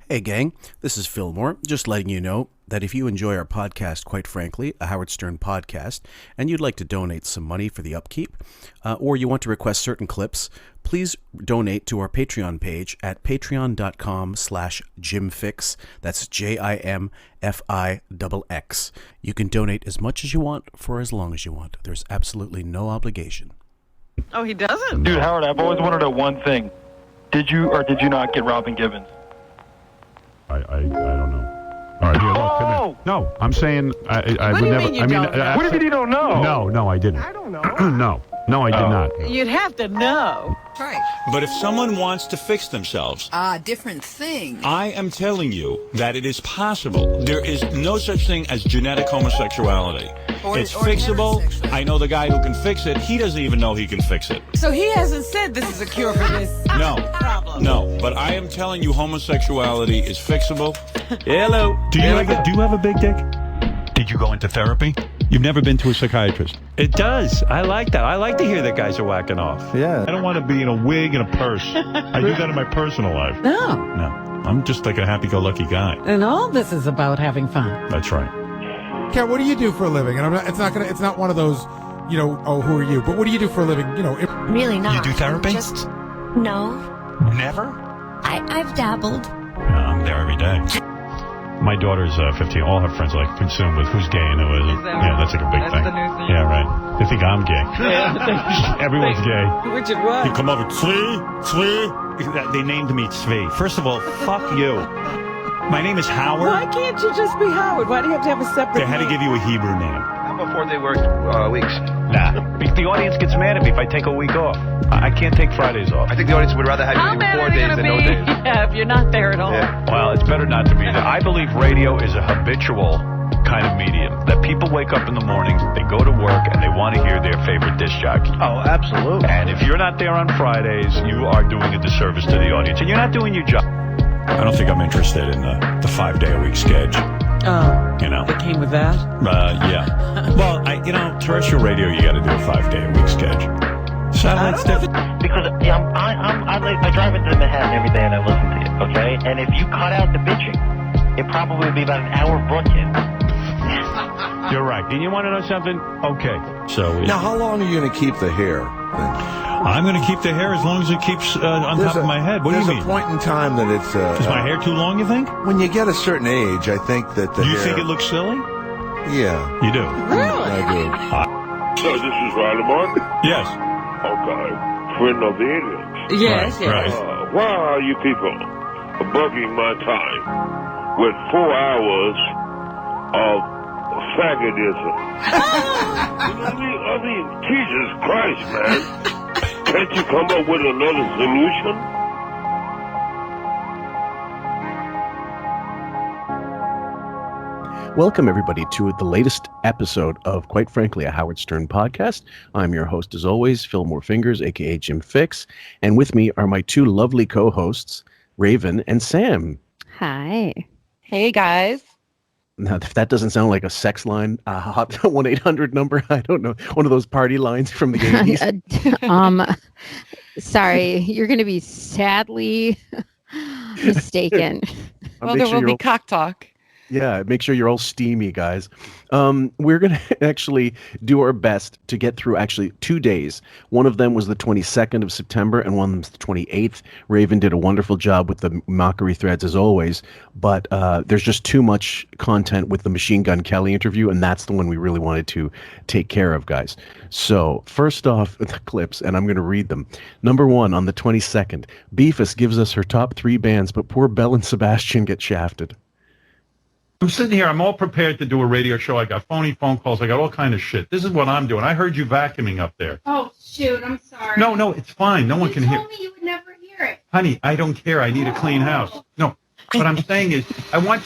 Hey gang, this is Fillmore, just letting you know that if you enjoy our podcast, quite frankly, a Howard Stern podcast, and you'd like to donate some money for the upkeep, or you want to request certain clips, please donate to our Patreon page at patreon.com/JimFix. That's JIMFIXX. You can donate as much as you want for as long as you want. There's absolutely no obligation. Oh, he doesn't? Dude, Howard, I've always wanted to know one thing. Did you or did you not get Robin Givens? I don't know. All right, here, look, come here. No, I'm saying I What would do you never. mean you I mean, don't know? What do you mean you don't know? No, I didn't. I don't know. No, I did not. You'd have to know. Right. But if someone wants to fix themselves, Different thing. I am telling you that it is possible. There is no such thing as genetic homosexuality. It's fixable. heterosexual. I know the guy who can fix it. He doesn't even know he can fix it. So he hasn't said this is a cure for this No. problem. No, but I am telling you homosexuality is fixable. Hello. Do you have a big dick? Did you go into therapy? You've never been to a psychiatrist? It does. I like that. I like to hear that guys are whacking off. Yeah. I don't want to be in a wig and a purse. I do that in my personal life. No. No, I'm just like a happy-go-lucky guy. And all this is about having fun. That's right. Kat, what do you do for a living? And it's not one of those, oh, who are you? But what do you do for a living? Really not. You do therapy? No. Never? I've dabbled. I'm there every day. My daughter's 15. All her friends are like consumed with who's gay and who isn't. Yeah, that's like a big That's thing. the new thing. Yeah, right. They think I'm gay. Everyone's gay. Richard, what? You come over, Tzvi. They named me Tzvi. First of all, fuck you. My name is Howard. Why can't you just be Howard? Why do you have to have a separate They had to name? give you a Hebrew name. How before they work weeks? Nah. The audience gets mad at me if I take a week off. I can't take Fridays off. I think the audience would rather have How you mad do 4 are they days going to than no be days. if you're not there at all? Yeah. Well, it's better not to be there. I believe radio is a habitual kind of medium. That people wake up in the morning, they go to work, and they want to hear their favorite disc jockey. Oh, absolutely. And if you're not there on Fridays, you are doing a disservice to the audience, and you're not doing your job. I don't think I'm interested in the 5-day-a-week schedule. Oh, You know? it came with that? Yeah. Well, terrestrial radio, you got to do a 5-day-a-week schedule. Satellite's different. Because I drive into Manhattan every day and I listen to you, okay? And if you cut out the bitching, it probably would be about an hour of broadcast. You're right. And you want to know something? Okay. So Now, how long are you going to keep the hair? I'm going to keep the hair as long as it keeps on top of my head. What do you mean? There's a point in time that it's... Is my hair too long, you think? When you get a certain age, I think that the hair... You think it looks silly? Yeah, You do? I do. So this is Riley Martin? Yes. Okay. Friend of the aliens. Yes, Right, yes. right. Why are you people bugging my time with 4 hours of faggotism? I mean, Jesus Christ, man. Can't you come up with another solution? Welcome, everybody, to the latest episode of, quite frankly, a Howard Stern podcast. I'm your host, as always, Fillmore Fingers, a.k.a. Jim Fix. And with me are my two lovely co-hosts, Raven and Sam. Hi. Hey, guys. Now, if that doesn't sound like a sex line, a hot 1-800 number, I don't know, one of those party lines from the 80s. Sorry, you're going to be sadly mistaken. Well, there will be cock talk. Yeah, make sure you're all steamy, guys. We're going to actually do our best to get through actually 2 days. One of them was the 22nd of September and one was the 28th. Raven did a wonderful job with the mockery threads as always, but there's just too much content with the Machine Gun Kelly interview, and that's the one we really wanted to take care of, guys. So first off, the clips, and I'm going to read them. Number 1, on the 22nd, Beefus gives us her top 3 bands, but poor Belle and Sebastian get shafted. I'm sitting here. I'm all prepared to do a radio show. I got phony phone calls. I got all kind of shit. This is what I'm doing. I heard you vacuuming up there. Oh, shoot. I'm sorry. No, it's fine. No one can hear. You told me you would never hear it. Honey, I don't care. I need a clean house. No, what I'm saying is, I want...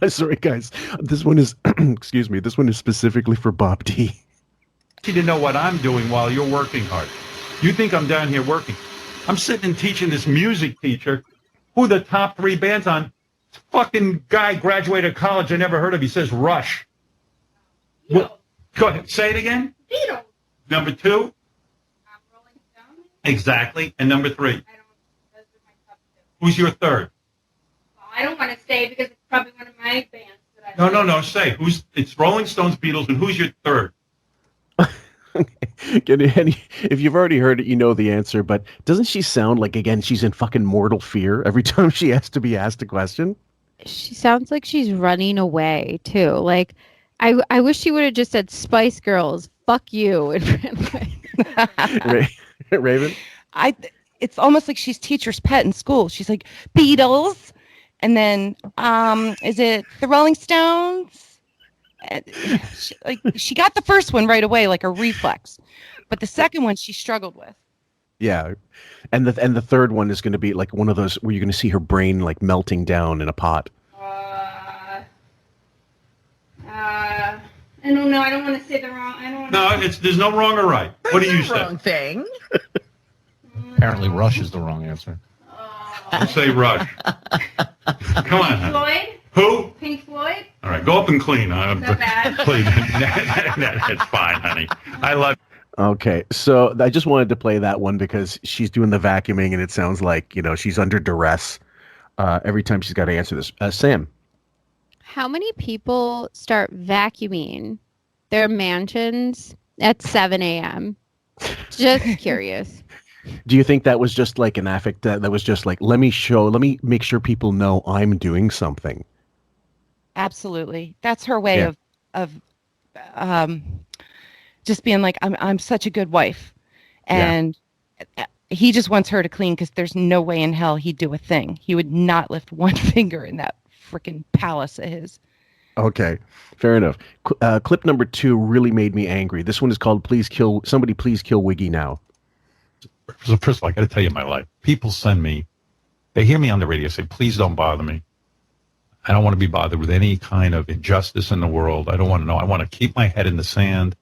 Sorry, guys. This one is, excuse me, this one is specifically for Bob D. you to know what I'm doing while you're working hard. You think I'm down here working. I'm sitting and teaching this music teacher who the top 3 bands on. Fucking guy graduated college I never heard of. He says Rush. What? Go ahead. Say it again. Beatles. Number 2? Rolling Stone. Exactly. And number 3? Those are my top 2. Who's your 3rd? I don't want to say because it's probably one of my bands that No. Say it's Rolling Stones, Beatles, and who's your third? If you've already heard it, you know the answer. But doesn't she sound like, again, she's in fucking mortal fear every time she has to be asked a question? She sounds like she's running away too. Like, I wish she would have just said Spice Girls, fuck you, and ran away. Raven? It's almost like she's teacher's pet in school. She's like, Beatles, and then is it the Rolling Stones? She got the first one right away, like a reflex, but the second one she struggled with. Yeah, and the third one is going to be like one of those where you're going to see her brain like melting down in a pot. I don't know. I don't want to say the wrong. There's no wrong or right. What do you say? Wrong thing. Apparently, Rush is the wrong answer. I'll say Rush. Come on. Pink Floyd? Who? Pink Floyd? All right, go up and clean. Not bad. Please. That's fine, honey. I love. Okay, so I just wanted to play that one because she's doing the vacuuming and it sounds like, she's under duress every time she's got to answer this. Sam. How many people start vacuuming their mansions at 7 a.m.? Just curious. Do you think that was just like an affect that was just like, let me make sure people know I'm doing something? Absolutely. That's her way of just being like, I'm such a good wife. And he just wants her to clean because there's no way in hell he'd do a thing. He would not lift one finger in that freaking palace of his. Okay, fair enough. Clip number 2 really made me angry. This one is called Please Kill Wiggy Now. So first of all, I got to tell you my life. People send me, they hear me on the radio say, please don't bother me. I don't want to be bothered with any kind of injustice in the world. I don't want to know. I want to keep my head in the sand.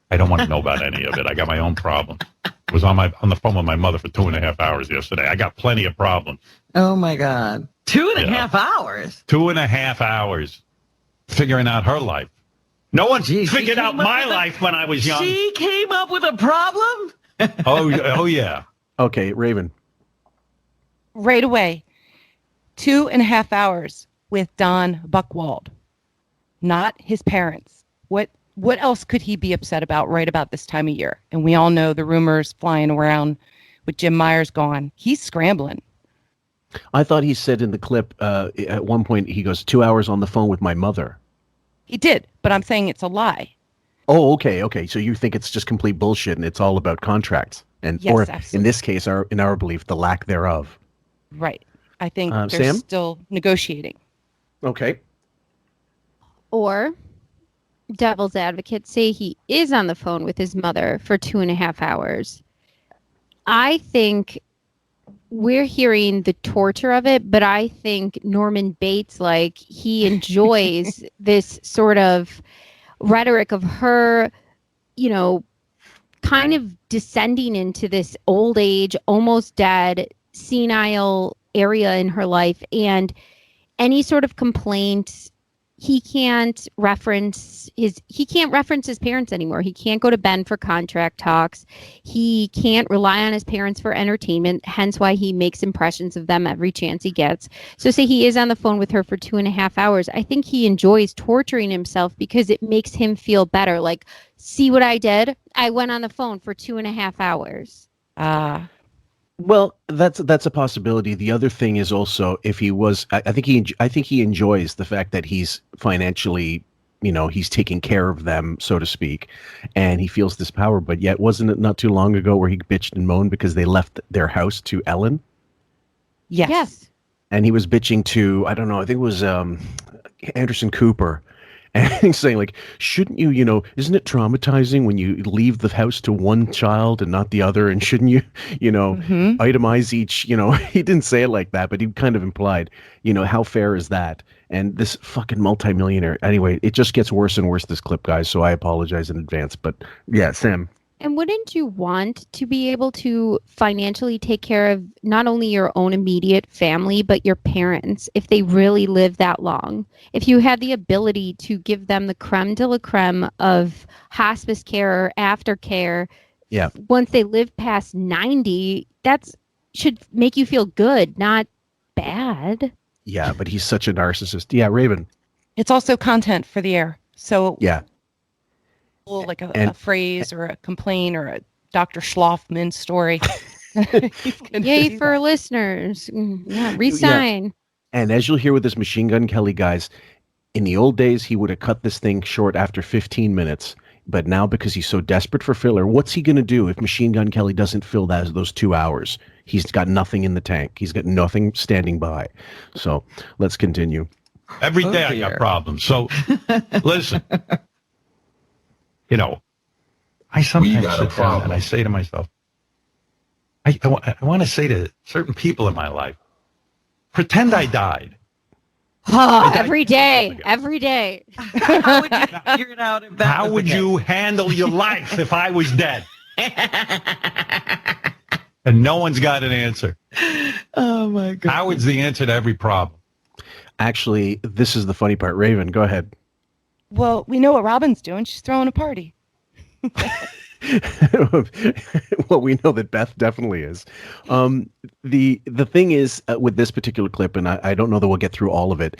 I don't want to know about any of it. I got my own problem. I was on the phone with my mother for 2.5 hours yesterday. I got plenty of problems. Oh my God. 2.5 hours? 2.5 hours figuring out her life. No one figured out my life when I was young. She came up with a problem? Oh yeah. Okay, Raven. Right away. 2.5 hours with Don Buchwald, not his parents. What else could he be upset about right about this time of year? And we all know the rumors flying around with Jim Myers gone. He's scrambling. I thought he said in the clip at one point, he goes 2 hours on the phone with my mother. He did, but I'm saying it's a lie. Oh, okay. So you think it's just complete bullshit and it's all about contracts, or absolutely. In this case, in our belief, the lack thereof. Right. I think they're Sam? still negotiating. Okay. Or devil's advocate, say he is on the phone with his mother for 2.5 hours. I think we're hearing the torture of it, but I think Norman Bates, like, he enjoys this sort of rhetoric of her, kind of descending into this old age, almost dead, senile area in her life. And any sort of complaint, he can't reference his parents anymore. He can't go to Ben for contract talks. He can't rely on his parents for entertainment, hence why he makes impressions of them every chance he gets. So say he is on the phone with her for 2.5 hours. I think he enjoys torturing himself because it makes him feel better. Like, see what I did? I went on the phone for 2.5 hours. Well, that's a possibility. The other thing is also if he was, I think he enjoys the fact that he's financially, he's taking care of them, so to speak, and he feels this power. But yet, wasn't it not too long ago where he bitched and moaned because they left their house to Ellen? Yes. And he was bitching to, I don't know, I think it was Anderson Cooper. And he's saying, like, shouldn't you, isn't it traumatizing when you leave the house to one child and not the other? And shouldn't you, itemize each, he didn't say it like that, but he kind of implied, how fair is that? And this fucking multimillionaire. Anyway, it just gets worse and worse, this clip, guys. So I apologize in advance. But yeah, Sam. And wouldn't you want to be able to financially take care of not only your own immediate family, but your parents, if they really live that long? If you had the ability to give them the creme de la creme of hospice care or aftercare, once they live past 90, that should make you feel good, not bad. Yeah, but he's such a narcissist. Yeah, Raven. It's also content for the air. So yeah, like a phrase or a complaint or a Dr. Schlafman story. Yay for listeners. Yeah, resign. Yeah. And as you'll hear with this Machine Gun Kelly, guys, in the old days, he would have cut this thing short after 15 minutes. But now, because he's so desperate for filler, what's he going to do if Machine Gun Kelly doesn't fill those 2 hours? He's got nothing in the tank. He's got nothing standing by. So let's continue. Every day I got problems. So listen, I sometimes sit down and I say to myself, I want to say to certain people in my life, pretend I died. Every day. How would you figure it out if that How would you handle your life if I was dead? And no one's got an answer. Oh, my God. Howard's the answer to every problem. Actually, this is the funny part. Raven, go ahead. Well, we know what Robin's doing. She's throwing a party. Well, we know that Beth definitely is. The thing is with this particular clip, and I don't know that we'll get through all of it.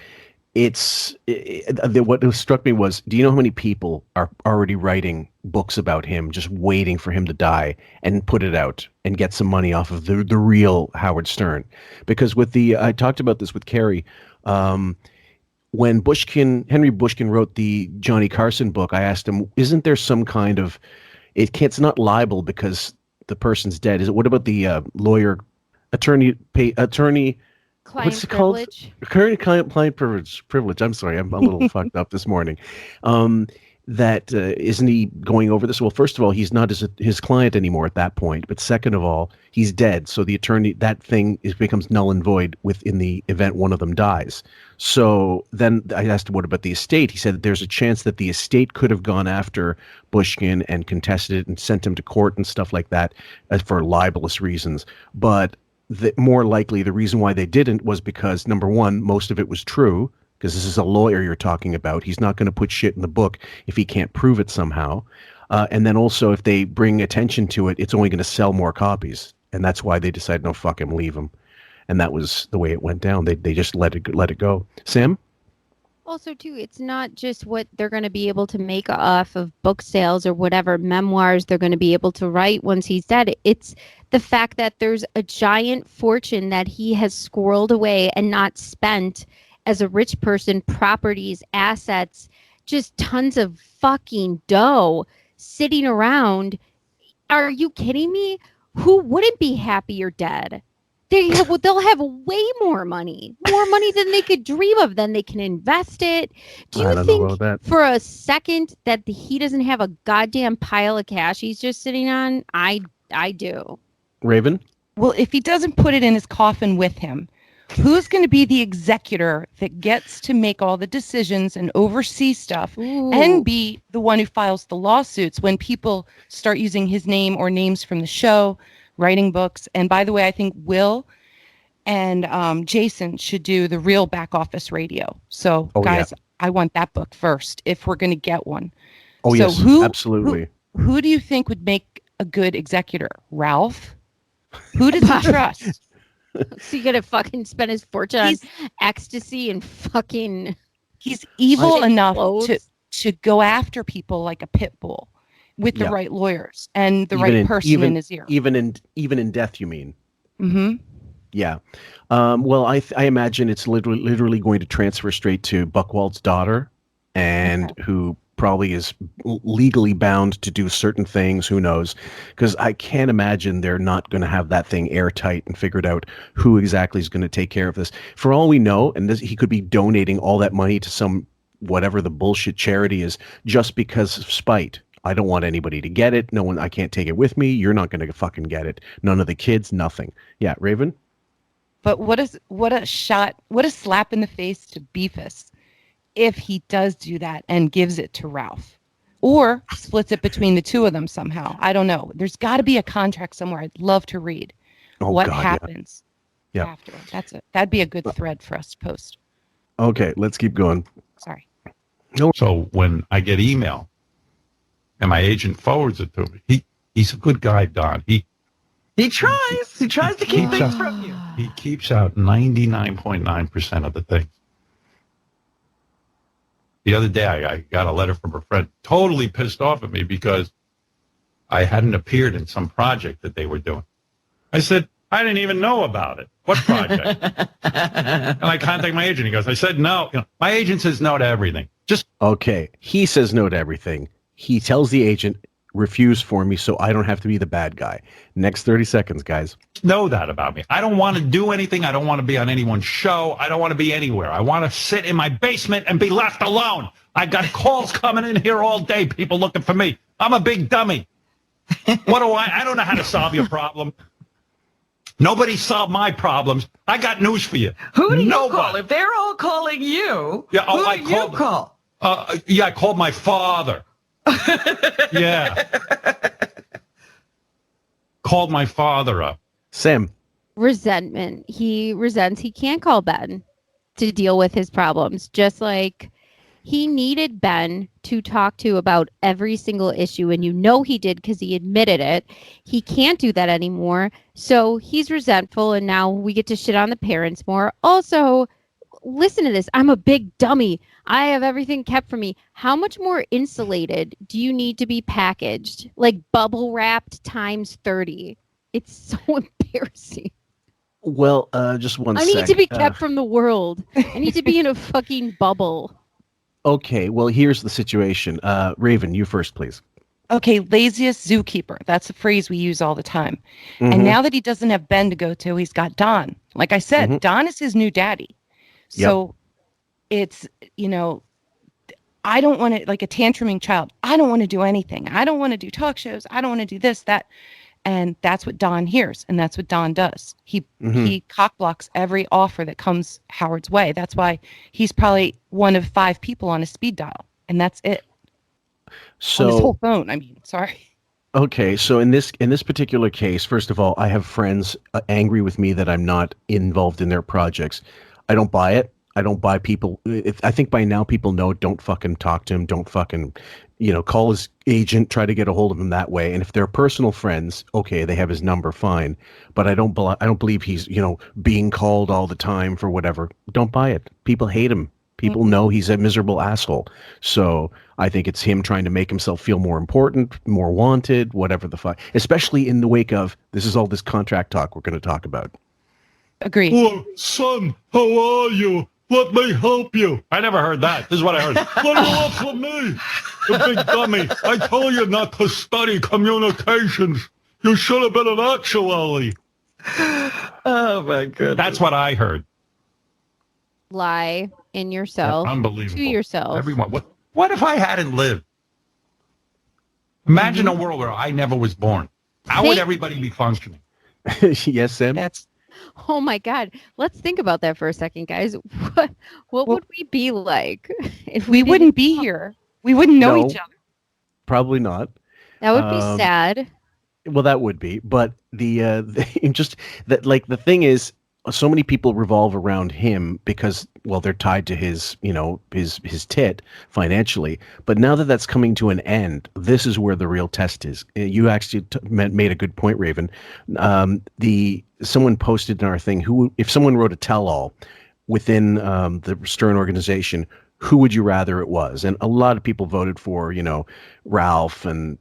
What struck me was, do you know how many people are already writing books about him, just waiting for him to die and put it out and get some money off of the real Howard Stern? Because I talked about this with Carrie. When Henry Bushkin wrote the Johnny Carson book, I asked him, isn't there some kind of, it's not libel because the person's dead. What about the attorney Client what's it called? Client privilege. I'm sorry, I'm a little fucked up this morning. Isn't he going over this? Well, first of all, he's not his client anymore at that point. But second of all, he's dead. So the attorney, that thing becomes null and void within the event one of them dies. So then I asked him, what about the estate? He said that there's a chance that the estate could have gone after Bushkin and contested it and sent him to court and stuff like that for libelous reasons. But more likely the reason why they didn't was because, number one, most of it was true, because this is a lawyer you're talking about. He's not going to put shit in the book if he can't prove it somehow. And then also, if they bring attention to it, it's only going to sell more copies. And that's why they decided, no, fuck him, leave him. And that was the way it went down. They just let it go. Sam? Also, too, it's not just what they're going to be able to make off of book sales or whatever memoirs they're going to be able to write once he's dead. It's the fact that there's a giant fortune that he has squirreled away and not spent as a rich person, properties, assets, just tons of fucking dough sitting around. Are you kidding me? Who wouldn't be happy you're dead? They'll have way more money than they could dream of. Then they can invest it. Do you think for a second that he doesn't have a goddamn pile of cash he's just sitting on? I do. Raven? Well, if he doesn't put it in his coffin with him, who's going to be the executor that gets to make all the decisions and oversee stuff and be the one who files the lawsuits when people start using his name or names from the show, writing books? And by the way, I think Will and Jason should do the real back office radio. So, guys, I want that book first if we're going to get one. Oh, so yes, absolutely. Who do you think would make a good executor? Ralph? Who does he trust? So you're gonna fucking spend his fortune on ecstasy and fucking. He's evil enough to go after people like a pit bull with the right lawyers and the right person in his ear. Even in death, you mean? Mm-hmm. Yeah. Well, I imagine it's literally going to transfer straight to Buchwald's daughter, and who probably is legally bound to do certain things. Who knows? Because I can't imagine they're not going to have that thing airtight and figured out who exactly is going to take care of this. For all we know, and he could be donating all that money to some whatever the bullshit charity is just because of spite. I don't want anybody to get it. No one, I can't take it with me. You're not going to fucking get it. None of the kids, nothing. Yeah, Raven? But what a slap in the face to Beefus if he does do that and gives it to Ralph or splits it between the two of them somehow. I don't know. There's got to be a contract somewhere. I'd love to read what happens after. That'd be a good thread for us to post. Okay, let's keep going. Sorry. So when I get email and my agent forwards it to me, he's a good guy, Don. He tries. He tries to keep things from you. He keeps out 99.9% of the things. The other day, I got a letter from a friend, totally pissed off at me because I hadn't appeared in some project that they were doing. I said, I didn't even know about it. What project? And I contact my agent. He goes, I said no. My agent says no to everything. Okay. He says no to everything. He tells the agent, refuse for me so I don't have to be the bad guy. Next 30 seconds, guys. Know that about me. I don't want to do anything. I don't want to be on anyone's show. I don't want to be anywhere. I want to sit in my basement and be left alone. I've got calls coming in here all day, people looking for me. I'm a big dummy. What do I don't know how to solve your problem. Nobody solved my problems. I got news for you. Who do you call? If they're all calling you, who do you call? I called my father. Yeah. Called my father up. Sam. Resentment. He resents he can't call Ben to deal with his problems. Just like he needed Ben to talk to about every single issue, and you know he did because he admitted it. He can't do that anymore. So he's resentful, and now we get to shit on the parents more. Also, listen to this. I'm a big dummy. I have everything kept from me. How much more insulated do you need to be packaged? Like bubble wrapped times 30. It's so embarrassing. Well, just one I sec. need to be kept from the world. I need to be in a fucking bubble. Okay, well, here's the situation. Raven, you first, please. Okay, laziest zookeeper. That's a phrase we use all the time. And now that he doesn't have Ben to go to, he's got Don. Like I said, Don is his new daddy. So it's, I don't want to, like a tantruming child, I don't want to do anything. I don't want to do talk shows. I don't want to do this, that. And that's what Don hears. And that's what Don does. He cock blocks every offer that comes Howard's way. That's why he's probably one of 5 people on his speed dial. And that's it. So on his whole phone. I mean, sorry. Okay, so in this particular case, first of all, I have friends angry with me that I'm not involved in their projects. I don't buy it. I don't buy people. I think by now people know, don't fucking talk to him. Don't fucking, call his agent, try to get a hold of him that way. And if they're personal friends, okay, they have his number, fine. But I don't believe he's, being called all the time for whatever. Don't buy it. People hate him. People know he's a miserable asshole. So I think it's him trying to make himself feel more important, more wanted, whatever the fuck. Especially in the wake of, this is all this contract talk we're going to talk about. Agreed. Oh, son, how are you? Let me help you. I never heard that. This is what I heard. What do you want from me? You big dummy. I told you not to study communications. You should have been an actuary. Oh, my goodness. That's what I heard. Lie in yourself. Unbelievable. To yourself. Everyone. What if I hadn't lived? Imagine a world where I never was born. How would everybody be functioning? Yes, Sam? Oh my God. Let's think about that for a second, guys. What would we be like if we wouldn't be here? We wouldn't know each other. Probably not. That would be sad. Well, that would be, but the thing is, so many people revolve around him because, well, they're tied to his, his tit financially. But now that that's coming to an end, this is where the real test is. You actually made a good point, Raven. Someone posted in our thing, if someone wrote a tell-all within the Stern organization, who would you rather it was? And a lot of people voted for, Ralph and,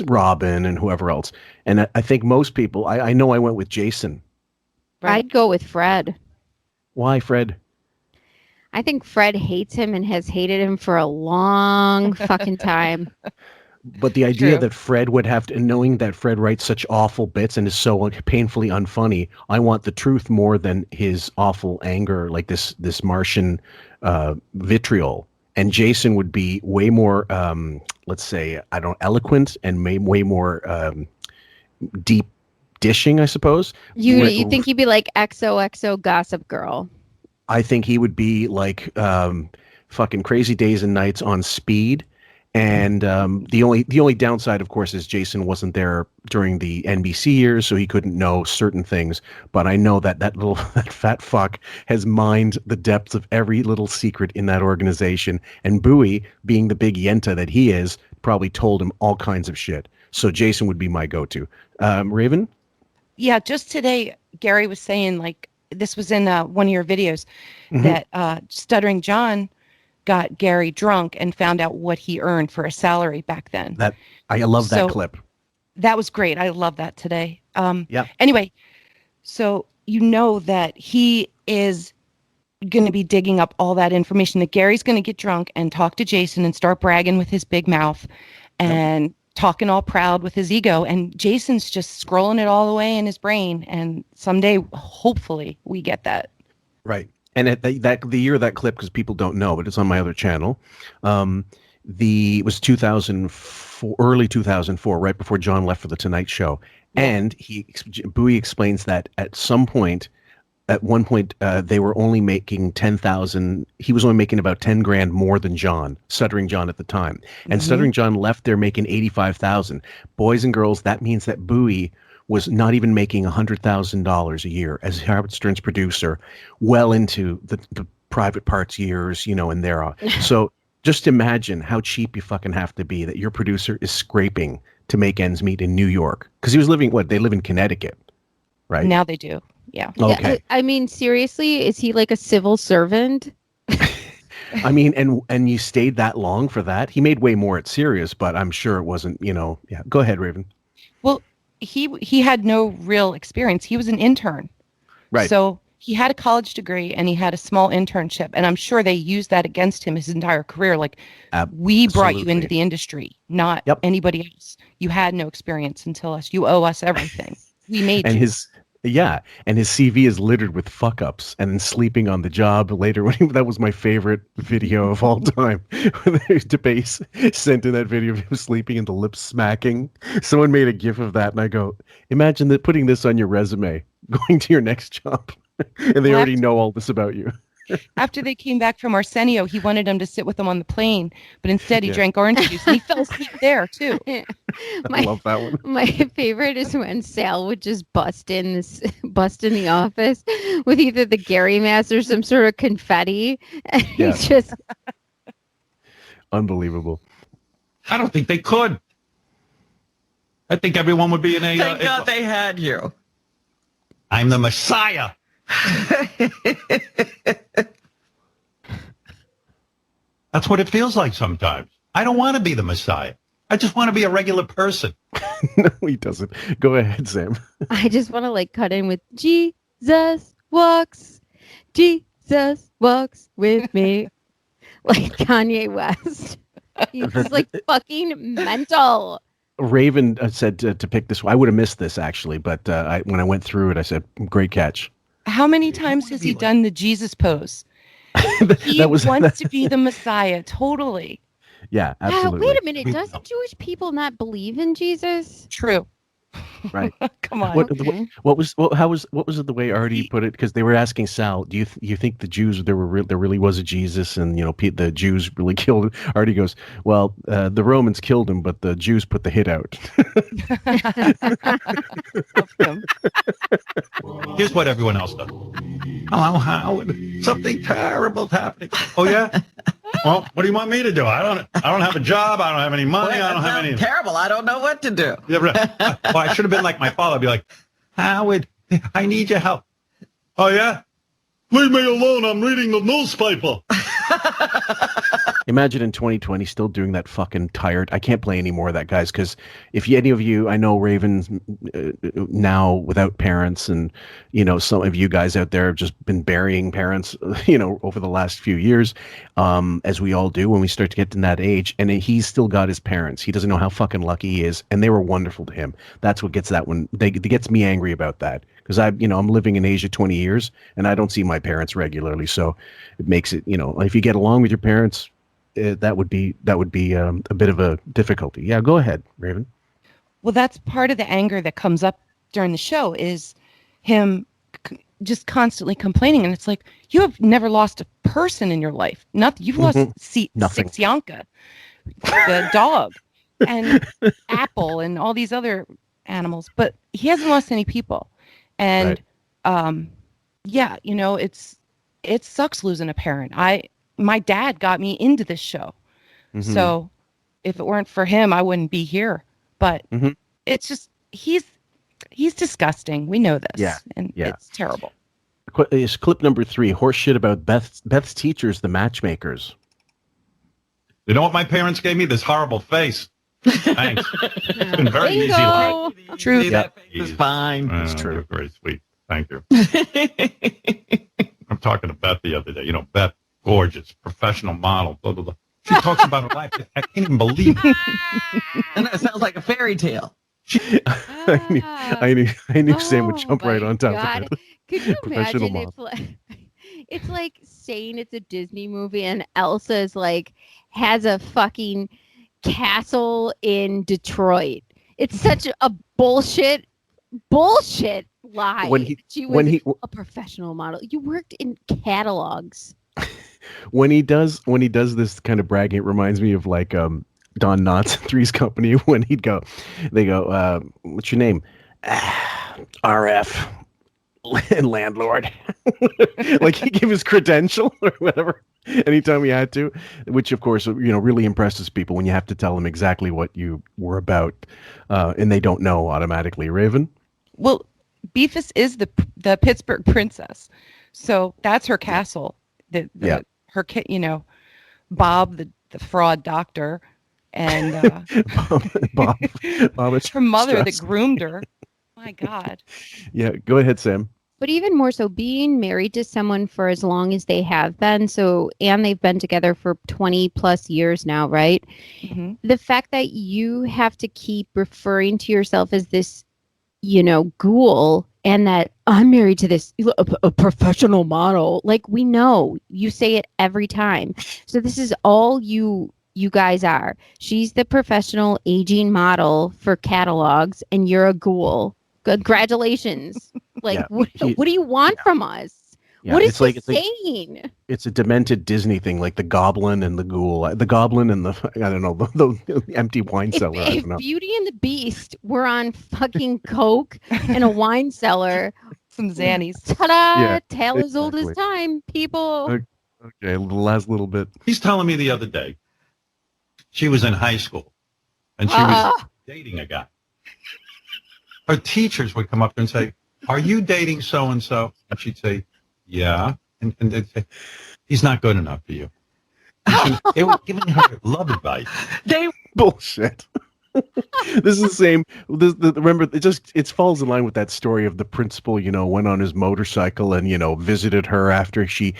Robin and whoever else. And I think most people, I know I went with Jason. I'd go with Fred. Why Fred? I think Fred hates him and has hated him for a long fucking time. But the idea that Fred would have to, knowing that Fred writes such awful bits and is so painfully unfunny, I want the truth more than his awful anger, like this Martian vitriol. And Jason would be way more, let's say, eloquent and way more deep dishing, I suppose. You think he'd be like XOXO Gossip Girl? I think he would be like fucking Crazy Days and Nights on speed. And the only downside, of course, is Jason wasn't there during the NBC years, so he couldn't know certain things. But I know that that fat fuck has mined the depths of every little secret in that organization. And Bowie, being the big yenta that he is, probably told him all kinds of shit. So Jason would be my go-to. Raven? Yeah, just today, Gary was saying, like, this was in one of your videos, that Stuttering John got Gary drunk and found out what he earned for a salary back then. I love that clip. That was great. I love that today. Yeah. Anyway, so you know that he is going to be digging up all that information, that Gary's going to get drunk and talk to Jason and start bragging with his big mouth and talking all proud with his ego. And Jason's just scrolling it all away in his brain. And someday, hopefully, we get that. Right. And at the year of that clip, because people don't know, but it's on my other channel, it was 2004, early 2004, right before John left for the Tonight Show. Yeah. And Bowie explains that at one point, they were only making 10,000. He was only making about 10 grand more than John, Stuttering John at the time. And Stuttering John left there making 85,000. Boys and girls, that means that Bowie was not even making $100,000 a year as Howard Stern's producer, well into the private parts years, and thereon. So just imagine how cheap you fucking have to be that your producer is scraping to make ends meet in New York. Because he was they live in Connecticut, right? Now they do. Yeah. Okay. Yeah, I mean, seriously, is he like a civil servant? I mean, and you stayed that long for that? He made way more at Sirius, but I'm sure it wasn't, Yeah. Go ahead, Raven. Well, he had no real experience. He was an intern. Right. So he had a college degree and he had a small internship. And I'm sure they used that against him his entire career. Like, we brought you into the industry, not anybody else. You had no experience until us. You owe us everything. We made you. And his CV is littered with fuck-ups and then sleeping on the job later. That was my favorite video of all time. DeBase sent in that video of him sleeping and the lips smacking. Someone made a gif of that, and I go, imagine that putting this on your resume, going to your next job, and they already know all this about you. After they came back from Arsenio, he wanted him to sit with him on the plane, but instead he drank orange juice, and he fell asleep there too. I love that one. My favorite is when Sal would just bust in the office with either the Gary mask or some sort of confetti, and he's just unbelievable. I don't think they could. I think everyone would be in a. Thank God they had you. I'm the Messiah. That's what it feels like sometimes. I don't want to be the Messiah. I just want to be a regular person. No, he doesn't. Go ahead, Sam. I just want to cut in with Jesus walks with me, like Kanye West. He's just fucking mental. Raven said to pick this one. I would have missed this actually, but when I went through it, I said, "Great catch." How many times has he done the Jesus pose? He wants to be the Messiah, totally. Yeah, absolutely. Wait a minute. Doesn't Jewish people not believe in Jesus? True. Right. Come on. What was it the way Artie put it? Because they were asking Sal, do you think the Jews there really was a Jesus, and the Jews really killed him? Artie goes, well, the Romans killed him, but the Jews put the hit out. Here's what everyone else does. Hello, Howard. Something terrible's happening. Oh yeah. Well, what do you want me to do? I don't have a job. I don't have any money. I don't have any. Terrible. I don't know what to do. Yeah, right. Well, I should have been like my father. I'd be like, Howard, I need your help. Oh yeah. Leave me alone. I'm reading the newspaper. Imagine in 2020 still doing that fucking tired. I can't play any more of that, guys, because if any of you, I know Raven's now without parents, and some of you guys out there have just been burying parents, over the last few years, as we all do when we start to get to that age. And he's still got his parents. He doesn't know how fucking lucky he is, and they were wonderful to him. That's what gets that one. That gets me angry about that, because I'm living in Asia 20 years and I don't see my parents regularly, so it makes it, if you get along with your parents, that would be a bit of a difficulty. Yeah, go ahead, Raven. Well, that's part of the anger that comes up during the show, is him just constantly complaining, and it's like, you have never lost a person in your life. Nothing. You've lost Six Yanka, the dog, and Apple, and all these other animals, but he hasn't lost any people. And it sucks losing a parent. My dad got me into this show. Mm-hmm. So if it weren't for him, I wouldn't be here. But it's just he's disgusting. We know this. Yeah. And it's terrible. It's clip number 3, horse shit about Beth's teachers, the matchmakers. You know what my parents gave me? This horrible face. Thanks. It's been very easy life. True. That face is fine. It's true. Very sweet. Thank you. I'm talking to Beth the other day. You know, Beth, gorgeous, professional model, blah, blah, blah. She talks about her life. I can't even believe it. And that sounds like a fairy tale. I knew Sam would jump right on top of it. Could you imagine it's like saying it's a Disney movie and Elsa is like has a fucking castle in Detroit. It's such a bullshit lie. She was a professional model. You worked in catalogs. When he does this kind of bragging, it reminds me of like Don Knotts in Three's Company when they go, what's your name? RF and landlord. Like he gave his credential or whatever anytime he had to, which of course, really impresses people when you have to tell them exactly what you were about and they don't know automatically. Raven? Well, Beefus is the Pittsburgh princess. So that's her castle. Her kid, Bob, the fraud doctor, and Bob her mother that groomed her. My God. Yeah, go ahead, Sam. But even more so, being married to someone for as long as they have been, and they've been together for 20 plus years now, right? Mm-hmm. The fact that you have to keep referring to yourself as this, ghoul, and that I'm married to this a professional model. Like, we know you say it every time. So this is all you guys are. She's the professional aging model for catalogs, and you're a ghoul. Congratulations. Like, what do you want from us? Yeah, what is he saying? It's a demented Disney thing, like the goblin and the ghoul. The goblin and the empty wine cellar. I don't know. Beauty and the Beast were on fucking coke in a wine cellar. Some Xannies. Ta-da! Yeah, tale as old as time, people. Okay, the last little bit. He's telling me the other day, she was in high school, and she was dating a guy. Her teachers would come up and say, "Are you dating so-and-so?" And she'd say, "Yeah." And they'd say, "He's not good enough for you." They were giving her love advice. Bullshit. This is the same. Remember, it falls in line with that story of the principal, went on his motorcycle and, visited her after she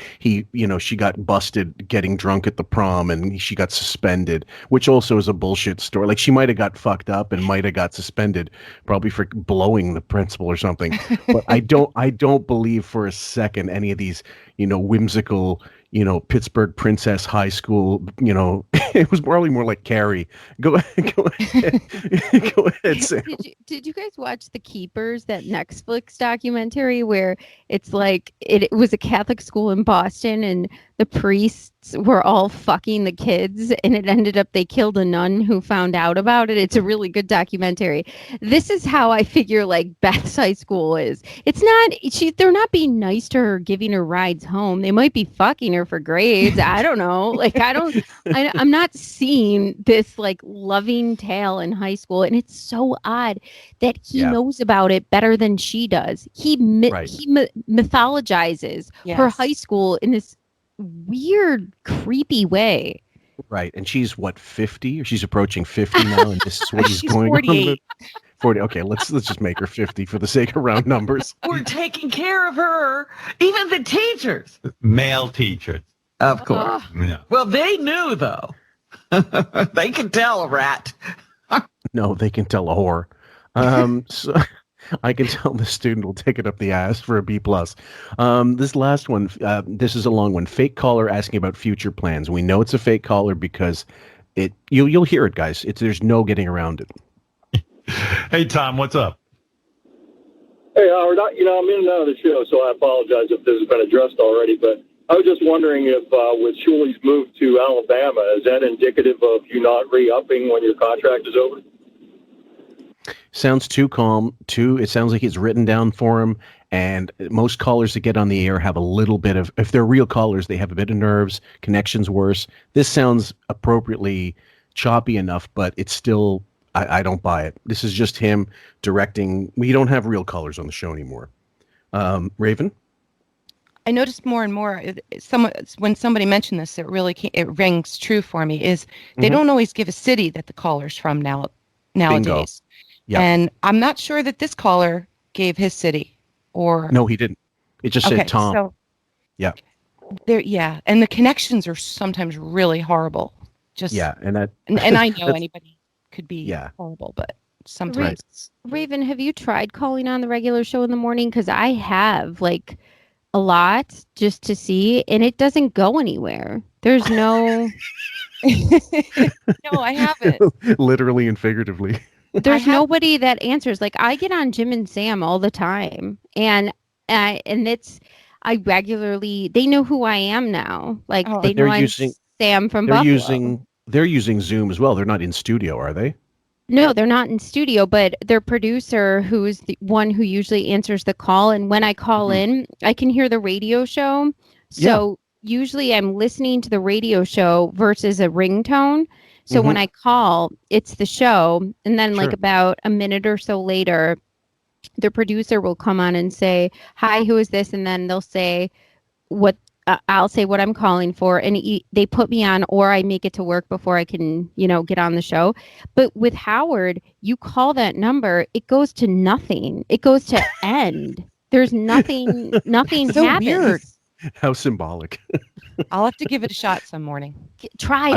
got busted getting drunk at the prom and she got suspended, which also is a bullshit story. Like, she might have got fucked up and might have got suspended probably for blowing the principal or something. But I don't believe for a second any of these, whimsical, Pittsburgh Princess High School, it was probably more like Carrie. Go ahead. Go ahead, Sam. Did you guys watch The Keepers, that Netflix documentary where it's like it was a Catholic school in Boston and the priests were all fucking the kids and it ended up they killed a nun who found out about it? It's a really good documentary. This is how I figure like Beth's high school is. It's not they're not being nice to her, giving her rides home. They might be fucking her for grades. I don't know. Like I'm not seeing this like loving tale in high school, and it's so odd that he knows about it better than she does. He mythologizes her high school in this weird, creepy way. Right, and she's what, 50? Or she's approaching 50 now, and this is what he's going 48. on. 40. Okay, let's just make her 50 for the sake of round numbers. We're taking care of her, even the teachers. Male teachers. Of course. Yeah. Well, they knew, though. They can tell a rat. No, they can tell a whore. So I can tell the student will take it up the ass for a B+. This last one, this is a long one. Fake caller asking about future plans. We know it's a fake caller because you'll hear it, guys. There's no getting around it. Hey, Tom, what's up? Hey, Howard. I'm in and out of the show, so I apologize if this has been addressed already, but I was just wondering if with Shuli's move to Alabama, is that indicative of you not re-upping when your contract is over? Sounds too calm. It sounds like it's written down for him. And most callers that get on the air have a little bit of, if they're real callers, they have a bit of nerves, connection's worse. This sounds appropriately choppy enough, but it's still I don't buy it. This is just him directing. We don't have real colors on the show anymore. Raven? I noticed more and more. When somebody mentioned this, it rings true for me. Is they don't always give a city that the caller's from nowadays. Bingo. Yep. And I'm not sure that this caller gave his city or. No, he didn't. It just said Tom. So yeah. And the connections are sometimes really horrible. And I know anybody could be horrible, but sometimes. Raven, have you tried calling on the regular show in the morning? Because I have, like, a lot just to see, and it doesn't go anywhere. There's no. No, I haven't. Literally and figuratively. There's nobody that answers. Like, I get on Jim and Sam all the time, and I regularly. They know who I am now. Like they know I'm Sam from Buffalo. They're using Zoom as well. They're not in studio, are they? No, they're not in studio, but their producer, who is the one who usually answers the call, and when I call in, I can hear the radio show. So usually I'm listening to the radio show versus a ringtone. So when I call, it's the show. And then like about a minute or so later, the producer will come on and say, "Hi, who is this?" And then they'll say what I'll say what I'm calling for, and they put me on, or I make it to work before I can, get on the show. But with Howard, you call that number, it goes to nothing. It goes to end. There's nothing. Nothing so happens. Weird. How symbolic. I'll have to give it a shot some morning. Try it.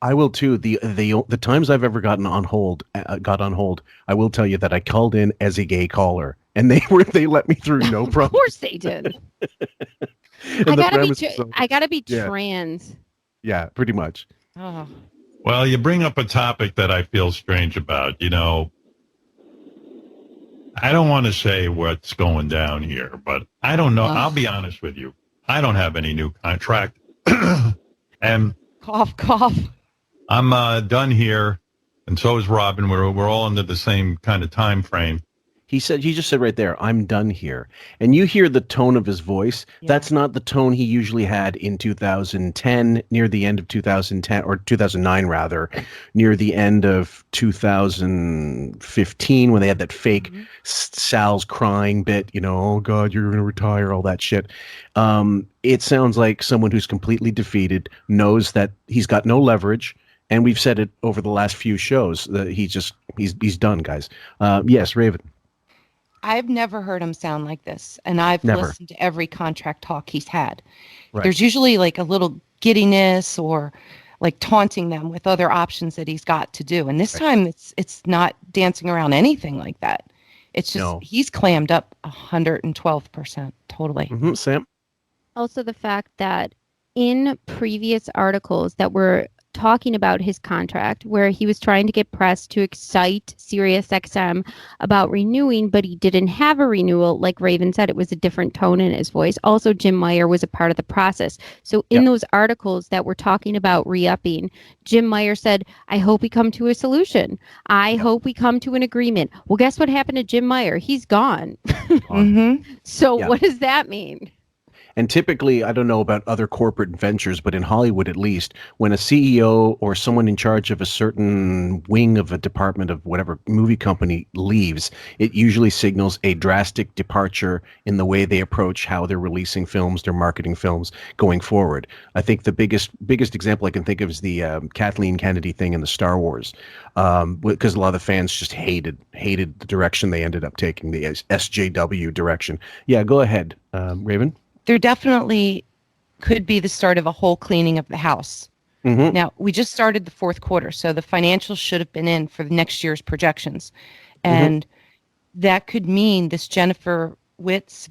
I will too. The times I've ever got on hold, I will tell you that I called in as a gay caller, and they let me through no problem. Of course they did. I gotta be trans. Yeah, pretty much. Oh. Well, you bring up a topic that I feel strange about. I don't want to say what's going down here, but I don't know. I'll be honest with you. I don't have any new contract. And cough, cough. I'm done here, and so is Robin. We're all under the same kind of time frame. He just said right there, "I'm done here." And you hear the tone of his voice. Yeah. That's not the tone he usually had in 2010, near the end of 2010, or 2009 rather, near the end of 2015, when they had that fake Sal's crying bit, "Oh God, you're going to retire," all that shit. It sounds like someone who's completely defeated, knows that he's got no leverage. And we've said it over the last few shows that he's done, guys. Yes, Raven. I've never heard him sound like this, and I've listened to every contract talk he's had. Right. There's usually like a little giddiness or like taunting them with other options that he's got to do. And this time it's not dancing around anything like that. It's just he's clammed up 112% totally. Sam? Also the fact that in previous articles that were talking about his contract, where he was trying to get press to excite SiriusXM about renewing, but he didn't have a renewal. Like Raven said, it was a different tone in his voice. Also, Jim Meyer was a part of the process. So in those articles that were talking about re-upping, Jim Meyer said, "I hope we come to a solution. I hope we come to an agreement." Well, guess what happened to Jim Meyer? He's gone. So what does that mean? And typically, I don't know about other corporate ventures, but in Hollywood at least, when a CEO or someone in charge of a certain wing of a department of whatever movie company leaves, it usually signals a drastic departure in the way they approach how they're releasing films, they're marketing films going forward. I think the biggest example I can think of is the Kathleen Kennedy thing in the Star Wars, because a lot of the fans just hated the direction they ended up taking, the SJW direction. Yeah, go ahead, Raven. There definitely could be the start of a whole cleaning of the house. Now, we just started the fourth quarter, so the financials should have been in for next year's projections. And that could mean this Jennifer Witz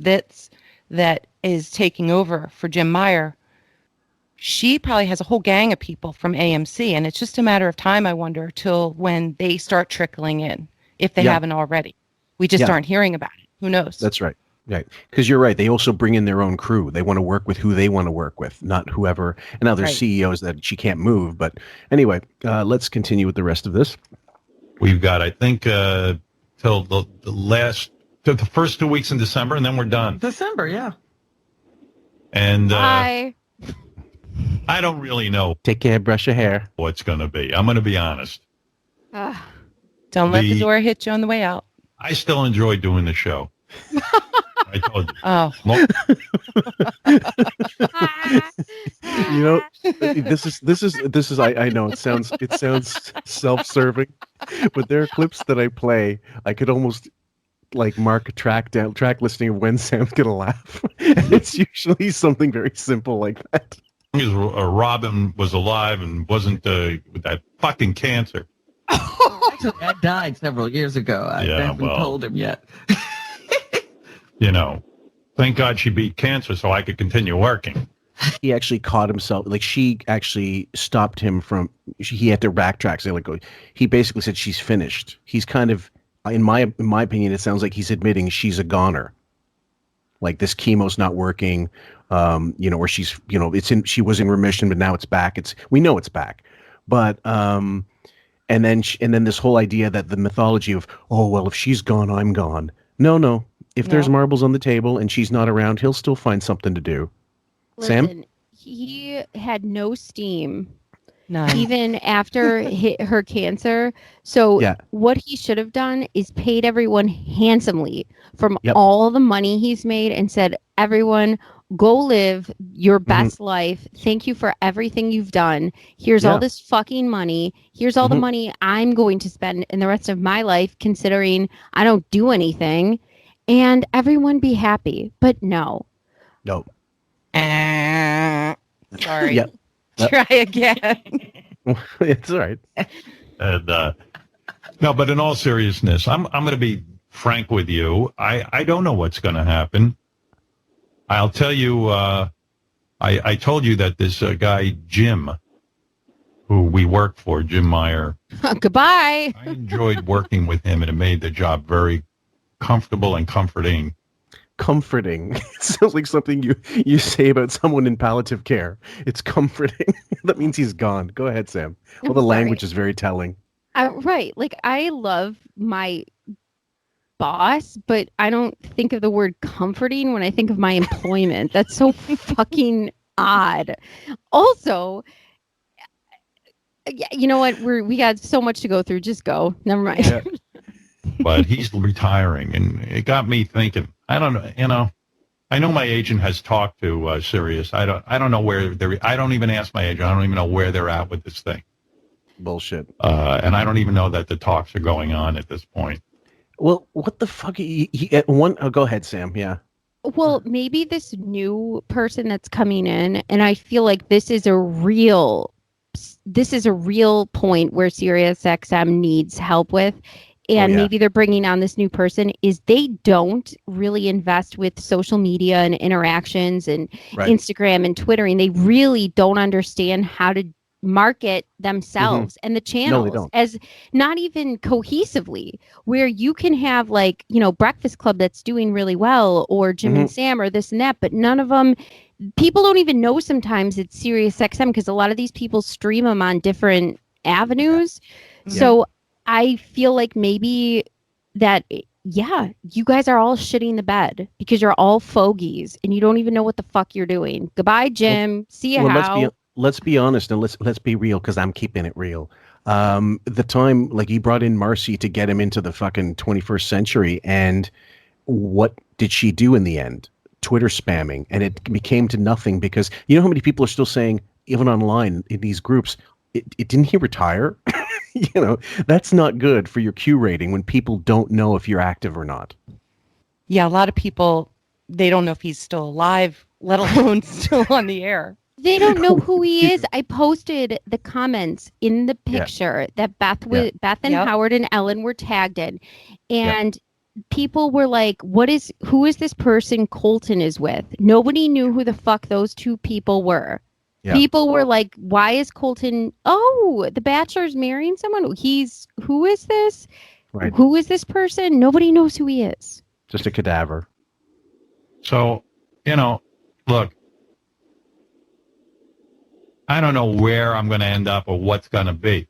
that is taking over for Jim Meyer, she probably has a whole gang of people from AMC, and it's just a matter of time, I wonder, till when they start trickling in, if they haven't already. We just aren't hearing about it. Who knows? That's right. Right, because you're right. They also bring in their own crew. They want to work with who they want to work with, not whoever. And now there's CEOs that she can't move. But anyway, let's continue with the rest of this. We've got, I think, till the first 2 weeks in December, and then we're done. December, yeah. And Bye. I don't really know. Take care, brush your hair. What's going to be? I'm going to be honest. Don't let the door hit you on the way out. I still enjoy doing the show. I told you. Oh. You know, this is. I know it sounds self-serving, but there are clips that I play. I could almost like mark a track listing of when Sam's gonna laugh. And it's usually something very simple like that. As Robin was alive and wasn't with that fucking cancer. Actually, I died several years ago. I haven't told him yet. You know, thank God she beat cancer so I could continue working. He actually caught himself. Like, she actually stopped him from. He had to backtrack. So like, he basically said she's finished. He's kind of, in my opinion, it sounds like he's admitting she's a goner. Like, this chemo's not working. You know, or she's, you know, she was in remission, but now it's back. We know it's back, but and then this whole idea that the mythology of, oh well, if she's gone, I'm gone. No. If there's marbles on the table and she's not around, he'll still find something to do. Listen, Sam? He had no steam, None. even after her cancer. So what he should have done is paid everyone handsomely from all the money he's made and said, everyone, go live your best life. Thank you for everything you've done. Here's all this fucking money. Here's all the money I'm going to spend in the rest of my life, considering I don't do anything. And everyone be happy. But no. Nope. Sorry. Try again. It's all right. And no, but in all seriousness, I'm going to be frank with you. I don't know what's going to happen. I'll tell you. I told you that this guy Jim, who we work for, Jim Meyer. Goodbye. I enjoyed working with him, and it made the job very comfortable and comforting. Comforting. It sounds like something you say about someone in palliative care. It's comforting. That means he's gone. Go ahead, Sam. Well, the language is very telling. Right. Like, I love my boss, but I don't think of the word comforting when I think of my employment. That's so fucking odd. Also, you know what? We got so much to go through. Just go. Never mind. Yeah. But he's retiring, and it got me thinking. I don't know. You know, I know my agent has talked to Sirius. I don't know where they're. I don't even ask my agent. I don't even know where they're at with this thing. Bullshit. And I don't even know that the talks are going on at this point. Well, what the fuck? Go ahead, Sam. Yeah. Well, maybe this new person that's coming in, and I feel like this is a real point where SiriusXM needs help with. And maybe they're bringing on this new person, is they don't really invest with social media and interactions and Instagram and Twittering. They really don't understand how to market themselves and the channels as not even cohesively, where you can have, like, you know, Breakfast Club that's doing really well, or Jim and Sam, or this and that, but none of them, people don't even know sometimes it's SiriusXM, because a lot of these people stream them on different avenues. So I feel like maybe that, you guys are all shitting the bed because you're all fogies and you don't even know what the fuck you're doing. Goodbye, Jim. See you how. Let's be honest, and let's be real, because I'm keeping it real. The time, like, you brought in Marcy to get him into the fucking 21st century, and what did she do in the end? Twitter spamming, and it became to nothing, because you know how many people are still saying, even online in these groups, didn't he retire? You know, that's not good for your Q rating when people don't know if you're active or not. Yeah, a lot of people, they don't know if he's still alive, let alone still on the air. They don't know who he is. I posted the comments in the picture that Beth and Howard and Ellen were tagged in. And people were like, who is this person Colton is with? Nobody knew who the fuck those two people were. Yeah. People were like, why is Colton? Oh, the Bachelor's marrying someone. Who is this? Right. Who is this person? Nobody knows who he is. Just a cadaver. So, you know, look, I don't know where I'm going to end up or what's going to be.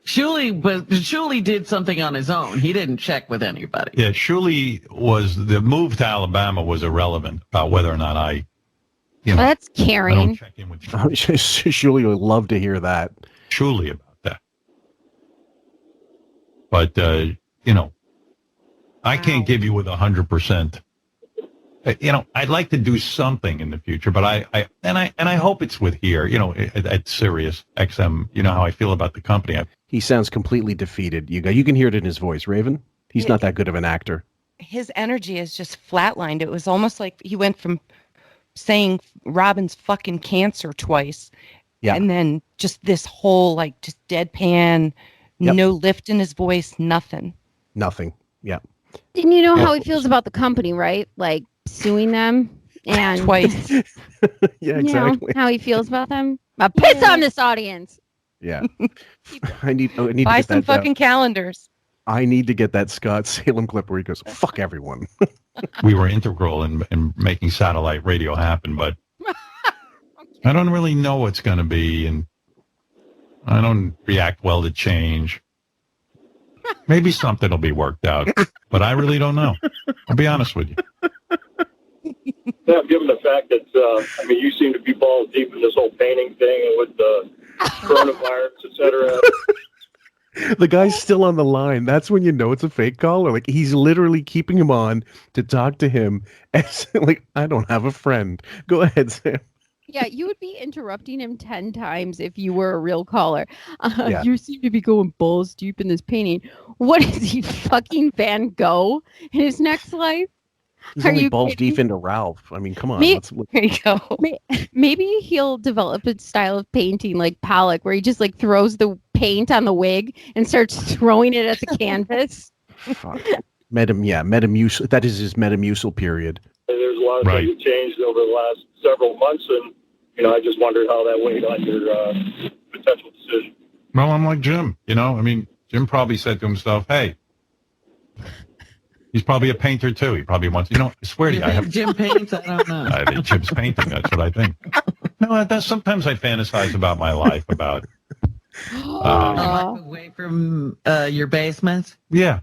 Shuli did something on his own. He didn't check with anybody. Yeah, the move to Alabama was irrelevant about whether or not I. You know, that's caring. I don't check in with Shuli would love to hear that. Truly about that. But, I can't give you with 100%. I'd like to do something in the future, but I hope it's with here, at Sirius XM. You know how I feel about the company. He sounds completely defeated. You can hear it in his voice. Raven, he's not that good of an actor. His energy is just flatlined. It was almost like he went from saying Robin's fucking cancer twice, and then just this whole just deadpan, no lift in his voice, nothing. Yeah. Didn't you know how he feels about the company, right? Like suing them and twice. Yeah, exactly. How he feels about them. Piss on this audience. Yeah. I need to buy get some that fucking calendars. I need to get that Scott Salem clip where he goes, "Fuck everyone." We were integral in making satellite radio happen, but I don't really know what's going to be, and I don't react well to change. Maybe something will be worked out, but I really don't know. I'll be honest with you. Yeah, given the fact that, you seem to be balls deep in this whole painting thing and with the coronavirus, etc. The guy's still on the line. That's when you know it's a fake caller. Like, he's literally keeping him on to talk to him. As, I don't have a friend. Go ahead, Sam. Yeah, you would be interrupting him 10 times if you were a real caller. Yeah. You seem to be going balls deep in this painting. What is he, fucking Van Gogh in his next life? He's only balls deep into Ralph. I mean, come on. There you go. Maybe he'll develop a style of painting like Pollock, where he just throws the paint on the wig and starts throwing it at the canvas. Fuck. Metamucil. That is his Metamucil period. There's a lot of things that changed over the last several months, and I just wondered how that weighed on your potential decision. Well, I'm like Jim. Jim probably said to himself, "Hey." He's probably a painter too. He probably wants, I swear to you, I have Jim paints. I don't know. I think Jim's painting. That's what I think. No, sometimes I fantasize about my life, about away from your basement. Yeah.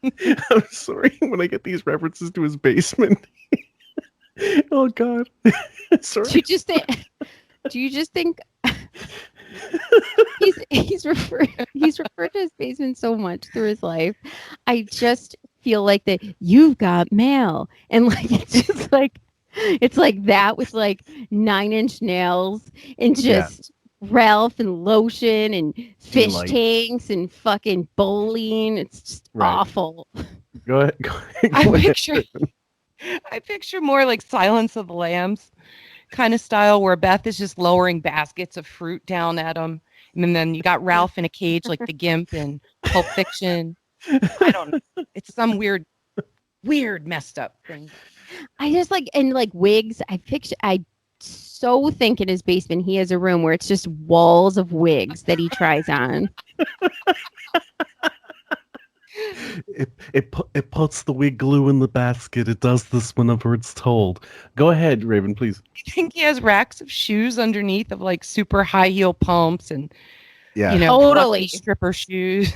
I'm sorry when I get these references to his basement. Oh God. Sorry. Do you just think he's referred to his basement so much through his life? I just feel like that you've got mail, and it's like that with 9-inch nails and just Ralph and lotion and fish tanks and fucking bowling. It's just awful. Go ahead. I picture more like Silence of the Lambs kind of style, where Beth is just lowering baskets of fruit down at him, and then you got Ralph in a cage like the Gimp in Pulp Fiction. I don't know. It's some weird messed up thing. I just wigs. I so think in his basement he has a room where it's just walls of wigs that he tries on. It puts the wig glue in the basket. It does this whenever it's told. Go ahead, Raven, please. I think he has racks of shoes underneath of super high heel pumps and totally stripper shoes.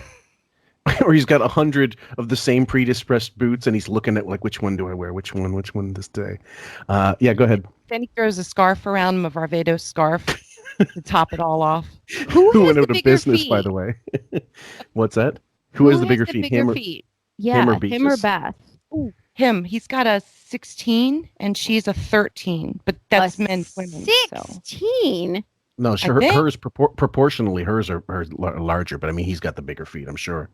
Or he's got 100 of the same pre-distressed boots, and he's looking at which one do I wear? Which one this day? Yeah, go ahead. Then he throws a scarf around him, a Varvatos scarf, to top it all off. Who went out of business, by the way? What's that? Who has the bigger feet? Him or Beth? Ooh, him. He's got a 16 and she's a 13, but that's men, women. 16? No, hers proportionally hers are larger, but he's got the bigger feet, I'm sure.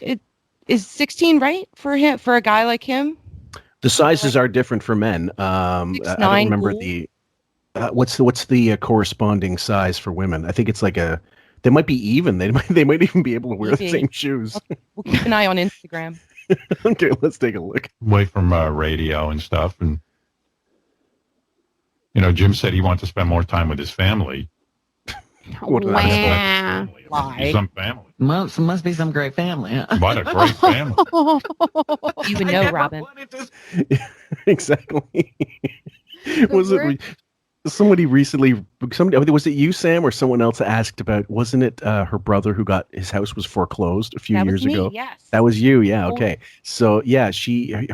It is 16 right for him, for a guy like him? The sizes are different for men. I don't remember the what's the corresponding size for women. I think it's they might be even. They might even be able to wear the same shoes. We'll keep an eye on Instagram. Okay, let's take a look. Away from radio and stuff, and Jim said he wants to spend more time with his family. Wow. Some family. Must be some great family. Huh? What a great family. You would know, Robin. Exactly. Somebody was it you, Sam, or someone else asked about? Wasn't it her brother who got his house was foreclosed a few years ago? Yes, that was you. Yeah, okay. So yeah,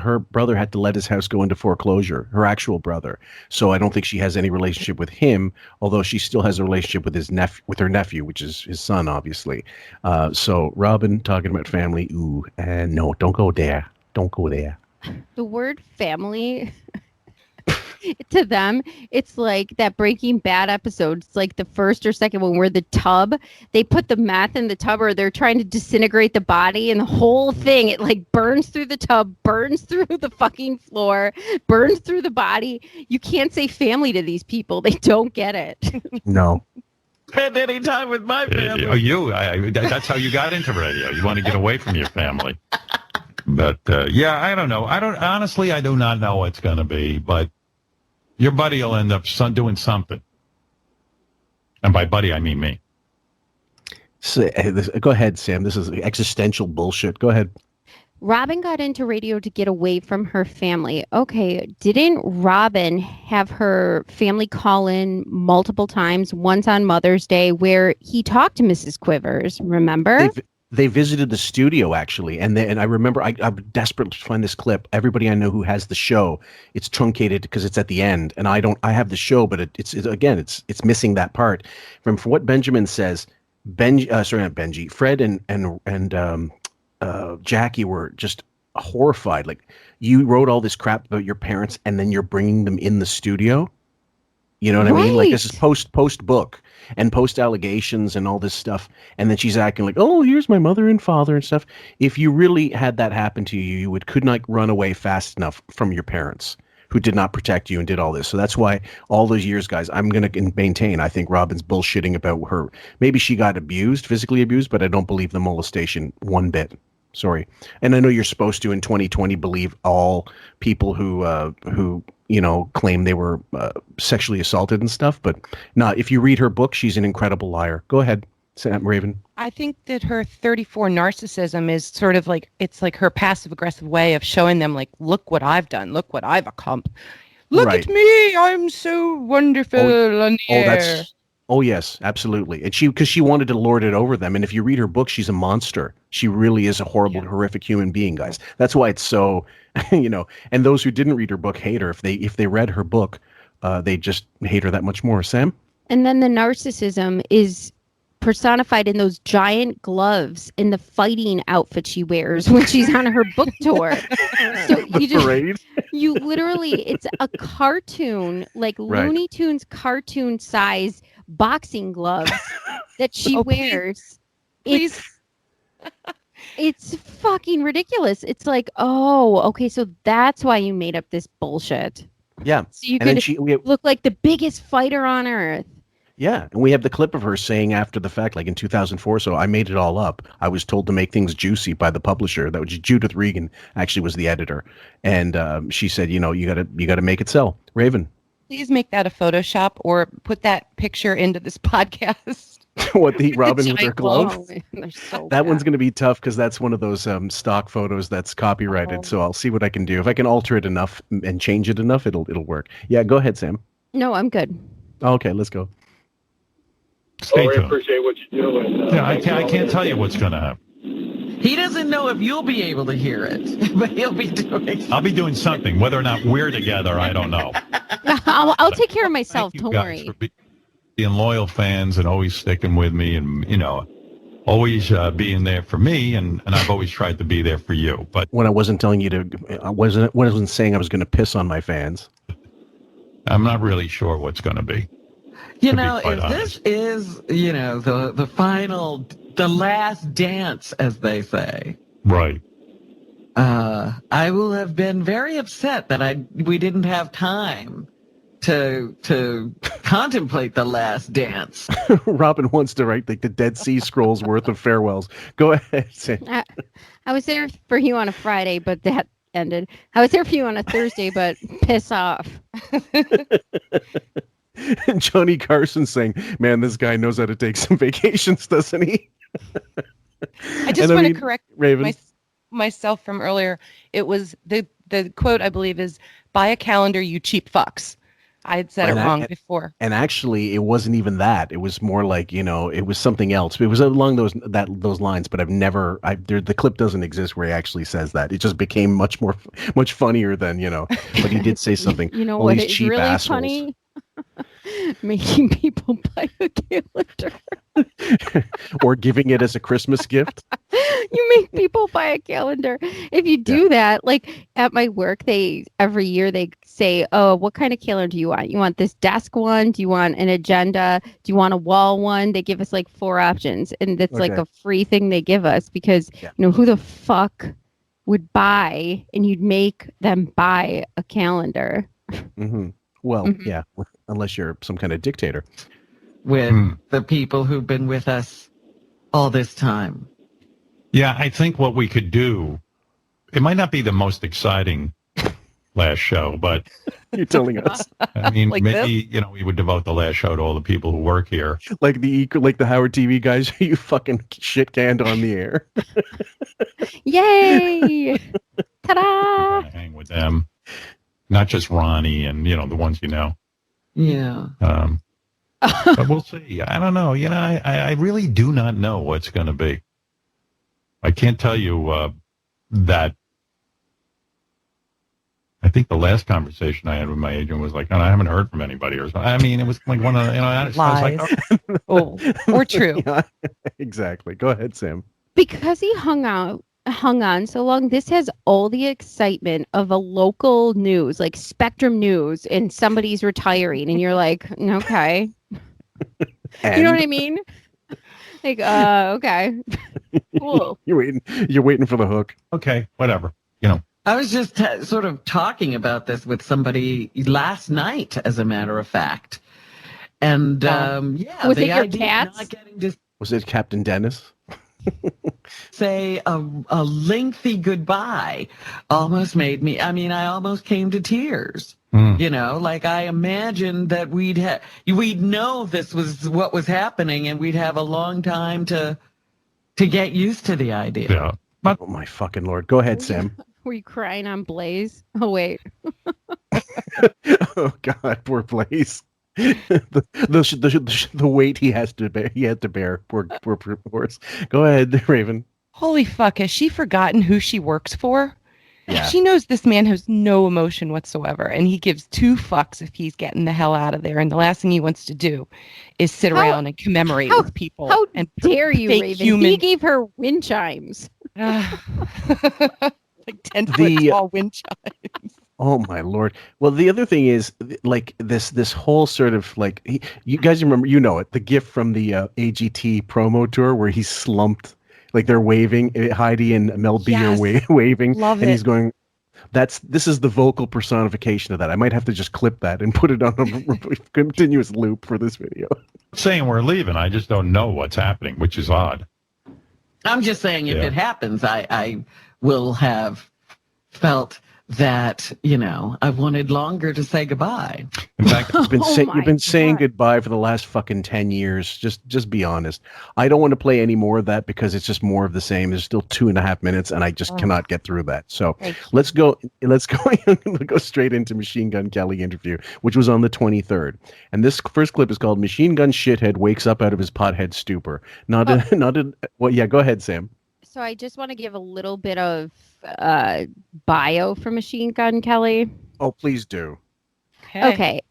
her brother had to let his house go into foreclosure. Her actual brother. So I don't think she has any relationship with him, although she still has a relationship with her nephew, which is his son, obviously. So Robin talking about family. Ooh, and no, don't go there. Don't go there. The word family. To them, it's like that Breaking Bad episode. It's like the first or second one where the tub, they put the meth in the tub, or they're trying to disintegrate the body, and the whole thing, it like burns through the tub, burns through the fucking floor, burns through the body. You can't say family to these people. They don't get it. No. Spend any time with my family. That's how you got into radio. You want to get away from your family. But, yeah, I don't know. Honestly, I do not know what's going to be, but your buddy will end up doing something. And by buddy, I mean me. So, go ahead, Sam. This is existential bullshit. Go ahead. Robin got into radio to get away from her family. Okay, didn't Robin have her family call in multiple times, once on Mother's Day, where he talked to Mrs. Quivers, remember? They visited the studio, actually, and I remember I'm desperate to find this clip. Everybody I know who has the show, it's truncated because it's at the end, and I have the show, but it's missing that part. From what Benjamin says, Fred and Jackie were just horrified. Like, you wrote all this crap about your parents, and then you're bringing them in the studio. You know what I mean? Like, this is post book and post allegations and all this stuff. And then she's acting like, oh, here's my mother and father and stuff. If you really had that happen to you, you could not run away fast enough from your parents who did not protect you and did all this. So that's why all those years, guys, I'm going to maintain, I think Robin's bullshitting about her. Maybe she got physically abused, but I don't believe the molestation one bit. Sorry. And I know you're supposed to in 2020 believe all people who claim they were sexually assaulted and stuff, but if you read her book, she's an incredible liar. Go ahead, Sam Raven. I think that her 34 narcissism is sort of like, it's like her passive aggressive way of showing them, like, look what I've done, look what I've accomplished. Look at me, I'm so wonderful on the air. Oh, yes, absolutely. And because she wanted to lord it over them. And if you read her book, she's a monster. She really is a horrible, horrific human being, guys. That's why it's so, and those who didn't read her book hate her. If they read her book, they just hate her that much more. Sam? And then the narcissism is personified in those giant gloves in the fighting outfit she wears when she's on her book tour. So you literally, it's a cartoon, like Looney Tunes cartoon size boxing gloves that she wears. Please. It's fucking ridiculous. It's like, oh, okay, so that's why you made up this bullshit. Yeah. So you could look like the biggest fighter on earth. Yeah, and we have the clip of her saying after the fact, like in 2004, so I made it all up. I was told to make things juicy by the publisher. That was Judith Regan, actually was the editor. And she said, you gotta make it sell. Raven. Please make that a Photoshop or put that picture into this podcast. What, the Robin with her gloves? So that one's going to be tough because that's one of those stock photos that's copyrighted. So I'll see what I can do. If I can alter it enough and change it enough, it'll work. Yeah, go ahead, Sam. No, I'm good. Okay, let's go. Stay tuned. I appreciate what you're doing. Yeah, I can't tell you what's going to happen. He doesn't know if you'll be able to hear it, but he'll be doing. I'll be doing something. Whether or not we're together, I don't know. I'll take care of myself. Don't worry. For being loyal fans and always sticking with me, and always being there for me, and I've always tried to be there for you. But when I wasn't telling you to, I wasn't saying I was going to piss on my fans. I'm not really sure what's going to be. If this is, the final, the last dance, as they say. Right. I will have been very upset that we didn't have time to contemplate the last dance. Robin wants to write like the Dead Sea Scrolls worth of farewells. Go ahead, Sam. I was there for you on a Friday, but that ended. I was there for you on a Thursday, but piss off. Johnny Carson saying, man, this guy knows how to take some vacations, doesn't he? I just want to correct Raven. Myself from earlier. It was the quote, I believe, is, buy a calendar, you cheap fucks. I'd said it wrong before. And actually, it wasn't even that. It was more like, it was something else. It was along those lines. But the clip doesn't exist where he actually says that. It just became much funnier than, But he did say something. You know All what these is cheap really assholes. funny? Making people buy a calendar. Or giving it as a Christmas gift. You make people buy a calendar. If you do that, like at my work, every year they say, "Oh, what kind of calendar do you want? You want this desk one? Do you want an agenda? Do you want a wall one?" They give us like 4 options, and it's like a free thing they give us because who the fuck would buy, and you'd make them buy a calendar. Mm-hmm. Well, yeah, unless you're some kind of dictator. With the people who've been with us all this time. Yeah, I think what we could do, it might not be the most exciting last show, but you're telling us. I mean, Like maybe we would devote the last show to all the people who work here. Like the Howard TV guys who you fucking shit canned on the air. Yay! Ta-da! Hang with them, not just Ronnie and the ones you know. Yeah. But we'll see. I don't know. I really do not know what's going to be. I can't tell you that. I think the last conversation I had with my agent was like, I haven't heard from anybody or something. I mean, it was like one of the, I was like, or true. Yeah, exactly. Go ahead, Sam. Because he hung on so long, this has all the excitement of a local news, like Spectrum News, and somebody's retiring, and you're like, okay. You know what I mean? Like, okay. Cool. You're waiting for the hook. Okay, whatever. I was just sort of talking about this with somebody last night, as a matter of fact. And was it your cats? Not getting to Was it Captain Dennis? say a lengthy goodbye almost made me. I mean, I almost came to tears. Like I imagined that we'd know this was what was happening, and we'd have a long time to get used to the idea. Yeah. But, oh my fucking Lord. Go ahead, Sam. Were you crying on Blaze? Oh, wait. Oh, God, poor Blaze. The weight he had to bear. Poor horse. Go ahead, Raven. Holy fuck, has she forgotten who she works for? Yeah. She knows this man has no emotion whatsoever, and he gives 2 fucks if he's getting the hell out of there. And the last thing he wants to do is sit around and commemorate with people. How and dare you, fake Raven? human- He gave her wind chimes. Like 10-foot tall wind chimes. Oh my Lord. Well, the other thing is like this whole sort of like you guys remember, the gift from the AGT promo tour where he's slumped, like they're waving, Heidi and Mel B are waving. Love and it. he's going, this is the vocal personification of that. I might have to just clip that and put it on a continuous loop for this video. saying we're leaving. I just don't know what's happening, which is odd. I'm just saying if it happens, I will have felt that, I wanted longer to say goodbye. In fact, you've been saying goodbye for the last fucking 10 years. Just be honest. I don't want to play any more of that because it's just more of the same. There's still 2.5 minutes and I just cannot get through that. So let's go straight into Machine Gun Kelly interview, which was on the 23rd. And this first clip is called Machine Gun Shithead Wakes Up Out of His Pothead Stupor. Go ahead, Sam. So I just want to give a little bit of bio for Machine Gun Kelly. Oh, please do. Okay.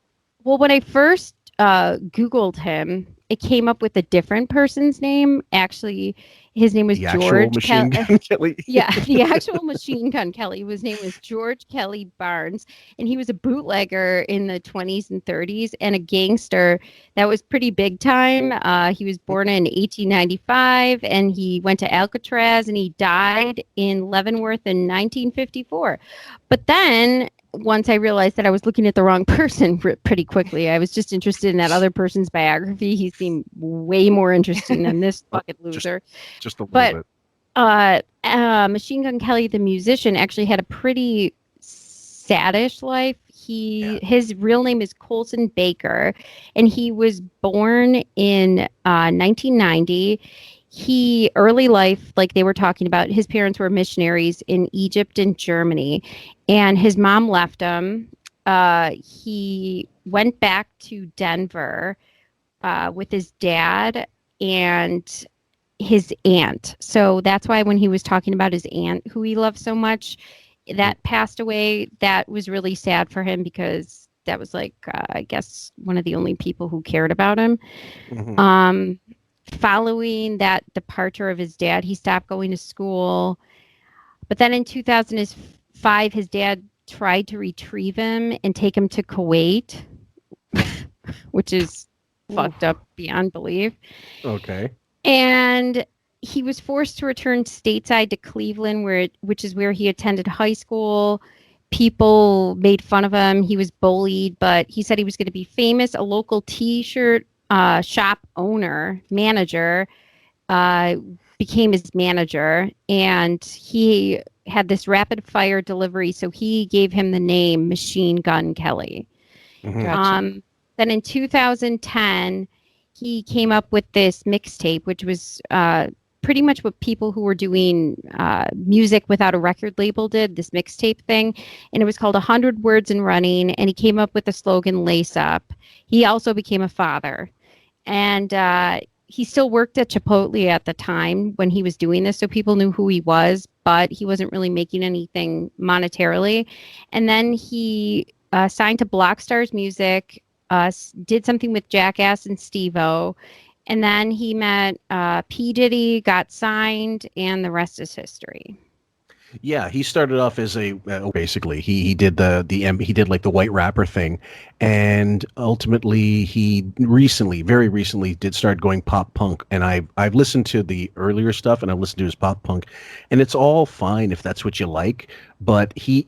Well, when I first Googled him, it came up with a different person's name. Actually, his name was George Machine Gun Kelly. Yeah, the actual Machine Gun Kelly. His name was George Kelly Barnes, and he was a bootlegger in the 20s and 30s and a gangster that was pretty big time. He was born in 1895, and he went to Alcatraz, and he died in Leavenworth in 1954. But then once I realized that I was looking at the wrong person pretty quickly, I was just interested in that other person's biography. He seemed way more interesting than this fucking loser. Just a little bit. Machine Gun Kelly, the musician, actually had a pretty saddish life. His real name is Colson Baker, and he was born in 1990. Early life, like they were talking about, his parents were missionaries in Egypt and Germany, and his mom left him. He went back to Denver with his dad and his aunt. So that's why when he was talking about his aunt, who he loved so much, that passed away, that was really sad for him because that was like, I guess, one of the only people who cared about him. Following that departure of his dad, he stopped going to school. But then in 2005, his dad tried to retrieve him and take him to Kuwait, which is fucked up beyond belief. Okay. And he was forced to return stateside to Cleveland, which is where he attended high school. People made fun of him. He was bullied, but he said he was going to be famous. A local T-shirt shop manager, became his manager, and he had this rapid fire delivery, so he gave him the name Machine Gun Kelly. Gotcha. Then in 2010, he came up with this mixtape, which was pretty much what people who were doing music without a record label did, this mixtape thing. And it was called 100 Words and Running. And he came up with the slogan, Lace Up. He also became a father. And he still worked at Chipotle at the time when he was doing this. So people knew who he was, but he wasn't really making anything monetarily. And then he signed to Blockstars Music, did something with Jackass and Steve-O. And then he met P. Diddy, got signed, and the rest is history. Yeah, he started off as a basically he did he did like the white rapper thing, and ultimately he very recently did start going pop punk. And I've listened to the earlier stuff and I've listened to his pop punk, and it's all fine if that's what you like. But he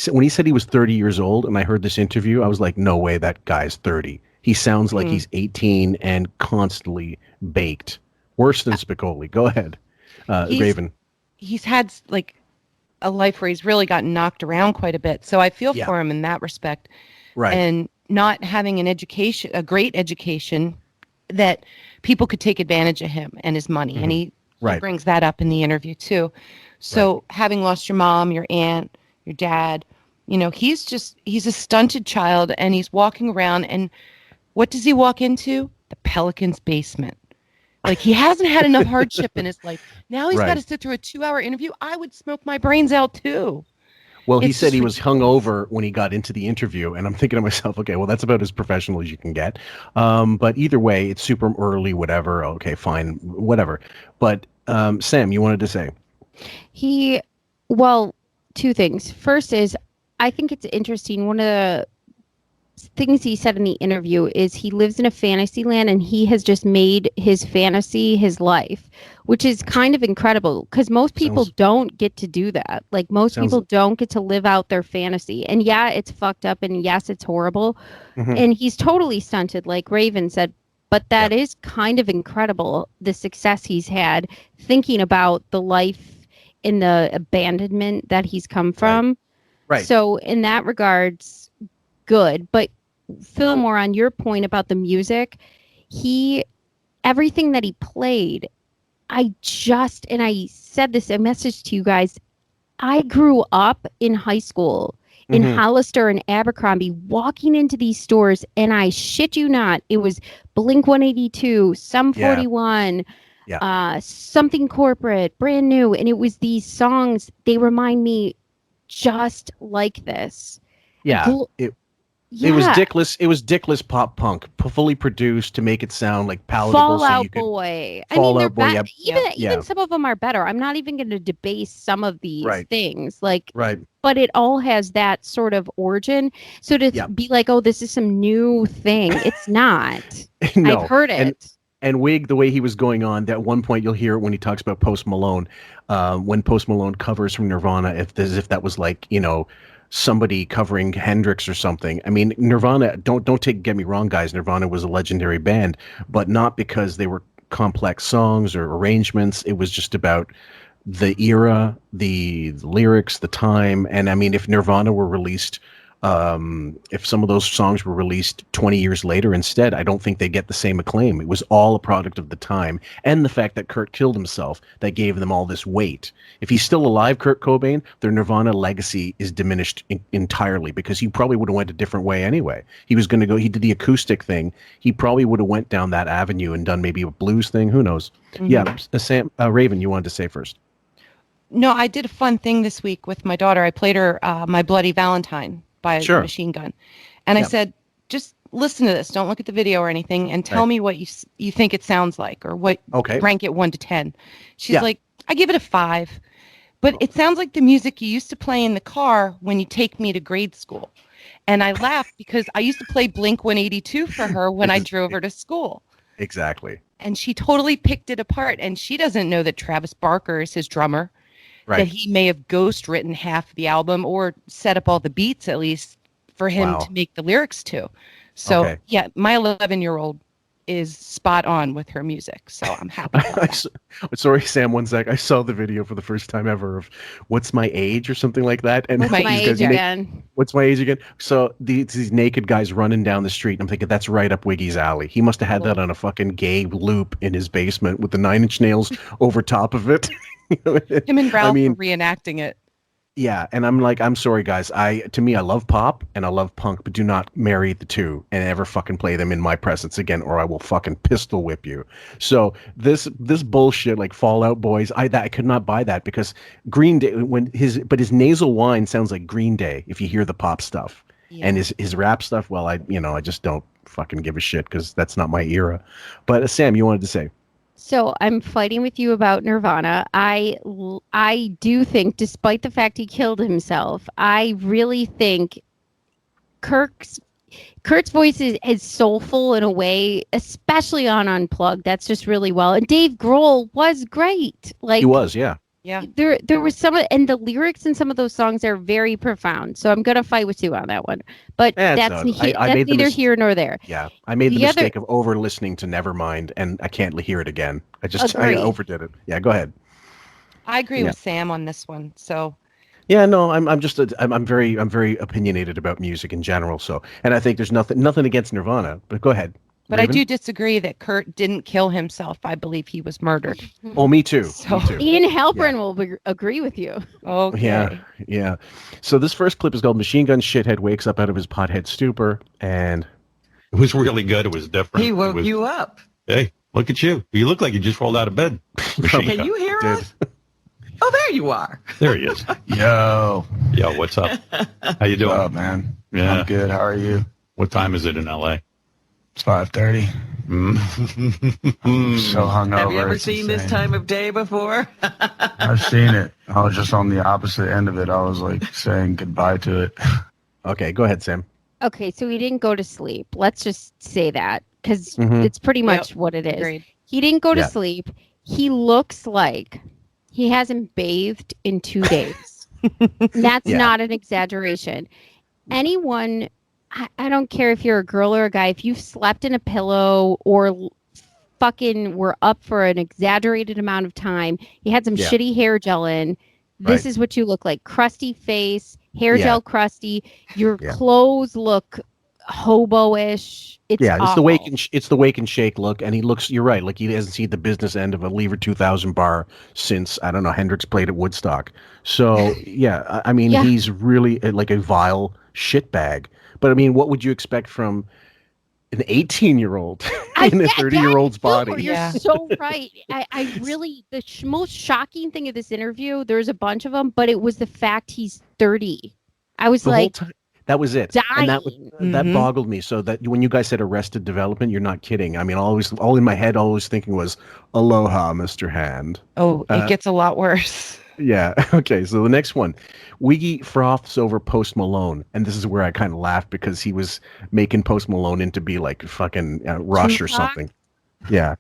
when he said he was 30 years old, and I heard this interview, I was like, no way, that guy's 30. He sounds like he's 18 and constantly baked, worse than Spicoli. Go ahead, Raven. He's had like a life where he's really gotten knocked around quite a bit. So I feel for him in that respect. Right. And not having an education, a great education, that people could take advantage of him and his money. And he brings that up in the interview too. So having lost your mom, your aunt, your dad, he's a stunted child, and he's walking around, and what does he walk into? The Pelican's basement. Like, he hasn't had enough hardship in his life. Now he's got to sit through a 2-hour interview. I would smoke my brains out too. Well, he said he was hungover when he got into the interview, and I'm thinking to myself, okay, well, that's about as professional as you can get. But either way, it's super early, whatever. Okay, fine, whatever. But Sam, you wanted to say? Two things. First is, I think it's interesting. One of the things he said in the interview is he lives in a fantasy land, and he has just made his fantasy his life, which is kind of incredible because most people don't get to do that. Like, most people don't get to live out their fantasy. And yeah, it's fucked up, and yes, it's horrible. And he's totally stunted, like Raven said, but that is kind of incredible, the success he's had, thinking about the life in the abandonment that he's come from. Right. So in that regards, good. But Fillmore, on your point about the music, everything that he played, I said this, a message to you guys, I grew up in high school in Hollister and Abercrombie, walking into these stores, and I shit you not, it was Blink 182, Sum 41, Something Corporate, Brand New, and it was these songs, they remind me just like this. It was dickless. It was dickless pop punk, fully produced to make it sound like palatable. Fallout Boy. Fallout Boy. Even some of them are better. I'm not even going to debase some of these things. But it all has that sort of origin. So to be like, oh, this is some new thing. It's not. No. I've heard it. And Wig, the way he was going on, at one point you'll hear it when he talks about Post Malone, when Post Malone covers from Nirvana, as if that was like, somebody covering Hendrix or something. I mean, Nirvana, get me wrong, guys, Nirvana was a legendary band, but not because they were complex songs or arrangements. It was just about the era, the lyrics, the time. And I mean, if Nirvana were released If some of those songs were released 20 years later instead, I don't think they get the same acclaim. It was all a product of the time and the fact that Kurt killed himself that gave them all this weight. If he's still alive, Kurt Cobain, their Nirvana legacy is diminished entirely because he probably would have went a different way anyway. He was going to go, he did the acoustic thing. He probably would have went down that avenue and done maybe a blues thing. Who knows? Mm-hmm. Yeah. Sam, Raven, you wanted to say first. No, I did a fun thing this week with my daughter. I played her My Bloody Valentine by Machine Gun. And I said, just listen to this. Don't look at the video or anything and tell me what you think it sounds like or what rank it 1 to 10. She's like, I give it a 5. But it sounds like the music you used to play in the car when you take me to grade school. And I laughed because I used to play Blink 182 for her when I drove her to school. Exactly. And she totally picked it apart. And she doesn't know that Travis Barker is his drummer. That he may have ghost written half the album or set up all the beats at least for him to make the lyrics to. So yeah, my 11-year-old is spot on with her music. So I'm happy. Sorry, Sam, 1 sec. I saw the video for the first time ever of What's My Age or something like that. And What's My Age Again? What's My Age Again? So these naked guys running down the street. And I'm thinking that's right up Wiggy's alley. He must have had that on a fucking gay loop in his basement with the 9 Inch Nails over top of it. Him and Ralph were reenacting it. Yeah, and I'm like, I'm sorry, guys. To me, I love pop and I love punk, but do not marry the two and ever fucking play them in my presence again, or I will fucking pistol whip you. So this bullshit, like Fall Out Boys, I could not buy that because Green Day, but his nasal whine sounds like Green Day if you hear the pop stuff, and his rap stuff. Well, I just don't fucking give a shit because that's not my era. But Sam, you wanted to say. So I'm fighting with you about Nirvana. I do think, despite the fact he killed himself, I really think Kurt's voice is soulful in a way, especially on Unplugged. That's just really well. And Dave Grohl was great. Like he was, yeah. Yeah. There was and the lyrics in some of those songs are very profound. So I'm gonna fight with you on that one. But that's neither here nor there. Yeah. I made the mistake of over listening to Nevermind and I can't hear it again. I overdid it. Yeah, go ahead. I agree with Sam on this one. So yeah, no, I'm very opinionated about music in general. So, and I think there's nothing against Nirvana, but go ahead. But Raven? I do disagree that Kurt didn't kill himself. I believe he was murdered. Oh, me too. So, me too. Ian Halpern will agree with you. Okay. Yeah. So this first clip is called Machine Gun Shithead Wakes Up Out of His Pothead Stupor. And it was really good. It was different. He woke you up. Hey, look at you. You look like you just rolled out of bed. Can you hear us? Oh, there you are. There he is. Yo, what's up? How you doing? What's up, man? Yeah. I'm good. How are you? What time is it in LA? It's 5:30. So hungover. Have you ever seen this time of day before? I've seen it. I was just on the opposite end of it. I was like saying goodbye to it. Okay, go ahead, Sam. Okay, so he didn't go to sleep. Let's just say that because it's pretty much what it is. Agreed. He didn't go to sleep. He looks like he hasn't bathed in 2 days. That's not an exaggeration. Anyone, I don't care if you're a girl or a guy, if you've slept in a pillow or fucking were up for an exaggerated amount of time, you had some shitty hair gel in, this is what you look like. Crusty face, hair gel crusty, your clothes look hobo-ish. It's awful. It's the wake and shake look, and he looks, you're right, like he hasn't seen the business end of a Lever 2000 bar since, I don't know, Hendrix played at Woodstock. So, I mean, he's really like a vile shitbag. But I mean, what would you expect from an 18-year-old in a 30-year-old's body? You're so right. I really, the most shocking thing of this interview, there's a bunch of them, but it was the fact he's 30. I was like, that was it. Dying. And that boggled me. So that when you guys said Arrested Development, you're not kidding. I mean, all in my head, always thinking was, aloha, Mr. Hand. Oh, it gets a lot worse. Yeah. Okay. So the next one, Wiggy froths over Post Malone, and this is where I kind of laughed because he was making Post Malone into be like fucking Rush or something. Yeah.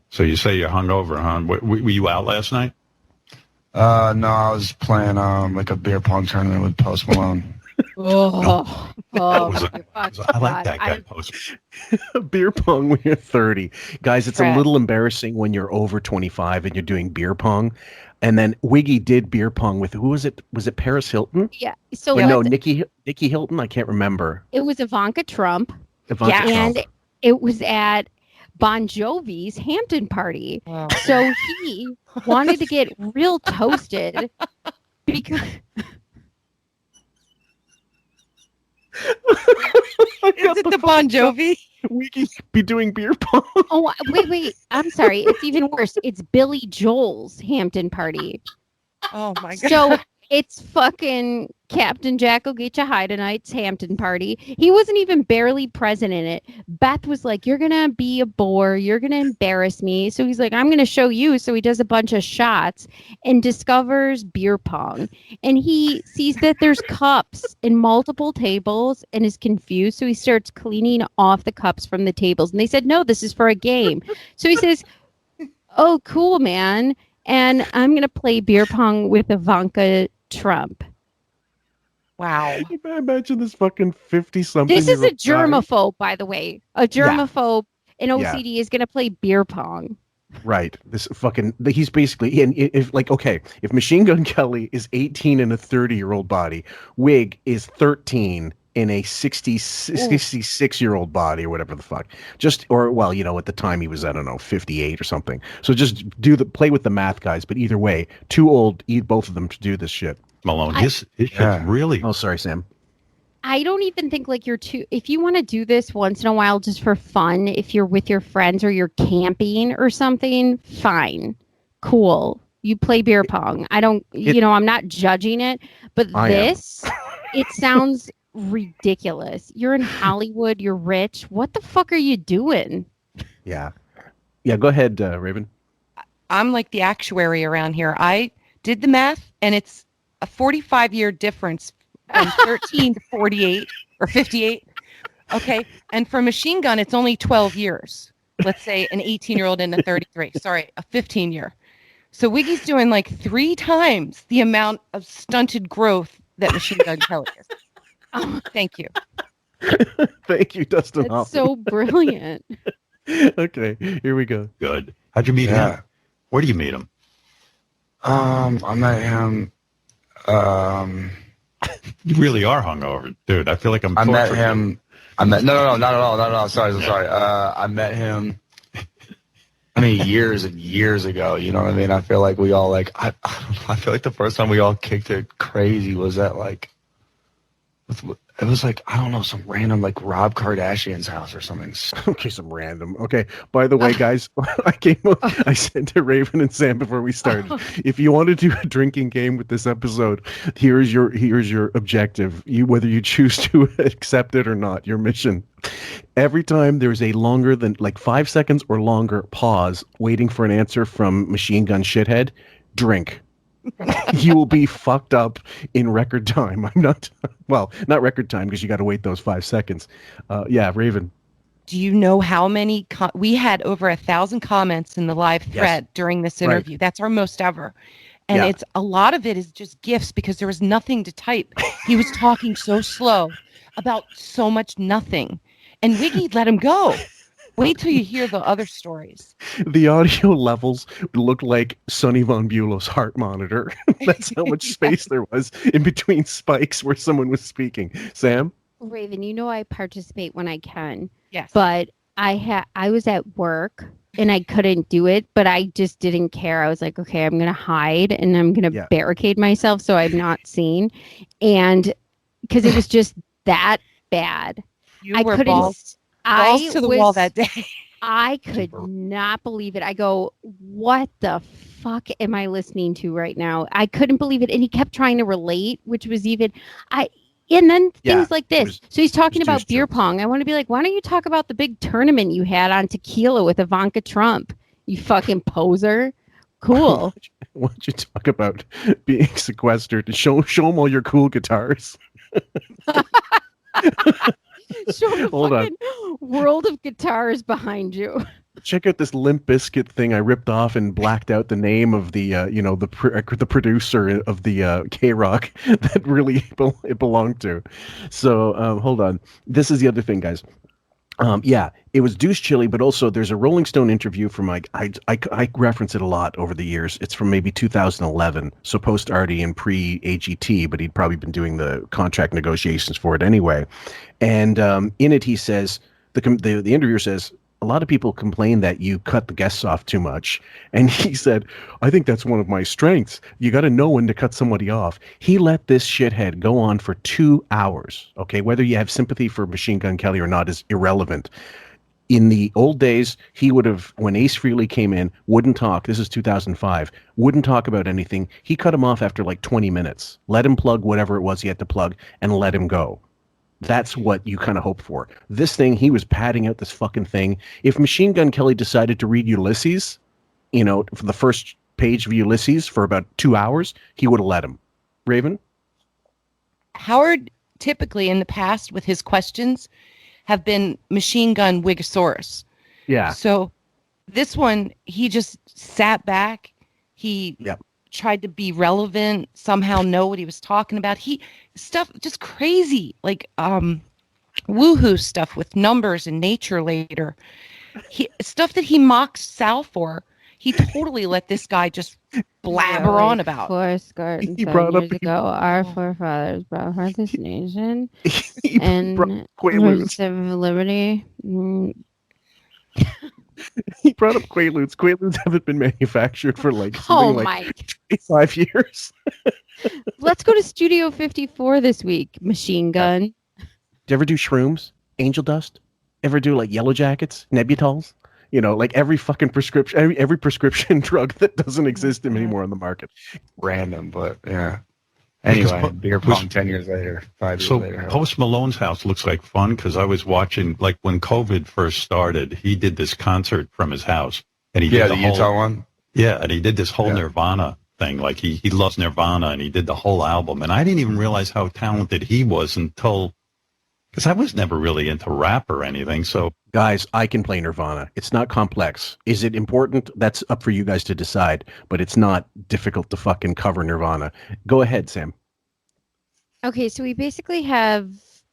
So you say you're hungover, huh? Were you out last night? No, I was playing like a beer pong tournament with Post Malone. I like that guy. Post. Beer pong when you're 30. Guys, it's a little embarrassing when you're over 25 and you're doing beer pong. And then Wiggy did beer pong with, who was it? Was it Paris Hilton? Yeah. So no, Nikki Hilton. I can't remember. It was Ivanka Trump. Trump. And it was at Bon Jovi's Hampton party. Wow. So he wanted to get real toasted because. Is it the Bon Jovi? We could be doing beer pong. Oh, wait. I'm sorry. It's even worse. It's Billy Joel's Hampton party. Oh, my God. So it's fucking Captain Jack will get you high tonight's Hampton party. He wasn't even barely present in it. Beth was like, you're going to be a bore. You're going to embarrass me. So he's like, I'm going to show you. So he does a bunch of shots and discovers beer pong. And he sees that there's cups in multiple tables and is confused. So he starts cleaning off the cups from the tables. And they said, no, this is for a game. So he says, oh, cool, man. And I'm going to play beer pong with Ivanka Trump. Wow. Imagine this fucking 50-something. This is a germaphobe, by the way. A germaphobe in OCD is going to play beer pong. Right. He's basically, and if Machine Gun Kelly is 18 in a 30-year-old body, Wig is 13 in a 66-year-old body or whatever the fuck. At the time he was, I don't know, 58 or something. So just play with the math, guys. But either way, too old, both of them to do this shit. Malone, his shit's really. Oh, sorry, Sam. I don't even think you're too. If you want to do this once in a while just for fun, if you're with your friends or you're camping or something, fine, cool. You play beer pong. I'm not judging it, but it sounds ridiculous. You're in Hollywood. You're rich. What the fuck are you doing? Yeah. Go ahead, Raven. I'm like the actuary around here. I did the math, and it's a 45-year difference from 13 to 48 or 58. Okay. And for Machine Gun, it's only 12 years. Let's say an 18-year-old and a 33. Sorry, a 15-year. So Wiggy's doing like 3 times the amount of stunted growth that Machine Gun Kelly is. Oh, thank you. Thank you, Dustin. That's so brilliant. Okay, here we go. Good. How'd you meet him? Where do you meet him? I met him. You really are hungover, dude. I feel like I'm. No, not at all. Sorry. I met him. Years and years ago. You know what I mean? I feel like we all I feel like the first time we all kicked it crazy was at it was I don't know, some random Rob Kardashian's house or something. Okay, some random. Okay. By the way, guys, I said to Raven and Sam before we started, if you want to do a drinking game with this episode, here's your objective. Whether you choose to accept it or not, your mission. Every time there's a longer than 5 seconds or longer pause waiting for an answer from Machine Gun Shithead, drink. You will be fucked up in record time. not record time because you got to wait those 5 seconds. Raven. Do you know how many? We had over 1,000 comments in the live thread during this interview. Right. That's our most ever. And it's a lot of it is just gifts because there was nothing to type. He was talking so slow about so much nothing. And Wiggy let him go. Wait till you hear the other stories. The audio levels look like Sonny Von Bulow's heart monitor. That's how much space there was in between spikes where someone was speaking. Sam? Raven, I participate when I can. Yes. But I was at work and I couldn't do it, but I just didn't care. I was like, okay, I'm going to hide and I'm going to barricade myself so I'm not seen. And because it was just that bad. You were balls to the wall that day. I could not believe it. I go, what the fuck am I listening to right now? I couldn't believe it. And he kept trying to relate, which was even, and then things like this. So he's talking about beer pong. I want to be like, why don't you talk about the big tournament you had on tequila with Ivanka Trump? You fucking poser. Cool. Why don't you talk about being sequestered and show them all your cool guitars? Hold on. World of guitars behind you. Check out this Limp Bizkit thing I ripped off and blacked out the name of the the producer of the K-Rock that really it belonged to. So hold on. This is the other thing, guys. Yeah, it was douche chilly, but also there's a Rolling Stone interview from like I reference it a lot over the years. It's from maybe 2011, so post Artie and pre AGT, but he'd probably been doing the contract negotiations for it anyway. And in it, he says the interviewer says a lot of people complain that you cut the guests off too much, and he said, I think that's one of my strengths. You got to know when to cut somebody off. He let this shithead go on for 2 hours. Okay, whether you have sympathy for Machine Gun Kelly or not is irrelevant. In the old days, he would have, when Ace Frehley came in, wouldn't talk. This is 2005. Wouldn't talk about anything. He cut him off after like 20 minutes. Let him plug whatever it was he had to plug and let him go. That's what you kind of hope for. This thing, he was padding out this fucking thing. If Machine Gun Kelly decided to read Ulysses, for the first page of Ulysses for about 2 hours, he would have let him. Raven? Howard, typically in the past with his questions, have been Machine Gun Wigosaurus. Yeah. So this one, he just sat back. He tried to be relevant, somehow know what he was talking about. Stuff just crazy, like woohoo stuff with numbers and nature later. Stuff that he mocked Sal for. He totally let this guy just blabber on about. Forest Gardens 7 years ago, our forefathers brought forth this nation and Quaaludes. of liberty. He brought up Quaaludes. Quaaludes haven't been manufactured for like 25 years. Let's go to Studio 54 this week, Machine Gun. Do you ever do shrooms? Angel dust? Ever do like yellow jackets? Nebutols? Like every fucking prescription, every prescription drug that doesn't exist anymore on the market. Random, but yeah. Anyway, beer pong 10 years later, 5 years later. So Post Malone's house looks like fun because I was watching, like when COVID first started, he did this concert from his house. And he did the Utah one? Yeah, and he did this whole Nirvana thing. Like he loves Nirvana and he did the whole album. And I didn't even realize how talented he was until, because I was never really into rap or anything. So guys, I can play Nirvana. It's not complex. Is it important? That's up for you guys to decide, but it's not difficult to fucking cover Nirvana. Go ahead, Sam. Okay, so we basically have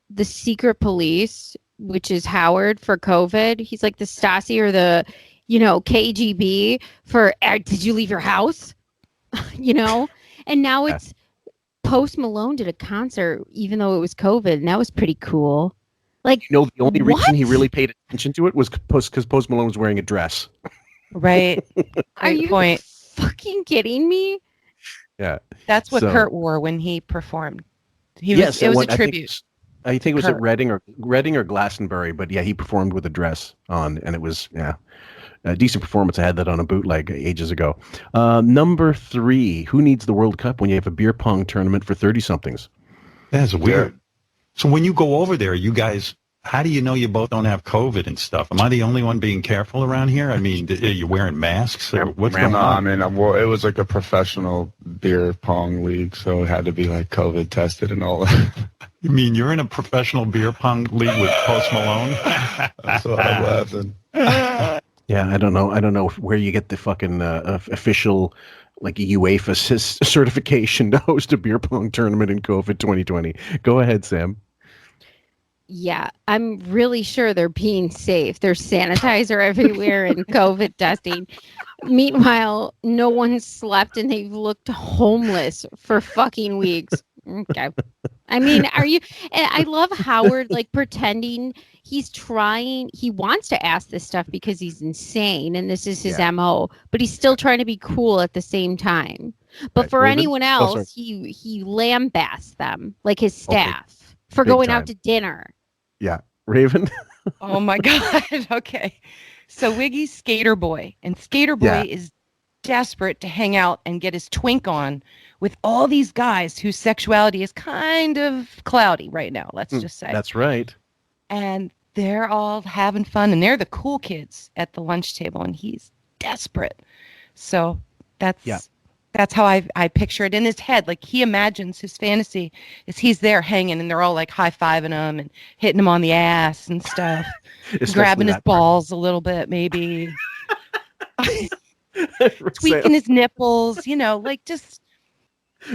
the secret police, which is Howard for COVID. He's like the Stasi or the, KGB for, did you leave your house? And now it's Post Malone did a concert, even though it was COVID, and that was pretty cool. Like, the only reason he really paid attention to it was because Post Malone was wearing a dress. Right. Are you fucking kidding me? Yeah. That's what Kurt wore when he performed. It was a tribute. I think it was at Reading or Glastonbury, but yeah, he performed with a dress on, and it was a decent performance. I had that on a bootleg ages ago. Number 3, who needs the World Cup when you have a beer pong tournament for 30-somethings? That's weird. So when you go over there, you guys, how do you know you both don't have COVID and stuff? Am I the only one being careful around here? I mean, are you wearing masks? Or what's going on? I mean, it was like a professional beer pong league, so it had to be like COVID tested and all that. You mean you're in a professional beer pong league with Post Malone? That's what I'm laughing. Yeah, I don't know where you get the fucking official like a UEFA certification to host a beer pong tournament in COVID 2020. Go ahead, Sam. Yeah, I'm really sure they're being safe. There's sanitizer everywhere and COVID testing. Meanwhile, no one slept and they've looked homeless for fucking weeks. Okay. I mean, I love Howard like pretending he wants to ask this stuff because he's insane and this is his MO, but he's still trying to be cool at the same time. But for anyone else, he lambasts them, like his staff, for going out to dinner. Yeah. Raven? Oh my God. Okay. So Wiggy's Skater Boy, and Skater Boy is desperate to hang out and get his twink on with all these guys whose sexuality is kind of cloudy right now, let's just say. That's right. And they're all having fun, and they're the cool kids at the lunch table, and he's desperate. So that's how I picture it in his head. Like he imagines his fantasy is he's there hanging, and they're all like high-fiving him and hitting him on the ass and stuff, grabbing his balls a little bit, maybe. Tweaking his nipples, like just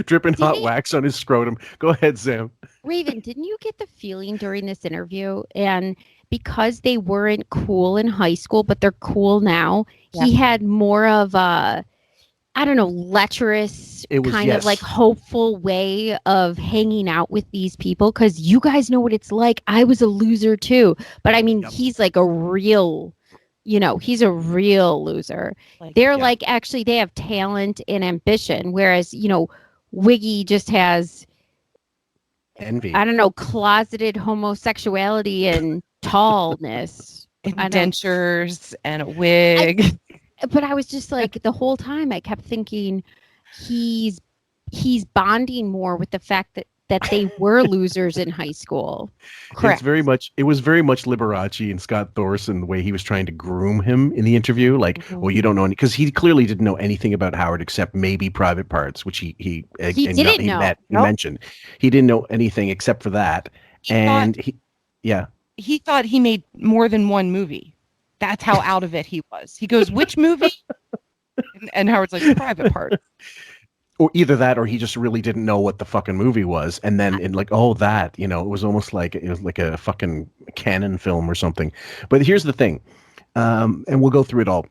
dripping hot wax on his scrotum. Go ahead, Sam. Raven, didn't you get the feeling during this interview and because they weren't cool in high school, but they're cool now. Yeah. He had more of a, I don't know, lecherous kind of like hopeful way of hanging out with these people. Because you guys know what it's like. I was a loser too. But I mean, he's like a real, he's a real loser. They're like, actually, they have talent and ambition. Whereas, Wiggy just has envy. I don't know, closeted homosexuality and tallness. Dentures and a wig. But I was just like, the whole time I kept thinking he's bonding more with the fact that they were losers in high school. Correct. It was very much Liberace and Scott Thorson, the way he was trying to groom him in the interview. Like, well, you don't know, because he clearly didn't know anything about Howard except maybe private parts, which he mentioned. He didn't know anything except for that. He thought he made more than one movie. That's how out of it he was. He goes, which movie? And Howard's like, private parts. Or either that, or he just really didn't know what the fucking movie was, and then it was almost like it was like a fucking canon film or something. But here's the thing, and we'll go through it all.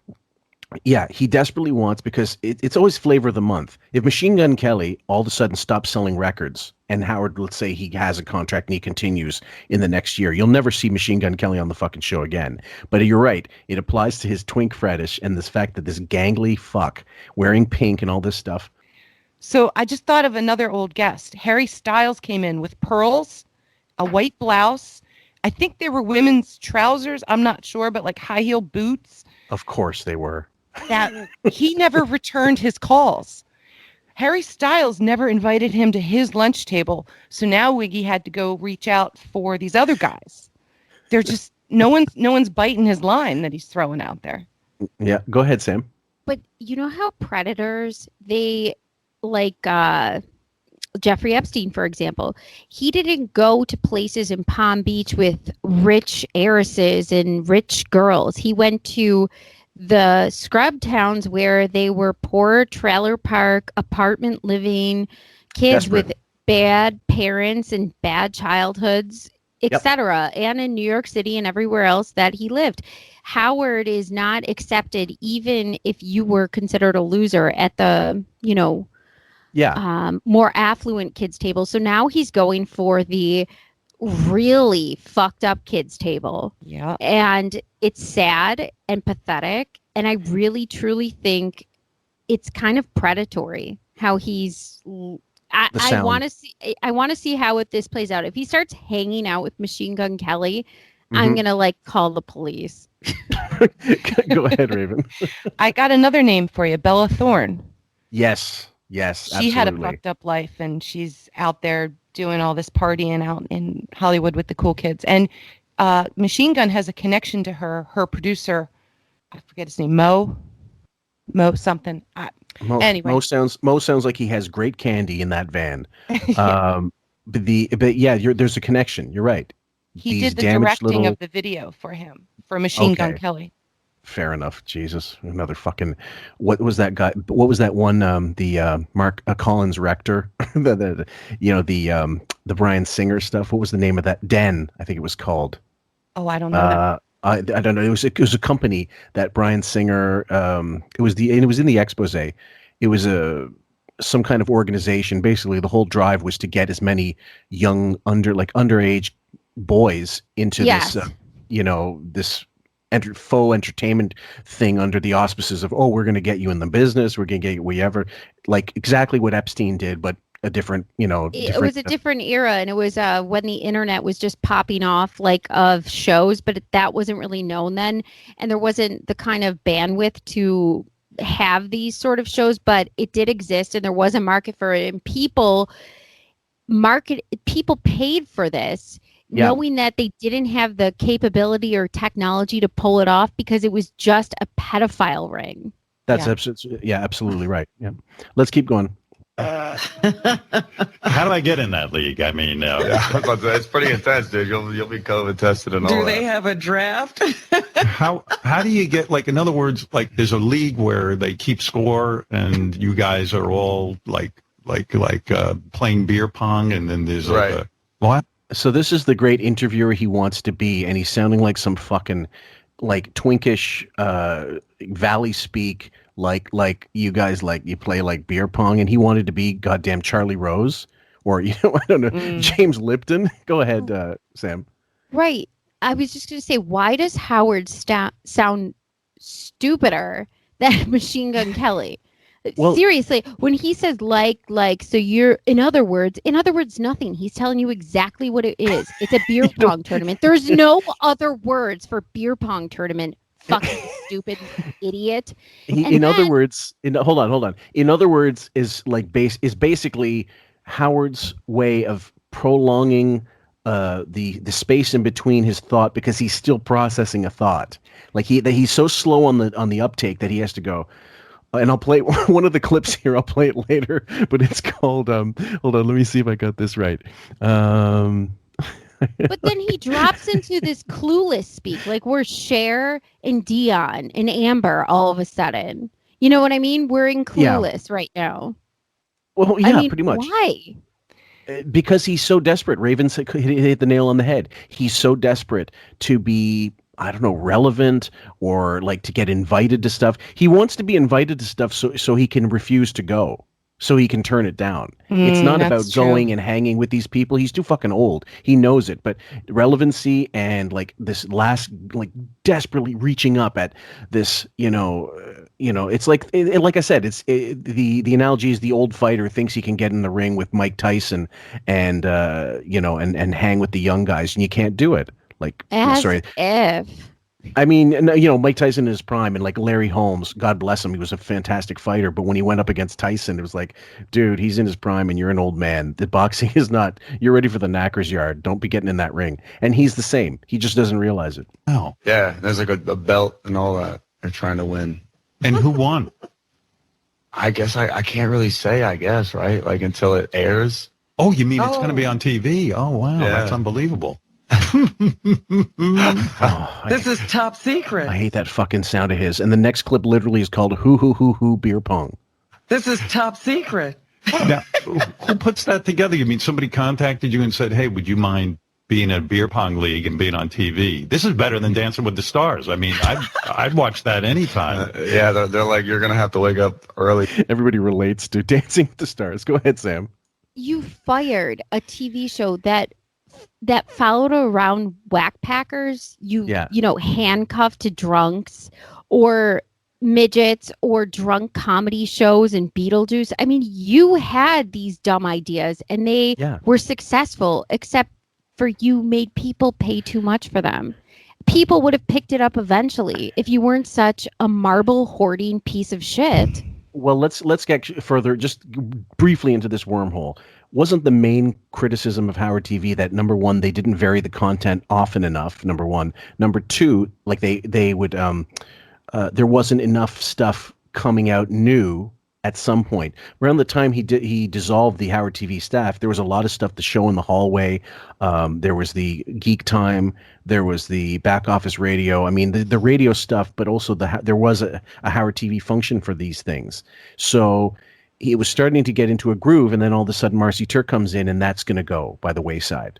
Yeah, he desperately wants, because it's always flavor of the month. If Machine Gun Kelly all of a sudden stops selling records, and Howard, let's say he has a contract and he continues in the next year, you'll never see Machine Gun Kelly on the fucking show again. But you're right, it applies to his twink fetish and this fact that this gangly fuck wearing pink and all this stuff. So I just thought of another old guest. Harry Styles came in with pearls, a white blouse. I think they were women's trousers. I'm not sure, but like high heel boots. Of course they were. That he never returned his calls. Harry Styles never invited him to his lunch table. So now Wiggy had to go reach out for these other guys. They're just no one's biting his line that he's throwing out there. Yeah, go ahead, Sam. But you know how predators, they like Jeffrey Epstein, for example, he didn't go to places in Palm Beach with rich heiresses and rich girls. He went to the scrub towns where they were poor trailer park, apartment living, kids with bad parents and bad childhoods, etc. And in New York City and everywhere else that he lived. Howard is not accepted even if you were considered a loser at the, more affluent kids table. So now he's going for the really fucked up kids table. Yeah. And it's sad and pathetic. And I really truly think it's kind of predatory how he's I want to see how this plays out. If he starts hanging out with Machine Gun Kelly, I'm going to call the police. Go ahead, Raven. I got another name for you, Bella Thorne. Yes, she absolutely. had a fucked up life, and she's out there doing all this partying out in Hollywood with the cool kids. And Machine Gun has a connection to her producer. I forget his name, Mo something. Anyway, Mo sounds like he has great candy in that van. There's a connection. You're right. He did the directing of the video for him, for Machine Gun Kelly. Fair enough. Jesus, another fucking. What was that guy? What was that one? The Mark Collins Rector, the Bryan Singer stuff. What was the name of that? Den, I think it was called. Oh, I don't know. I don't know. It was a company that Bryan Singer. It was in the expose. It was some kind of organization. Basically, the whole drive was to get as many young underage boys into this faux entertainment thing under the auspices of, we're going to get you in the business, we're going to get you wherever, like exactly what Epstein did, but a different, it was a different era, and it was when the internet was just popping off of shows, but that wasn't really known then, and there wasn't the kind of bandwidth to have these sort of shows, but it did exist, and there was a market for it, and people paid for this. Yeah. Knowing that they didn't have the capability or technology to pull it off because it was just a pedophile ring. That's absolutely right. Yeah, let's keep going. How do I get in that league? I mean, it's pretty intense, dude. You'll be COVID tested and all that. Do they have a draft? How do you get, in other words, there's a league where they keep score and you guys are all like playing beer pong, and then there's what? So this is the great interviewer he wants to be, and he's sounding like some fucking like twinkish valley speak, like you guys like you play like beer pong, and he wanted to be goddamn Charlie Rose or I don't know James Lipton. Go ahead, Sam. Right. I was just going to say, why does Howard sound stupider than Machine Gun Kelly? Well, seriously, when he says like, so you're, in other words, nothing. He's telling you exactly what it is. It's a beer pong tournament. There's no other words for beer pong tournament. Fucking stupid idiot. In other words, hold on. In other words, is basically Howard's way of prolonging the space in between his thought because he's still processing a thought. Like he's so slow on the uptake that he has to go. And I'll play one of the clips here. I'll play it later, but it's called. Hold on, let me see if I got this right. But then he drops into this clueless speak, like we're Cher and Dion and Amber all of a sudden. You know what I mean? We're in clueless right now. Well, yeah, pretty much. Why? Because he's so desperate. Raven hit the nail on the head. He's so desperate to be, I don't know, relevant or like to get invited to stuff. He wants to be invited to stuff so he can refuse to go, so he can turn it down. It's not about going and hanging with these people. He's too fucking old. He knows it. But relevancy and like this last, like desperately reaching up at this, it's like, like I said, the analogy is the old fighter thinks he can get in the ring with Mike Tyson and hang with the young guys, and you can't do it. Like, I mean, Mike Tyson in his prime, and like Larry Holmes, God bless him, he was a fantastic fighter. But when he went up against Tyson, it was like, dude, he's in his prime and you're an old man. The boxing is not, you're ready for the knacker's yard. Don't be getting in that ring. And he's the same. He just doesn't realize it. Oh. Yeah, there's like a belt and all that. They're trying to win. And who won? I guess I can't really say, right? Like until it airs. Oh, you mean it's going to be on TV? Oh, wow. Yeah. That's unbelievable. This is top secret. I hate that fucking sound of his. And the next clip literally is called Who Beer Pong. This is top secret. Now, who puts that together? You mean somebody contacted you and said, hey, would you mind being in a beer pong league and being on TV? This is better than Dancing with the Stars. I mean, I'd watch that anytime. Yeah, they're like, you're going to have to wake up early. Everybody relates to Dancing with the Stars. Go ahead, Sam. You fired a TV show that followed around whack packers, handcuffed to drunks or midgets or drunk comedy shows and Beetlejuice. I mean, you had these dumb ideas and they were successful, except for you made people pay too much for them. People would have picked it up eventually if you weren't such a marble hoarding piece of shit. Well, let's get further, just briefly into this wormhole. Wasn't the main criticism of Howard TV that, number one, they didn't vary the content often enough, number one. Number two, like they would, there wasn't enough stuff coming out new at some point. Around the time he dissolved the Howard TV staff, there was a lot of stuff to show in the hallway. There was the Geek Time. There was the back office radio. I mean, the radio stuff, but also there was a Howard TV function for these things. So it was starting to get into a groove, and then all of a sudden Marcy Turk comes in, and that's going to go by the wayside,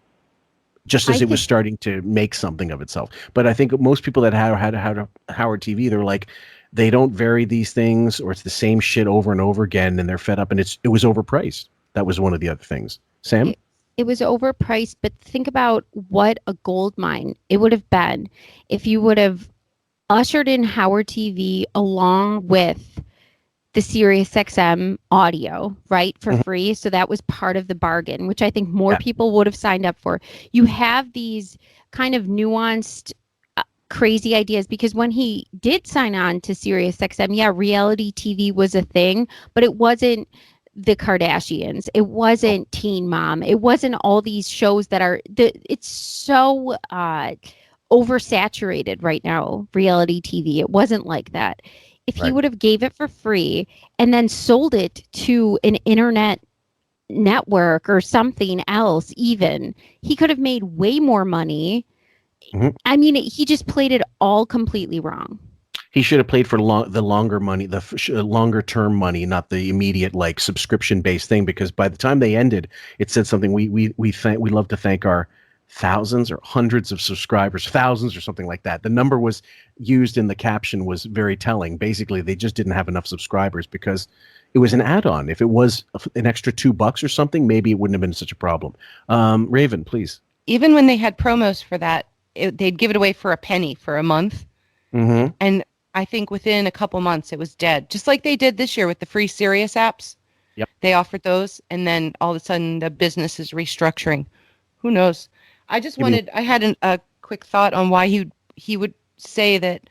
just as it was starting to make something of itself. But I think most people that had Howard TV, they're like, they don't vary these things, or it's the same shit over and over again, and they're fed up, and it was overpriced. That was one of the other things. Sam? It was overpriced, but think about what a gold mine it would have been if you would have ushered in Howard TV along with the SiriusXM audio, right, for free. So that was part of the bargain, which I think more people would have signed up for. You have these kind of nuanced, crazy ideas, because when he did sign on to SiriusXM, reality TV was a thing, but it wasn't the Kardashians. It wasn't Teen Mom. It wasn't all these shows that are, it's so oversaturated right now, reality TV. It wasn't like that. If he would have gave it for free and then sold it to an internet network or something else, even, he could have made way more money. I mean, he just played it all completely wrong. He should have played for the longer money, the longer term money, not the immediate like subscription based thing. Because by the time they ended, it said something. We love to thank our thousands or hundreds of subscribers, thousands or something like that. The number was used in the caption was very telling. Basically, they just didn't have enough subscribers because it was an add-on. If it was an extra $2 or something, maybe it wouldn't have been such a problem. Raven, please. Even when they had promos for that, they'd give it away for a penny for a month. Mm-hmm. And I think within a couple months it was dead. Just like they did this year with the free Sirius apps. Yep. They offered those, and then all of a sudden the business is restructuring. Who knows? I just wanted, I had a quick thought on why he would say that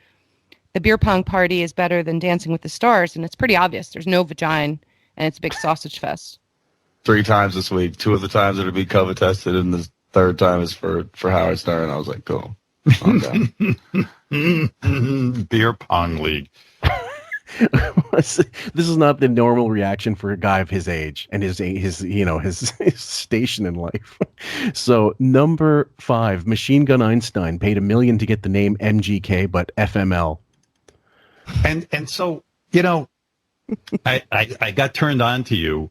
the beer pong party is better than Dancing with the Stars, and it's pretty obvious. There's no vagina, and it's a big sausage fest. 3 times this week. 2 of the times it'll be COVID tested, and the third time is for Howard Stern. I was like, cool. Beer pong league. This is not the normal reaction for a guy of his age and his station in life. So number 5, Machine Gun Einstein paid $1 million to get the name MGK, but FML. And so, you know, I got turned on to you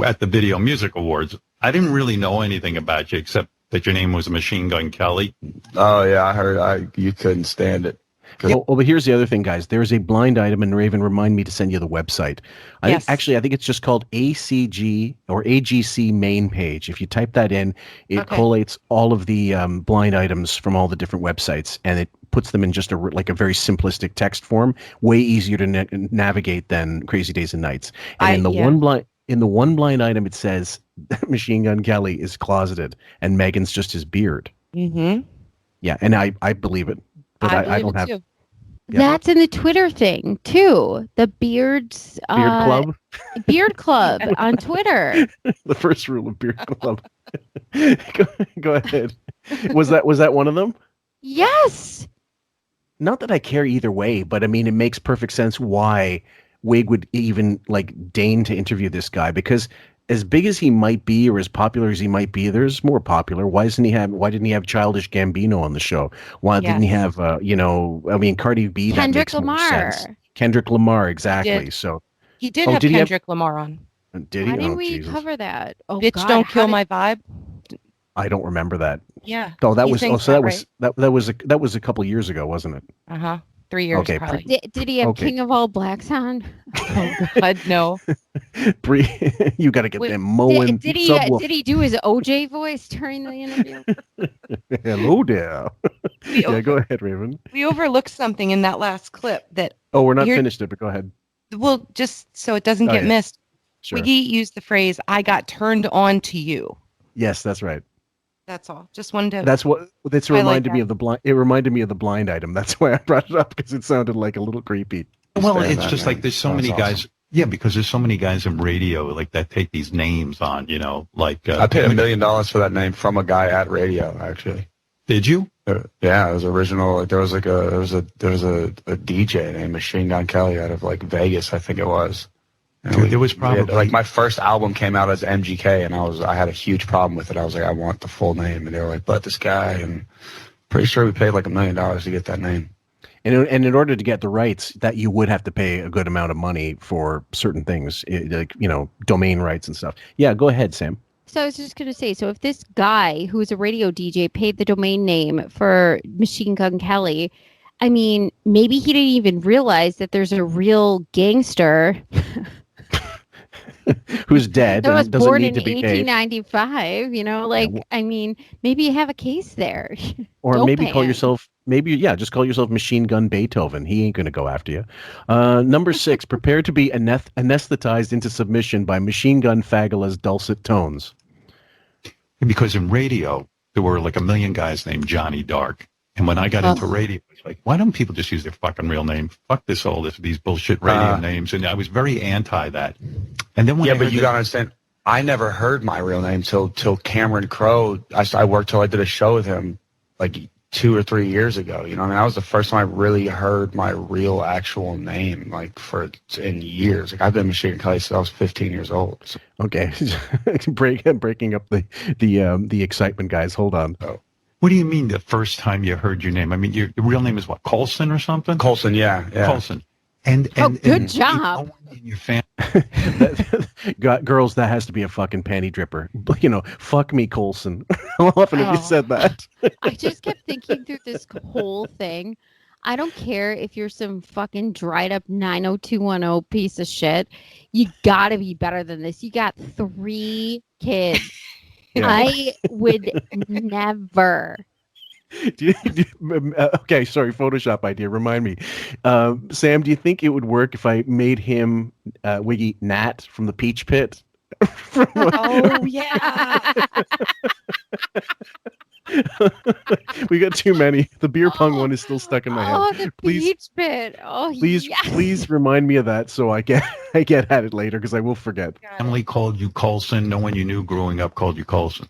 at the Video Music Awards. I didn't really know anything about you except that your name was Machine Gun Kelly. Oh yeah, I heard you couldn't stand it. Oh, but here's the other thing, guys. There's a blind item, and Raven, remind me to send you the website. I think it's just called ACG or AGC main page. If you type that in, it collates all of the blind items from all the different websites, and it puts them in just a very simplistic text form, way easier to navigate than Crazy Days and Nights. And in the one blind item, it says Machine Gun Kelly is closeted, and Megan's just his beard. Mm-hmm. Yeah, and I believe it. But I don't have. Yeah. That's in the Twitter thing too. The Beards Beard Club. Beard Club on Twitter. The first rule of Beard Club. Go ahead. Was that one of them? Yes. Not that I care either way, but I mean, it makes perfect sense why Wig would even deign to interview this guy, because as big as he might be, or as popular as he might be, there's more popular. Why didn't he have Childish Gambino on the show? Why didn't he have, Cardi B? Kendrick that makes Lamar. more sense. Kendrick Lamar, exactly. He did have Kendrick Lamar on. Did he? Why didn't we cover that? Oh, Bitch, God, don't kill my vibe. I don't remember that. Yeah. Oh, that was that was a couple years ago, wasn't it? 3 years. Okay. Probably. Did he have King of All Blacks on? Oh God, no. You got to get them mowing. Did he do his OJ voice during the interview? Hello there. Go ahead, Raven. We overlooked something in that last clip that. Oh, we're not finished it, but go ahead. Well, just so it doesn't get missed. Sure. Wiggy used the phrase, "I got turned on to you." Yes, that's right. That's all. Just wanted to. That's what. This reminded me of the blind. It reminded me of the blind item. That's why I brought it up, because it sounded like a little creepy. Well, it's just like there's so many guys. Yeah, because there's so many guys in radio that take these names on. I paid $1 million for that name from a guy at radio. Actually, did you? Yeah, it was original. There was a DJ named Machine Gun Kelly out of Vegas, I think it was. It was probably my first album came out as MGK, and I had a huge problem with it. I was like, I want the full name, and they were like, but this guy, and pretty sure we paid $1 million to get that name. And in order to get the rights, that you would have to pay a good amount of money for certain things, domain rights and stuff. Yeah, go ahead, Sam. So I was just going to say, so if this guy who's a radio DJ paid the domain name for Machine Gun Kelly, I mean, maybe he didn't even realize that there's a real gangster who's dead that was and doesn't born need in to be paid. 1895, I mean, maybe you have a case there. Or Don't maybe pay call him. yourself, just call yourself Machine Gun Beethoven. He ain't going to go after you. Number 6, prepare to be anesthetized into submission by Machine Gun Fagula's dulcet tones. Because in radio, there were 1 million guys named Johnny Dark. And when I got into radio, it's like, why don't people just use their fucking real name? Fuck these bullshit radio names. And I was very anti that. And then when but you gotta understand, I never heard my real name till Cameron Crowe. I worked till I did a show with him 2 or 3 years ago. You know what I mean? That was the first time I really heard my real actual name in years. I've been Machine Gun Kelly since I was 15 years old. So. Okay. Breaking up the excitement, guys. Hold on. Oh. What do you mean the first time you heard your name? I mean, your real name is what, Colson or something? Colson, yeah. Colson. Good job. In your family. Girls, that has to be a fucking panty dripper. You know, fuck me, Colson. How often have you said that? I just kept thinking through this whole thing. I don't care if you're some fucking dried up 90210 piece of shit. You gotta be better than this. You got 3 kids. Yeah. I would never. Okay, sorry, Photoshop idea. Remind me. Sam, do you think it would work if I made him Wiggy Nat from the Peach Pit? Oh, yeah. We got too many. The beer pong one is still stuck in my head. Oh, the Peach Pit. Oh, Please remind me of that so I get at it later because I will forget. Family called you Colson. No one you knew growing up called you Colson.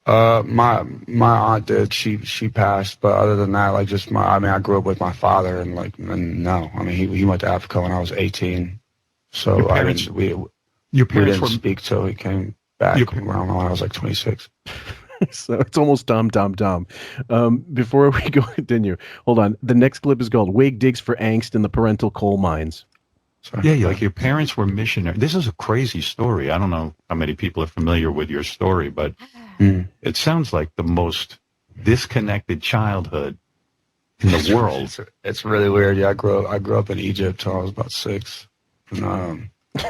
My aunt did. She passed, but other than that, like I grew up with my father, and no, I mean he went to Africa when I was 18, so Your we parents didn't speak till he came back around when I was like 26. So it's almost dumb. Before we continue, hold on. The next clip is called "Wig Digs for Angst in the Parental Coal Mines." Yeah, like your parents were missionaries. This is a crazy story. I don't know how many people are familiar with your story, but it sounds like the most disconnected childhood in the world. It's really weird. Yeah, I grew up in Egypt till I was about 6.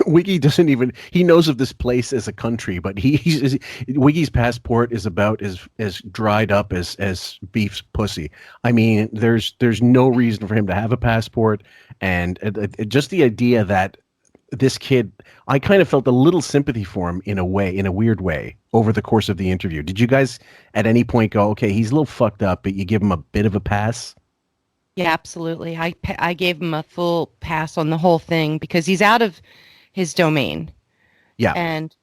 Wiggy doesn't even, he knows of this place as a country, but Wiggy's passport is about as dried up as beef's pussy. I mean, there's no reason for him to have a passport, and just the idea that this kid, I kind of felt a little sympathy for him in a weird way over the course of the interview. Did you guys at any point go, okay, he's a little fucked up, but you give him a bit of a pass? Yeah, absolutely. I gave him a full pass on the whole thing because he's out of his domain. Yeah. And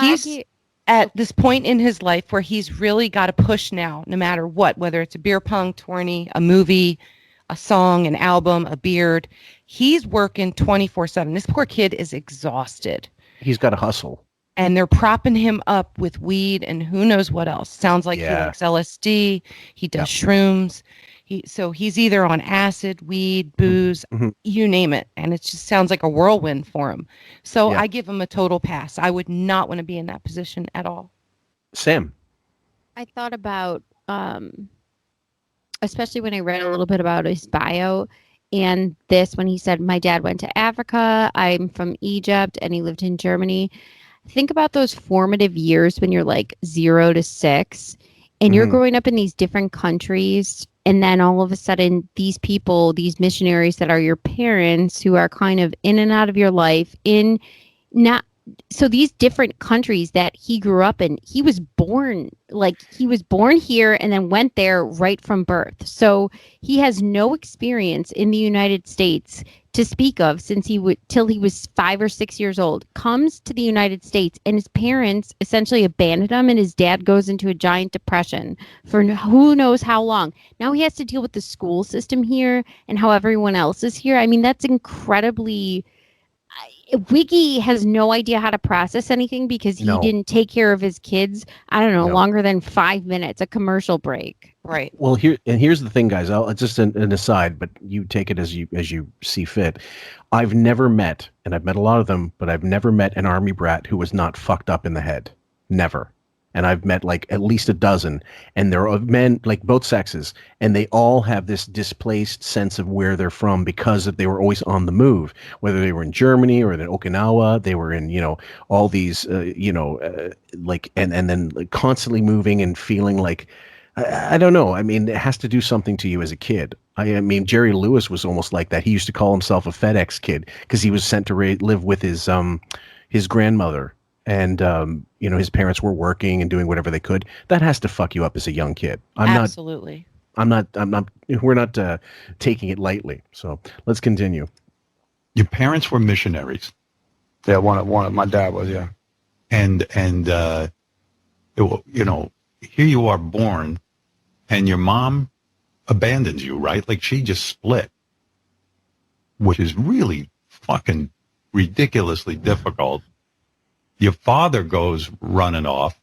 he's at this point in his life where he's really got to push now, no matter what, whether it's a beer pong tourney, a movie, a song, an album, a beard. He's working 24/7. This poor kid is exhausted. He's got to hustle. And they're propping him up with weed and who knows what else. Sounds like he likes LSD. He does shrooms. So he's either on acid, weed, booze, you name it. And it just sounds like a whirlwind for him. So I give him a total pass. I would not want to be in that position at all. Sam. I thought about, especially when I read a little bit about his bio and this, when he said, my dad went to Africa, I'm from Egypt, and he lived in Germany. Think about those formative years when you're like 0 to 6 and you're growing up in these different countries. And then all of a sudden, these people, these missionaries that are your parents who are kind of in and out of your life so these different countries that he grew up in, he was born here and then went there right from birth. So he has no experience in the United States to speak of till he was 5 or 6 years old, comes to the United States, and his parents essentially abandoned him, and his dad goes into a giant depression for who knows how long. Now he has to deal with the school system here and how everyone else is here. I mean, that's incredibly... Wiggy has no idea how to process anything because he didn't take care of his kids, I don't know, longer than 5 minutes, a commercial break. Right. Well, here's the thing, guys. I'll just an aside, but you take it as you see fit. I've never met, and I've met a lot of them, but I've never met an army brat who was not fucked up in the head. Never. And I've met like at least a dozen, and they're men, like both sexes, and they all have this displaced sense of where they're from because they were always on the move. Whether they were in Germany or in Okinawa, they were in all these like and then like constantly moving and feeling like I don't know. I mean, it has to do something to you as a kid. I mean, Jerry Lewis was almost like that. He used to call himself a FedEx kid because he was sent to live with his grandmother. And, his parents were working and doing whatever they could. That has to fuck you up as a young kid. Absolutely. We're not taking it lightly. So let's continue. Your parents were missionaries. Yeah, one of my dad was, yeah. And here you are born and your mom abandons you, right? Like she just split, which is really fucking ridiculously difficult. Your father goes running off,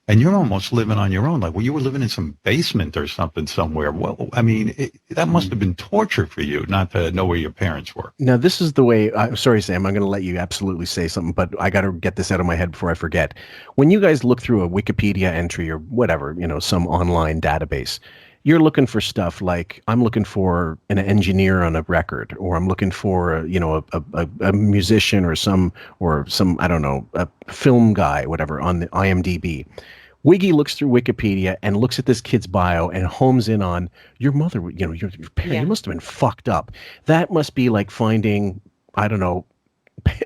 And you're almost living on your own. Like, well, you were living in some basement or something somewhere. Well, I mean, that must have been torture for you not to know where your parents were. Now, this is the way. Sorry, Sam. I'm going to let you absolutely say something, but I got to get this out of my head before I forget. When you guys look through a Wikipedia entry or whatever, some online database, you're looking for stuff like I'm looking for an engineer on a record, or I'm looking for a musician or some I don't know, a film guy, whatever, on the IMDb. Wiggy looks through Wikipedia and looks at this kid's bio and homes in on your mother. Your parents, you must have been fucked up. That must be like finding, I don't know,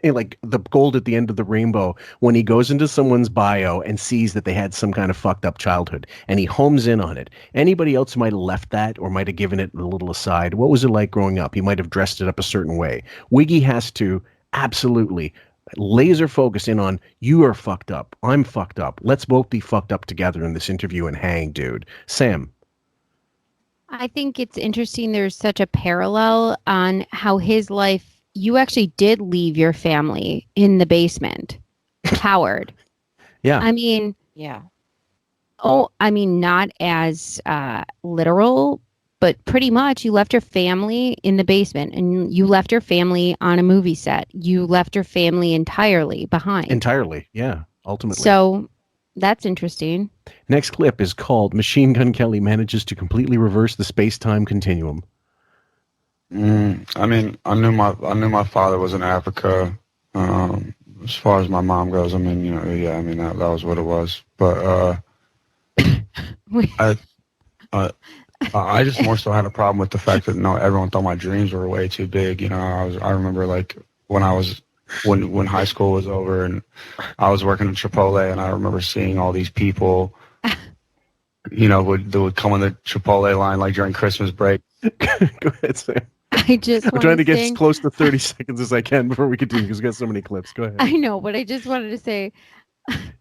like the gold at the end of the rainbow when he goes into someone's bio and sees that they had some kind of fucked up childhood and he homes in on it. Anybody else might have left that or might have given it a little aside. What was it like growing up? He might have dressed it up a certain way. Wiggy has to absolutely laser focus in on, you are fucked up. I'm fucked up. Let's both be fucked up together in this interview and hang, dude. Sam. I think it's interesting. There's such a parallel on how his life, you actually did leave your family in the basement. Howard. Yeah. I mean, yeah. Oh, I mean, not as literal, but pretty much you left your family in the basement and you left your family on a movie set. You left your family entirely behind. Entirely, yeah, ultimately. So that's interesting. Next clip is called Machine Gun Kelly Manages to Completely Reverse the Space-Time Continuum. I mean, I knew my father was in Africa. As far as my mom goes, I mean, that was what it was. But I just more so had a problem with the fact that everyone thought my dreams were way too big. I remember like when high school was over and I was working at Chipotle, and I remember seeing all these people, that would come on the Chipotle line like during Christmas break. Go ahead, Sam. I'm trying to get as close to 30 seconds as I can before we continue because we got so many clips. Go ahead. I know, but I just wanted to say,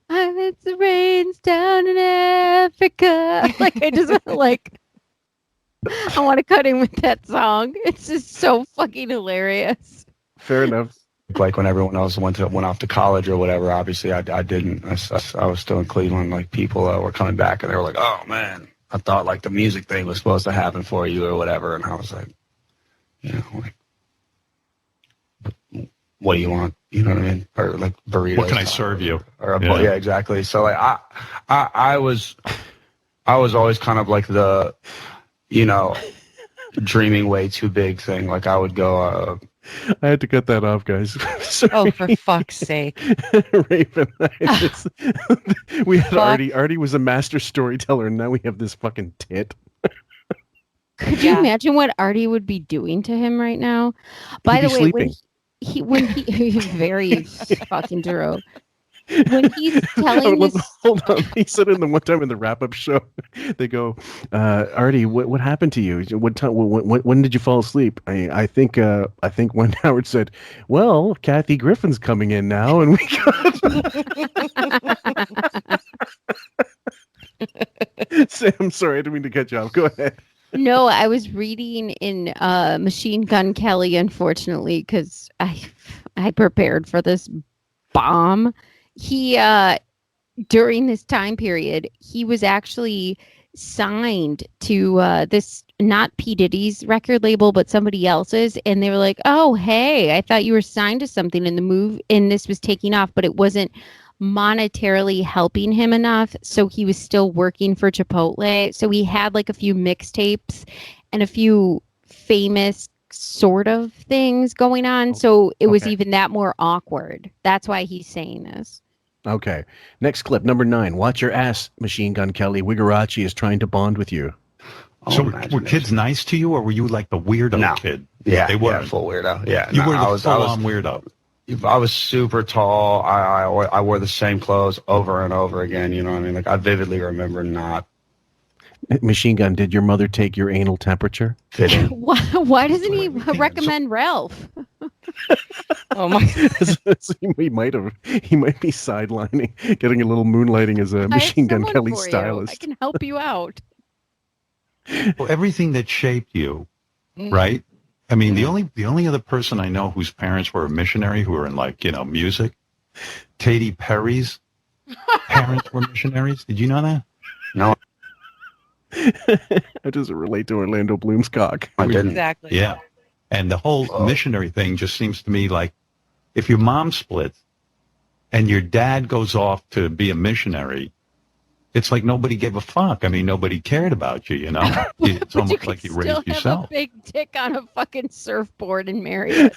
it's the rains down in Africa. Like, I just I want to cut in with that song. It's just so fucking hilarious. Fair enough. Like when everyone else went off to college or whatever, obviously I didn't. I was still in Cleveland. Like people were coming back and they were like, "Oh man, I thought like the music thing was supposed to happen for you or whatever." And I was like, what do you want? You know what I mean? Or like burritos. What can I serve you? Yeah, exactly. So like I was always kind of like the, dreaming way too big thing. Like I would go. I had to cut that off, guys. Oh, for fuck's sake. Raven. We had Artie. Artie was a master storyteller, and now we have this fucking tit. Could you imagine what Artie would be doing to him right now? By the way, sleeping. when he's very fucking Duro. When he's telling this, hold on. He said in the one time in the wrap-up show, they go, "Artie, what happened to you? What time? When did you fall asleep?" I think when Howard said, "Well, Kathy Griffin's coming in now," and we got. Sam, sorry, I didn't mean to cut you off. Go ahead. No, I was reading in Machine Gun Kelly, unfortunately, because I prepared for this bomb. He during this time period, he was actually signed to this, not P. Diddy's record label, but somebody else's, and they were like, "Oh, hey, I thought you were signed to something," in the move, and this was taking off, but it wasn't monetarily helping him enough, so he was still working for Chipotle. So he had like a few mixtapes and a few famous sort of things going on, so it was even that more awkward. That's why he's saying this. Okay, next clip, number 9. Watch your ass, Machine Gun Kelly. Wigarachi is trying to bond with you. So were kids nice to you, or were you like the weirdo kid? Yeah, they were yeah, full weirdo. Yeah, you were the full-on weirdo. I was super tall. I wore the same clothes over and over again. You know what I mean? Like I vividly remember not. Machine Gun, did your mother take your anal temperature? Why doesn't he recommend Ralph? Oh my! He might be sidelining, getting a little moonlighting as a Machine Gun Kelly stylist. I can help you out. Well, everything that shaped you, right? I mean, the only other person I know whose parents were a missionary who were in like, music, Katy Perry's parents were missionaries? Did you know that? No, How does it relate to Orlando Bloom's cock? I didn't. Exactly. Yeah. And the whole missionary thing just seems to me like if your mom splits and your dad goes off to be a missionary, it's like nobody gave a fuck. I mean, nobody cared about you, you know? It's almost like you Still raised have yourself. a big dick on a fucking surfboard and marry it.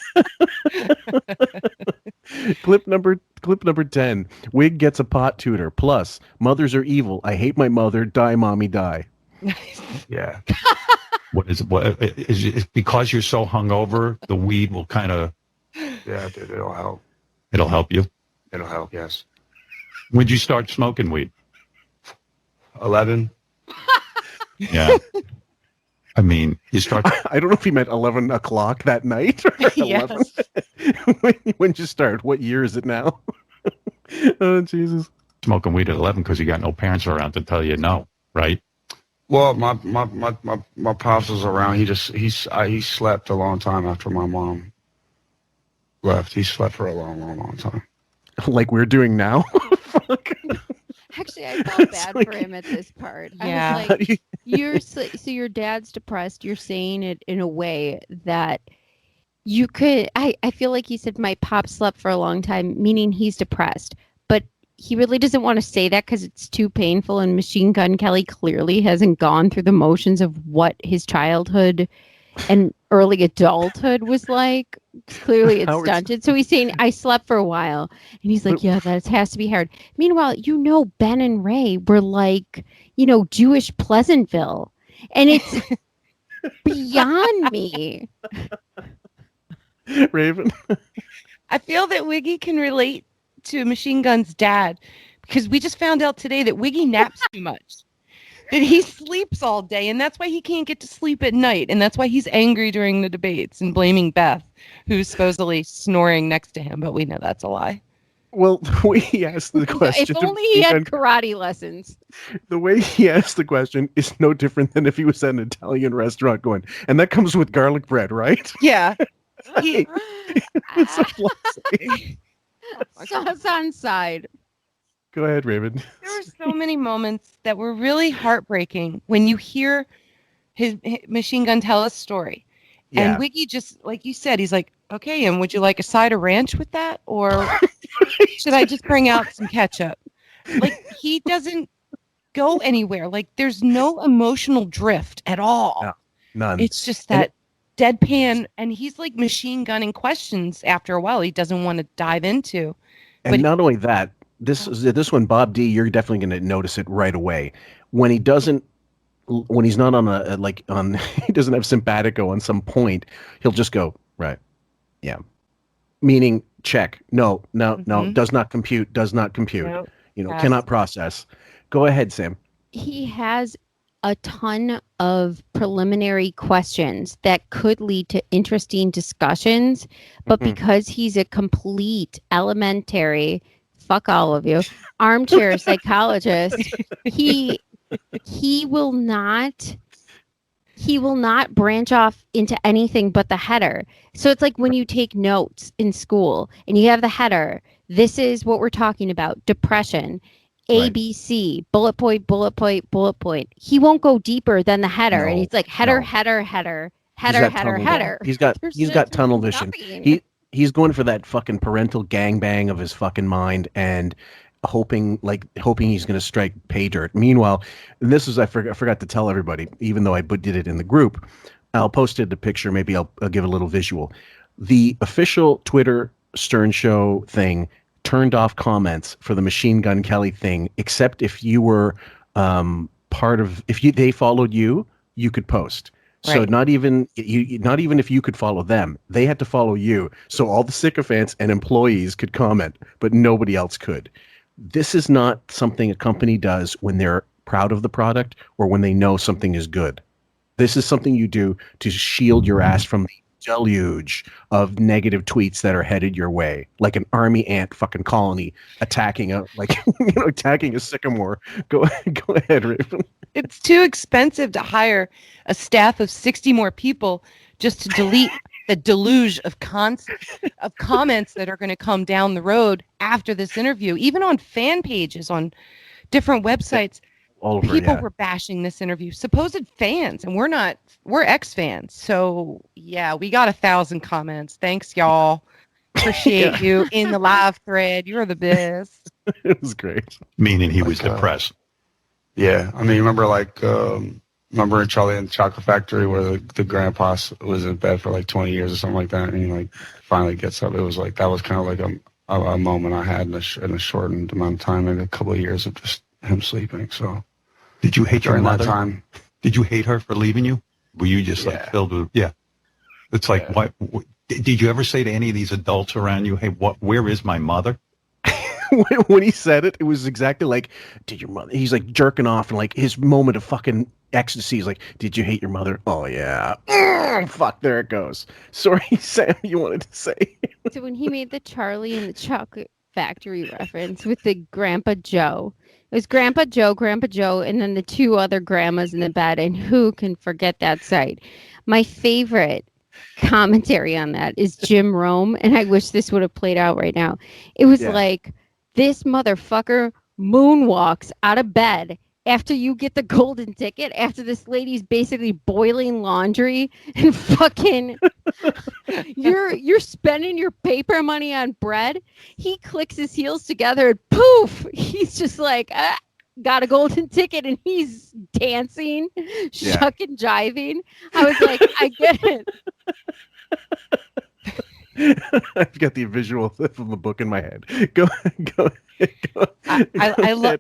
Clip number 10. Wig gets a pot tutor. Plus, mothers are evil. I hate my mother. Die, mommy, die. Yeah. What is it because you're so hungover, the weed will kind of... Yeah, dude, it'll help. It'll help you? It'll help, yes. When'd you start smoking weed? 11. Yeah. I mean, you start... I don't know if he meant 11 o'clock that night. Or 11. When'd you start? What year is it now? Oh, Jesus. Smoking weed at 11 because you got no parents around to tell you no, right? Well, my pops was around. He slept a long time after my mom left. He slept for a long time. Like we're doing now? Actually, I felt bad for him at this part. Yeah. I was like, so your dad's depressed. You're saying it in a way that you could. I feel like he said my pop slept for a long time, meaning he's depressed. But he really doesn't want to say that because it's too painful. And Machine Gun Kelly clearly hasn't gone through the motions of what his childhood and early adulthood was like. Clearly it's stunted. So he's saying, I slept for a while. And he's like, yeah, that has to be hard. Meanwhile, Ben and Ray were like, Jewish Pleasantville. And it's beyond me. Raven? I feel that Wiggy can relate to Machine Gun's dad because we just found out today that Wiggy naps too much. That he sleeps all day, and that's why he can't get to sleep at night, and that's why he's angry during the debates and blaming Beth, who's supposedly snoring next to him, but we know that's a lie. Well, the way he asked the question... If only he had karate lessons. The way he asked the question is no different than if he was at an Italian restaurant going, and that comes with garlic bread, right? Yeah. It's a blessing. Sauce on side. Go ahead, Raven. There were so many moments that were really heartbreaking when you hear his Machine Gun tell a story. Yeah. And Wiggy just, like you said, he's like, okay, and would you like a side of ranch with that? Or should I just bring out some ketchup? Like, he doesn't go anywhere. Like, there's no emotional drift at all. No, none. It's just that deadpan, and he's like machine gunning questions after a while he doesn't want to dive into. And not only that, this one, Bob D, you're definitely going to notice it right away. When he not on he doesn't have simpatico on some point, he'll just go, right. Yeah. Meaning check. No, does not compute. Nope. Cannot process. Go ahead, Sam. He has a ton of preliminary questions that could lead to interesting discussions, but because he's a complete elementary, fuck all of you, armchair psychologist, he will not branch off into anything but the header. So it's like when you take notes in school and you have the header, this is what we're talking about, depression, ABC, bullet point, bullet point, bullet point. He won't go deeper than the header. And he's like header. He's got tunnel vision. He's going for that fucking parental gangbang of his fucking mind and hoping he's going to strike pay dirt. Meanwhile, this is I forgot to tell everybody, even though I did it in the group. I'll post it the picture. Maybe I'll give a little visual. The official Twitter Stern Show thing turned off comments for the Machine Gun Kelly thing, except if you were they followed you could post. So not even if you could follow them, they had to follow you. So all the sycophants and employees could comment, but nobody else could. This is not something a company does when they're proud of the product or when they know something is good. This is something you do to shield your ass from the deluge of negative tweets that are headed your way, like an army ant fucking colony attacking a sycamore. Go ahead, Raven. It's too expensive to hire a staff of 60 more people just to delete the deluge of comments that are going to come down the road after this interview, even on fan pages on different websites. People were bashing this interview, supposed fans, and we're ex-fans. So yeah, we got 1,000 comments. Thanks, y'all. Appreciate you in the live thread. You're the best. It was great. Meaning he was depressed. Yeah, I mean, remember in Charlie and the Chocolate Factory where the grandpa was in bed for like 20 years or something like that, and he like finally gets up. It was like that was kind of like a moment I had in a shortened amount of time, maybe a couple of years of just him sleeping. So, did you hate your mother? That time, did you hate her for leaving you? Were you just like filled with It's like what? Did you ever say to any of these adults around you, "Hey, where is my mother?" When he said it, it was exactly like, "Did your mother?" He's like jerking off, and like his moment of fucking ecstasy is like, "Did you hate your mother?" Oh yeah. Fuck, there it goes. Sorry, Sam, you wanted to say. So when he made the Charlie and the Chocolate Factory reference with the Grandpa Joe, it was Grandpa Joe, and then the two other grandmas in the bed, and who can forget that sight? My favorite commentary on that is Jim Rome, and I wish this would have played out right now. It was like, this motherfucker moonwalks out of bed after you get the golden ticket, after this lady's basically boiling laundry and fucking you're spending your paper money on bread. He clicks his heels together and poof, he's just like, got a golden ticket, and he's dancing, shucking, jiving. I was like, I get it. I've got the visual from the book in my head. Go. I love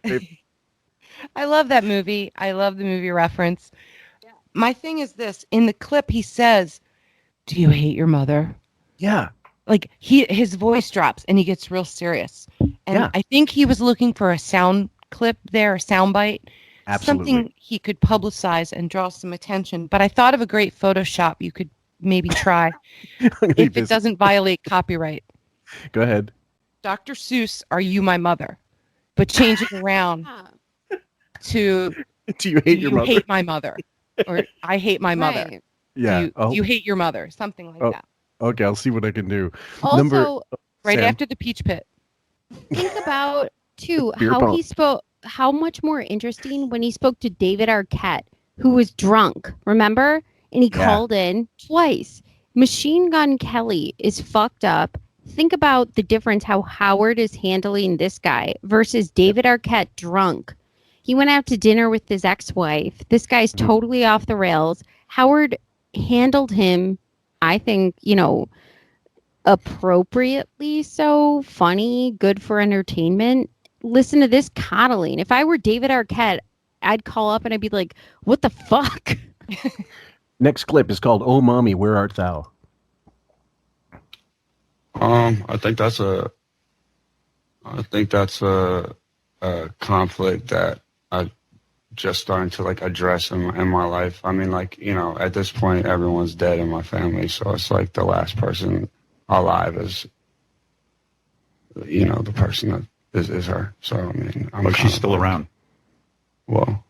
that movie. I love the movie reference. Yeah. My thing is this: in the clip, he says, "Do you hate your mother?" Yeah. Like his voice drops and he gets real serious. And I think he was looking for a sound clip there, a sound bite. Absolutely. Something he could publicize and draw some attention. But I thought of a great Photoshop you could maybe try if it doesn't violate copyright. Go ahead. Dr. Seuss, Are You My Mother? But change it around to Do you hate your mother? Hate my mother? Or I hate my mother. Right. Yeah. Do you hate your mother? Something like that. Okay, I'll see what I can do. Also, right Sam. after the peach pit. Think about too Beer how pong. he spoke. How much more interesting when he spoke to David Arquette, who was drunk. Remember? And he called in twice. Machine Gun Kelly is fucked up. Think about the difference how Howard is handling this guy versus David Arquette drunk. He went out to dinner with his ex-wife. This guy's totally off the rails. Howard handled him, I think, appropriately so, funny, good for entertainment. Listen to this coddling. If I were David Arquette, I'd call up and I'd be like, what the fuck? Next clip is called "Oh Mommy, Where Art Thou?" I think that's a conflict that I just starting to like address in my life. I mean, like, at this point, everyone's dead in my family, so it's like the last person alive is, the person that is her. So I mean, she's still around. Well,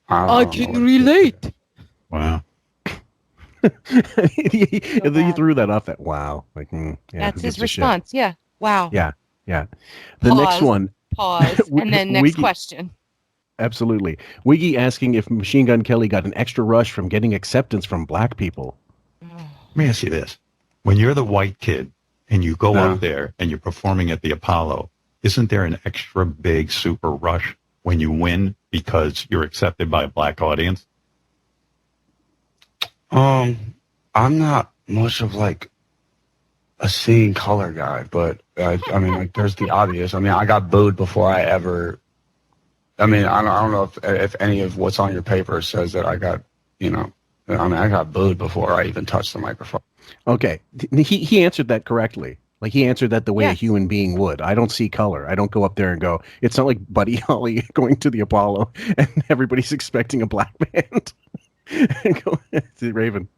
I can relate. Wow. He threw that off. That wow, like that's his response. Yeah. Wow. Yeah. The next one. Pause. And then next question. Absolutely. Wiggy asking if Machine Gun Kelly got an extra rush from getting acceptance from black people. Let me ask you this: when you're the white kid and you go up there and you're performing at the Apollo, isn't there an extra big super rush when you win because you're accepted by a black audience? I'm not much of like a seeing color guy, but I mean, like, there's the obvious. I mean, I got booed before I ever. I mean, I don't know if any of what's on your paper says that I got, I mean, I got booed before I even touched the microphone. Okay, he answered that correctly. Like, he answered that the way a human being would. I don't see color. I don't go up there and go, it's not like Buddy Holly going to the Apollo and everybody's expecting a black band. Go ahead, Raven.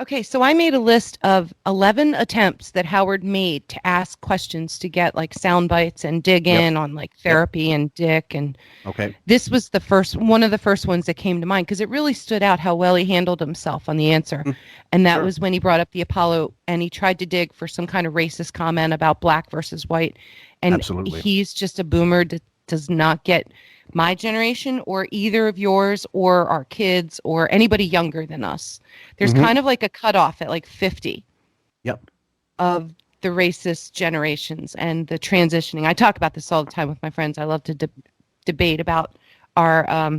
Okay, so I made a list of 11 attempts that Howard made to ask questions to get like sound bites and dig in on like therapy and dick. And this was one of the first ones that came to mind because it really stood out how well he handled himself on the answer. And that was when he brought up the Apollo and he tried to dig for some kind of racist comment about black versus white. And he's just a boomer that does not get my generation or either of yours or our kids or anybody younger than us. There's kind of like a cutoff at like 50 of the racist generations and the transitioning. I talk about this all the time with my friends. I love to debate about our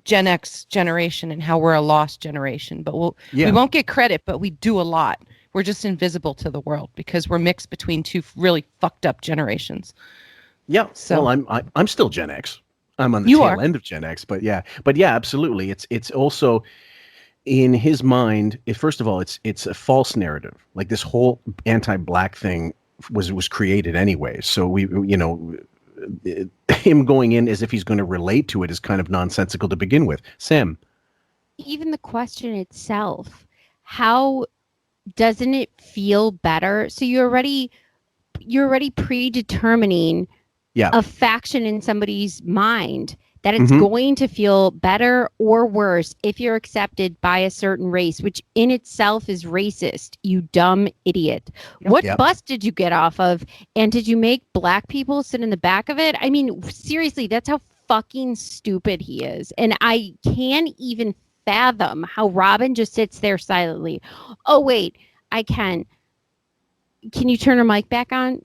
Gen X generation and how we're a lost generation. But we won't get credit, but we do a lot. We're just invisible to the world because we're mixed between two really fucked up generations. Yeah. So I'm still Gen X. I'm on the tail end of Gen X, but yeah, absolutely. It's also in his mind. First of all, it's a false narrative. Like this whole anti-black thing was created anyway. So him going in as if he's going to relate to it is kind of nonsensical to begin with. Sam, even the question itself, how doesn't it feel better? So you're already predetermining a faction in somebody's mind that it's going to feel better or worse if you're accepted by a certain race, which in itself is racist, you dumb idiot. What bus did you get off of? And did you make black people sit in the back of it? I mean, seriously, that's how fucking stupid he is. And I can't even fathom how Robin just sits there silently. Oh, wait, I can. Can you turn her mic back on?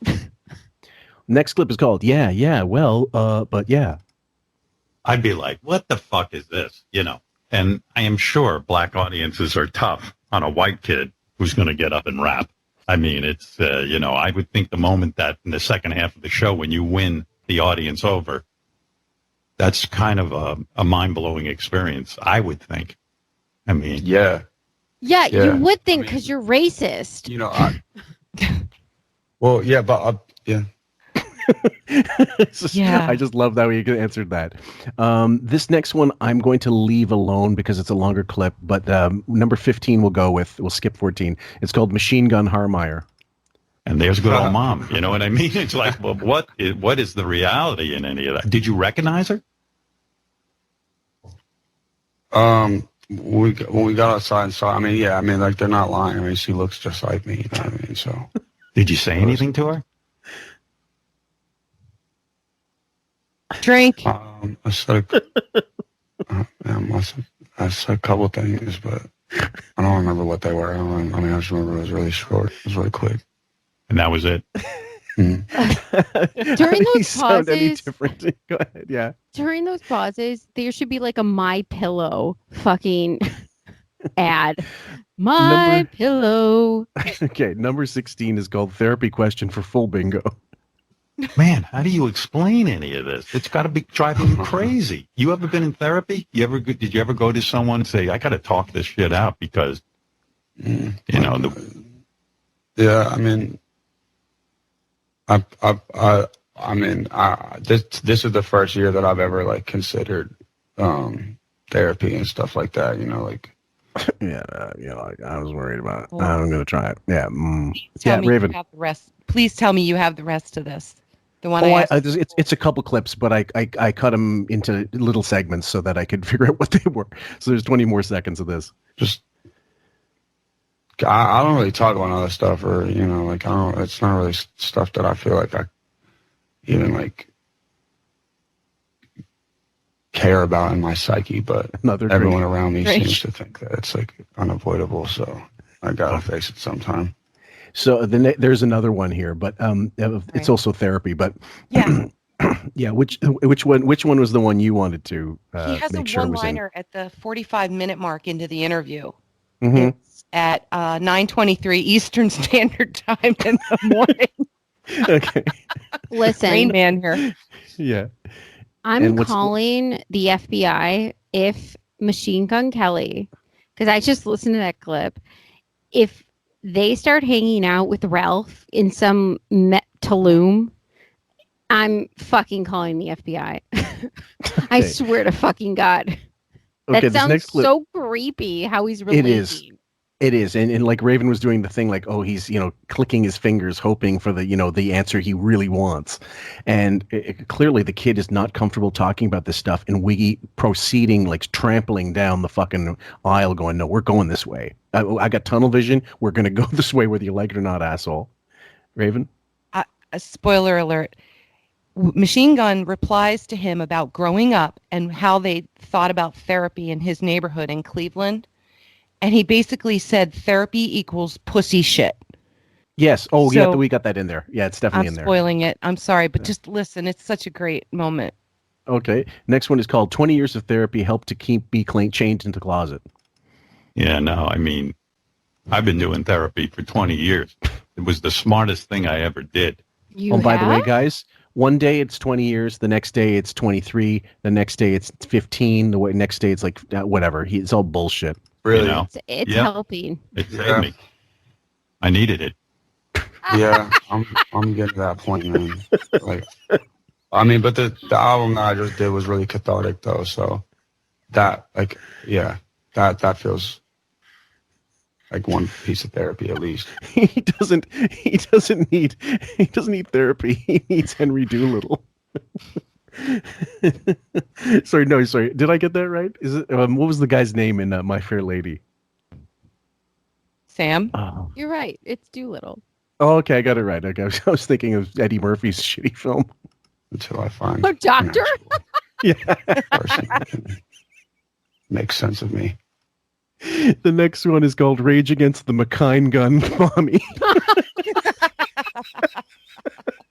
Next clip is called but yeah. I'd be like, what the fuck is this? And I am sure black audiences are tough on a white kid who's going to get up and rap. I mean, it's, I would think the moment that in the second half of the show, when you win the audience over, that's kind of a mind-blowing experience, I would think. I mean, Yeah, you would think because you're racist. I just love that way you answered that. This next one I'm going to leave alone because it's a longer clip, but number 15 we'll skip 14. It's called Machine Gun Harmeyer. And there's good old mom. You know what I mean? It's like, well, what is the reality in any of that? Did you recognize her? When we got outside and saw, like they're not lying. I mean, she looks just like me. You know what I mean? So, did you say anything to her? Drink. I said a couple things, but I don't remember what they were. I just remember it was really short. It was really quick. And that was it. During those pauses, any different? Go ahead. Yeah. During those pauses, there should be like a My Pillow fucking ad. My Pillow. Okay, number 16 is called Therapy Question for Full Bingo. Man, how do you explain any of this? It's got to be driving you crazy. You ever been in therapy? Did you ever go to someone and say, I got to talk this shit out because, Yeah, I mean, this is the first year that I've ever like considered therapy and stuff like that. I was worried about it. I'm gonna try it. Yeah, Raven. Please tell me you have the rest of this. The one it's a couple clips, but I cut them into little segments so that I could figure out what they were. So there's 20 more seconds of this. I don't really talk about other stuff, or it's not really stuff that I feel like I even like care about in my psyche. But everyone around me seems to think that it's like unavoidable, so I gotta face it sometime. So there's another one here, but it's also therapy. But yeah, which one was the one you wanted to he has make a sure one-liner at the 45-minute mark into the interview. Mm-hmm. It's at 9:23 Eastern Standard Time in the morning. Okay. Listen, Rain Man here. Yeah. I'm calling the FBI if Machine Gun Kelly, because I just listened to that clip. If they start hanging out with Ralph in some Tulum, I'm fucking calling the FBI. I swear to fucking God. That sounds so creepy how he's relating. It is, and like Raven was doing the thing, like, oh, he's clicking his fingers, hoping for the answer he really wants, and clearly the kid is not comfortable talking about this stuff, and Wiggy proceeding like trampling down the fucking aisle, going, no, we're going this way. I got tunnel vision. We're gonna go this way, whether you like it or not, asshole. Raven. A spoiler alert. Machine Gun replies to him about growing up and how they thought about therapy in his neighborhood in Cleveland. And he basically said therapy equals pussy shit. Yes. Oh, So- yeah, we got that in there. Yeah, it's definitely I'm in there. spoiling it. I'm sorry, but just listen. It's such a great moment. Okay. Next one is called 20 Years of Therapy Helped to Keep Me Clean, Chained into the Closet. Yeah, no, I mean, I've been doing therapy for 20 years. It was the smartest thing I ever did. By the way, guys, one day it's 20 years, the next day it's 23, the next day it's 15, the next day it's like whatever. It's all bullshit. Really? You know? It's Yeah. helping. It saved me. I needed it. Yeah, I'm getting to that point, man. Like, I mean, but the album that I just did was really cathartic, though. So that, like, yeah, that feels like one piece of therapy at least. He doesn't need therapy. He needs Henry Doolittle. Sorry. Did I get that right? Is it what was the guy's name in My Fair Lady? Sam? You're right. It's Doolittle. Oh, okay, I got it right. Okay, I was thinking of Eddie Murphy's shitty film. Until I find Oh, doctor. person who can make sense of me. The next one is called Rage Against the Mac-hine Gun Mommy.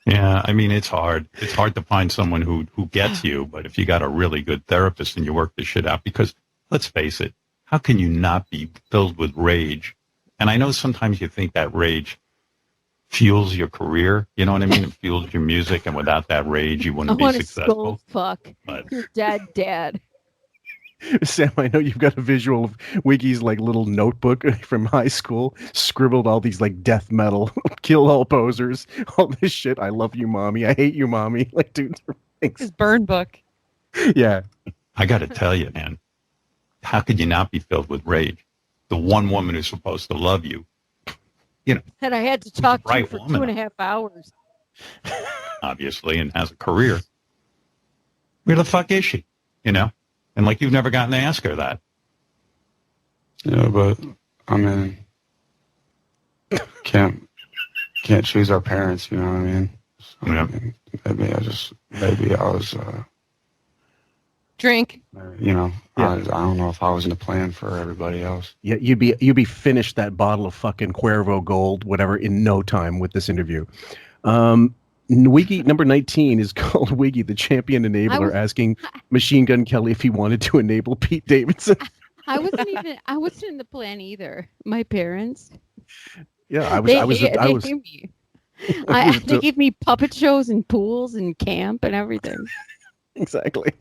Yeah, I mean, it's hard. It's hard to find someone who gets you, but if you got a really good therapist and you work this shit out, because let's face it, how can you not be filled with rage? And I know sometimes you think that rage fuels your career, you know what I mean? It fuels your music, and without that rage, you I wouldn't be want to successful. skull fuck But- your dad. Sam, I know you've got a visual of Wiggy's like little notebook from high school, scribbled all these like death metal, kill all posers, all this shit. I love you, mommy. I hate you, mommy. Like, dude, thanks. His burn book. Yeah. I got to tell you, man, how could you not be filled with rage? The one woman who's supposed to love you, And I had to talk to you Right for woman. 2.5 hours. obviously, and has a career. Where the fuck is she? And like you've never gotten to ask her that. Yeah, but I mean, can't choose our parents. You know what I mean? So, Yeah. I mean, maybe I was. Drink. I don't know if I was in the plan for everybody else. Yeah, you'd be finished that bottle of fucking Cuervo Gold, whatever, in no time with this interview. Wiggy number 19 is called Wiggy, the champion enabler, asking Machine Gun Kelly if he wanted to enable Pete Davidson. I wasn't in the plan either. My parents. Yeah, They gave me puppet shows and pools and camp and everything. Exactly.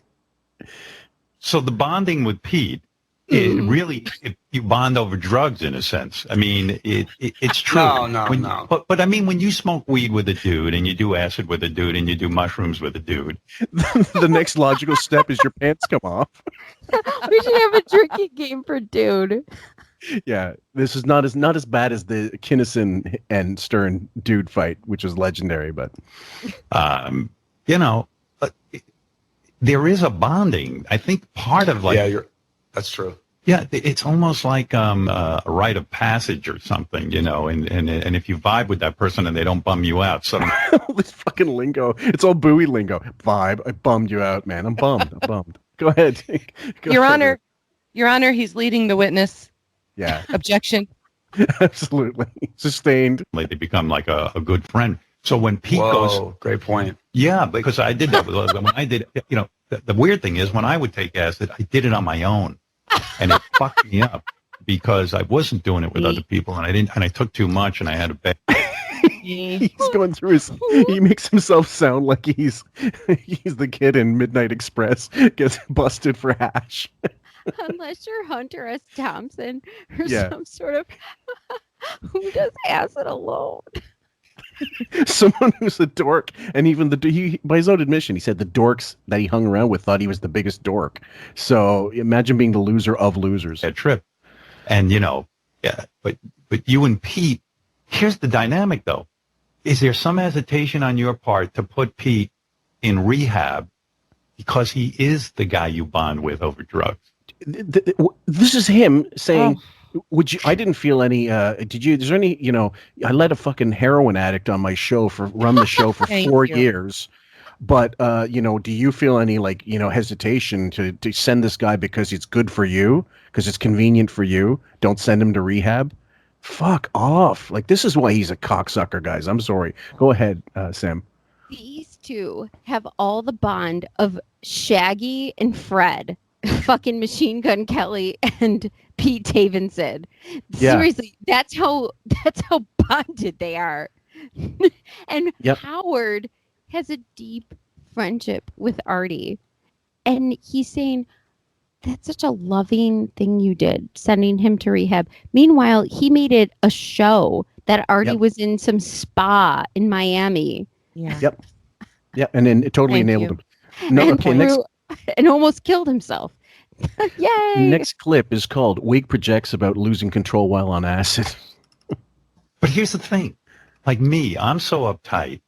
So the bonding with Pete, it really, you bond over drugs in a sense. I mean, it's true. No. But I mean, when you smoke weed with a dude and you do acid with a dude and you do mushrooms with a dude, The next logical step is your pants come off. We should have a drinking game for dude. Yeah, this is not as bad as the Kinnison and Stern dude fight, which was legendary. But there is a bonding. I think part of that's true. Yeah, it's almost like a rite of passage or something, and if you vibe with that person and they don't bum you out, suddenly all this fucking lingo, it's all buoy lingo. Vibe, I bummed you out, man. I'm bummed. Go ahead. Your Honor, he's leading the witness. Yeah. Objection. Absolutely. Sustained. they become like a good friend. So when Pete goes, great point. Yeah, because I did that when I did, the weird thing is when I would take acid, I did it on my own, and it fucked me up because I wasn't doing it with other people, and I took too much, and I had a bad. He's going through he makes himself sound like he's the kid in Midnight Express gets busted for hash. Unless you're Hunter S. Thompson or Yeah. some sort of who does acid alone. Someone who's a dork, and even by his own admission, he said the dorks that he hung around with thought he was the biggest dork. So imagine being the loser of losers. That trip, and Yeah, but you and Pete, here's the dynamic though. Is there some hesitation on your part to put Pete in rehab because he is the guy you bond with over drugs? This is him saying, would you, I didn't feel any, did you, is there any, you know, I let a fucking heroin addict on my show run the show for 4 years. But, you know, do you feel any, like, you know, hesitation to send this guy because it's good for you, because it's convenient for you? Don't send him to rehab. Fuck off. Like, this is why he's a cocksucker, guys. I'm sorry. Go ahead, Sam. These two have all the bond of Shaggy and Fred, fucking Machine Gun Kelly and Pete Davidson. Yeah. Seriously, that's how bonded they are. And Howard has a deep friendship with Artie, and he's saying, that's such a loving thing you did, sending him to rehab. Meanwhile, he made it a show that Artie was in some spa in Miami. Yeah. Yep. And then it totally nailed him. No, and and almost killed himself. Yay! Next clip is called Wig Projects About Losing Control While on Acid. But here's the thing. Like me, I'm so uptight,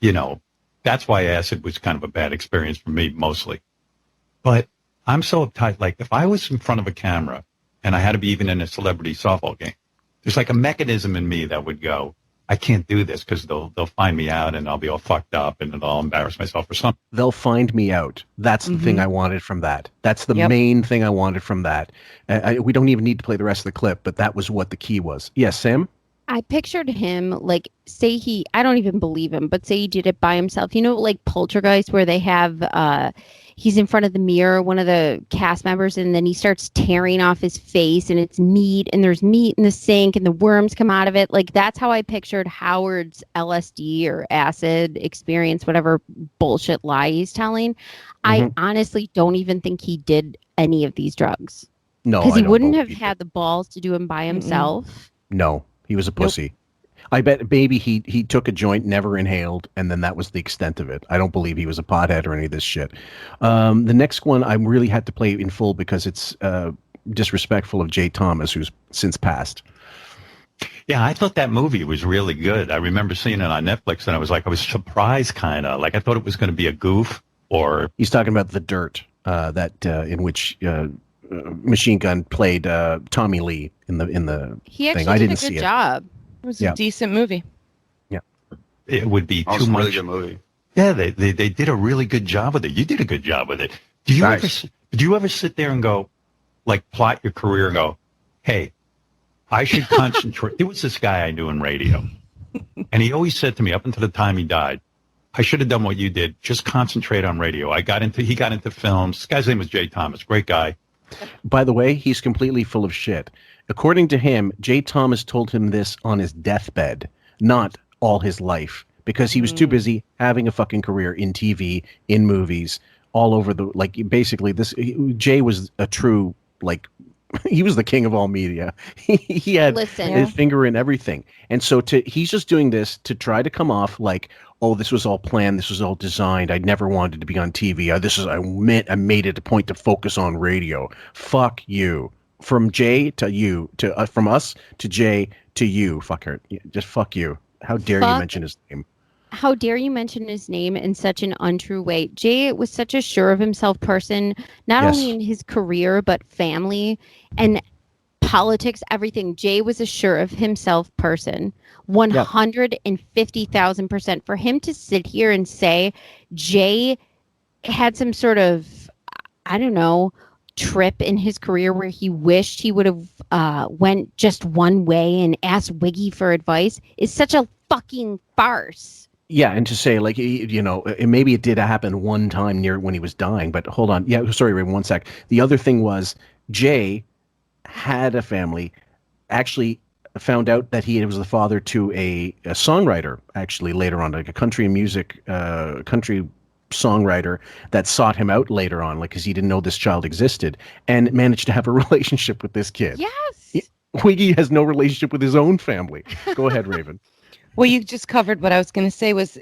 you know, that's why acid was kind of a bad experience for me mostly. But I'm so uptight, like if I was in front of a camera and I had to be even in a celebrity softball game, there's like a mechanism in me that would go, I can't do this because they'll find me out and I'll be all fucked up and I'll embarrass myself or something. They'll find me out. That's the thing I wanted from that. That's the main thing I wanted from that. We don't even need to play the rest of the clip, but that was what the key was. Yes, Sam? I pictured him, like, say I don't even believe him, but say he did it by himself. You know, like Poltergeist, where they have, he's in front of the mirror, one of the cast members, and then he starts tearing off his face, and it's meat, and there's meat in the sink, and the worms come out of it. Like, that's how I pictured Howard's LSD or acid experience, whatever bullshit lie he's telling. I honestly don't even think he did any of these drugs. No, because he wouldn't have had the balls to do them by himself. No. He was a pussy. I bet maybe he took a joint, never inhaled, and then that was the extent of it. I don't believe he was a pothead or any of this shit. The next one I really had to play in full because it's disrespectful of Jay Thomas, who's since passed. Yeah, I thought that movie was really good. I remember seeing it on Netflix, and I was surprised, kind of. Like, I thought it was going to be a goof, or... He's talking about The Dirt, in which... Machine Gun played Tommy Lee in the he actually thing. I didn't did a see good job. It was a decent movie. Yeah, it would be too much. Really good movie. Yeah, they did a really good job with it. You did a good job with it. Did you ever sit there and go, like, plot your career and go, hey, I should concentrate. There was this guy I knew in radio, and he always said to me up until the time he died, I should have done what you did. Just concentrate on radio. He got into films. This guy's name was Jay Thomas. Great guy. By the way, he's completely full of shit. According to him, Jay Thomas told him this on his deathbed, not all his life, because he was too busy having a fucking career in TV, in movies, all over the, like, basically Jay was a true, like, he was the king of all media. He had his finger in everything. And so he's just doing this to try to come off like, oh, this was all planned. This was all designed. I never wanted to be on TV. I made it a point to focus on radio. Fuck you. From Jay to you, from us to Jay to you. Fuck her. Just fuck you. How dare you mention his name? How dare you mention his name in such an untrue way? Jay was such a sure of himself person, not only in his career, but family and politics, everything. Jay was a sure of himself person, 150,000%. For him to sit here and say Jay had some sort of, I don't know, trip in his career where he wished he would have went just one way and asked Wiggy for advice is such a fucking farce. Yeah, and to say, like, you know, maybe it did happen one time near when he was dying, but hold on. Yeah, sorry, Raven, one sec. The other thing was Jay had a family, actually found out that he was the father to a songwriter, actually, later on, like a country songwriter that sought him out later on, like, because he didn't know this child existed, and managed to have a relationship with this kid. Yes. Wiggy has no relationship with his own family. Go ahead, Raven. Well, you just covered what I was going to say was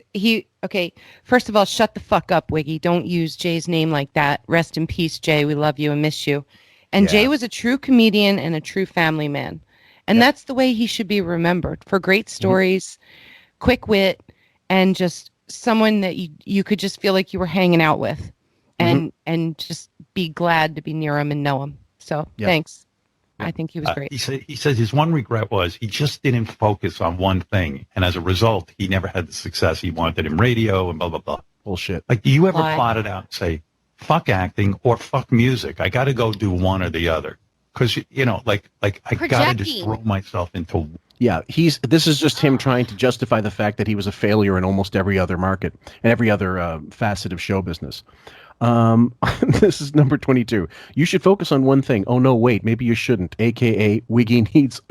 okay, first of all, shut the fuck up, Wiggy. Don't use Jay's name like that. Rest in peace, Jay. We love you and miss you. And Jay was a true comedian and a true family man. And that's the way he should be remembered, for great stories, quick wit, and just someone that you could just feel like you were hanging out with and just be glad to be near him and know him. So thanks. I think he was great. He says his one regret was he just didn't focus on one thing. And as a result, he never had the success he wanted in radio and blah, blah, blah. Bullshit. Like, do you ever plot it out and say, fuck acting or fuck music? I got to go do one or the other. Because, you know, like I got to just throw myself into... Yeah, this is just him trying to justify the fact that he was a failure in almost every other market and every other facet of show business. This is number 22. You should focus on one thing. Oh, no, wait, maybe you shouldn't. AKA, Wiggy needs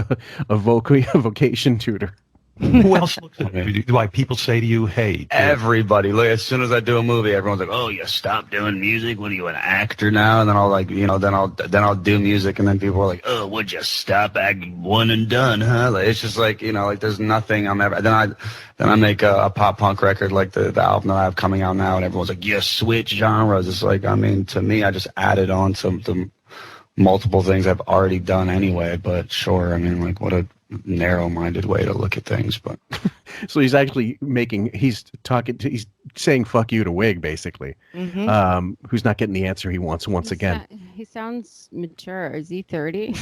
a vocation tutor. Who else looks at you? Why people say to you, hey. Everybody. Look, as soon as I do a movie, everyone's like, oh, you stopped doing music? What are you, an actor now? And then I'll like, you know, then I'll do music. And then people are like, oh, would you stop acting? One and done, huh? Like, it's just like, you know, like there's nothing I'm ever, then I make a pop punk record like the album that I have coming out now. And everyone's like, you switch genres. It's like, I mean, to me, I just added on some multiple things I've already done anyway. But sure, I mean, like, what a narrow-minded way to look at things. But so he's actually he's saying fuck you to Wig, basically, who's not getting the answer he wants once again. He sounds mature. Is he 30?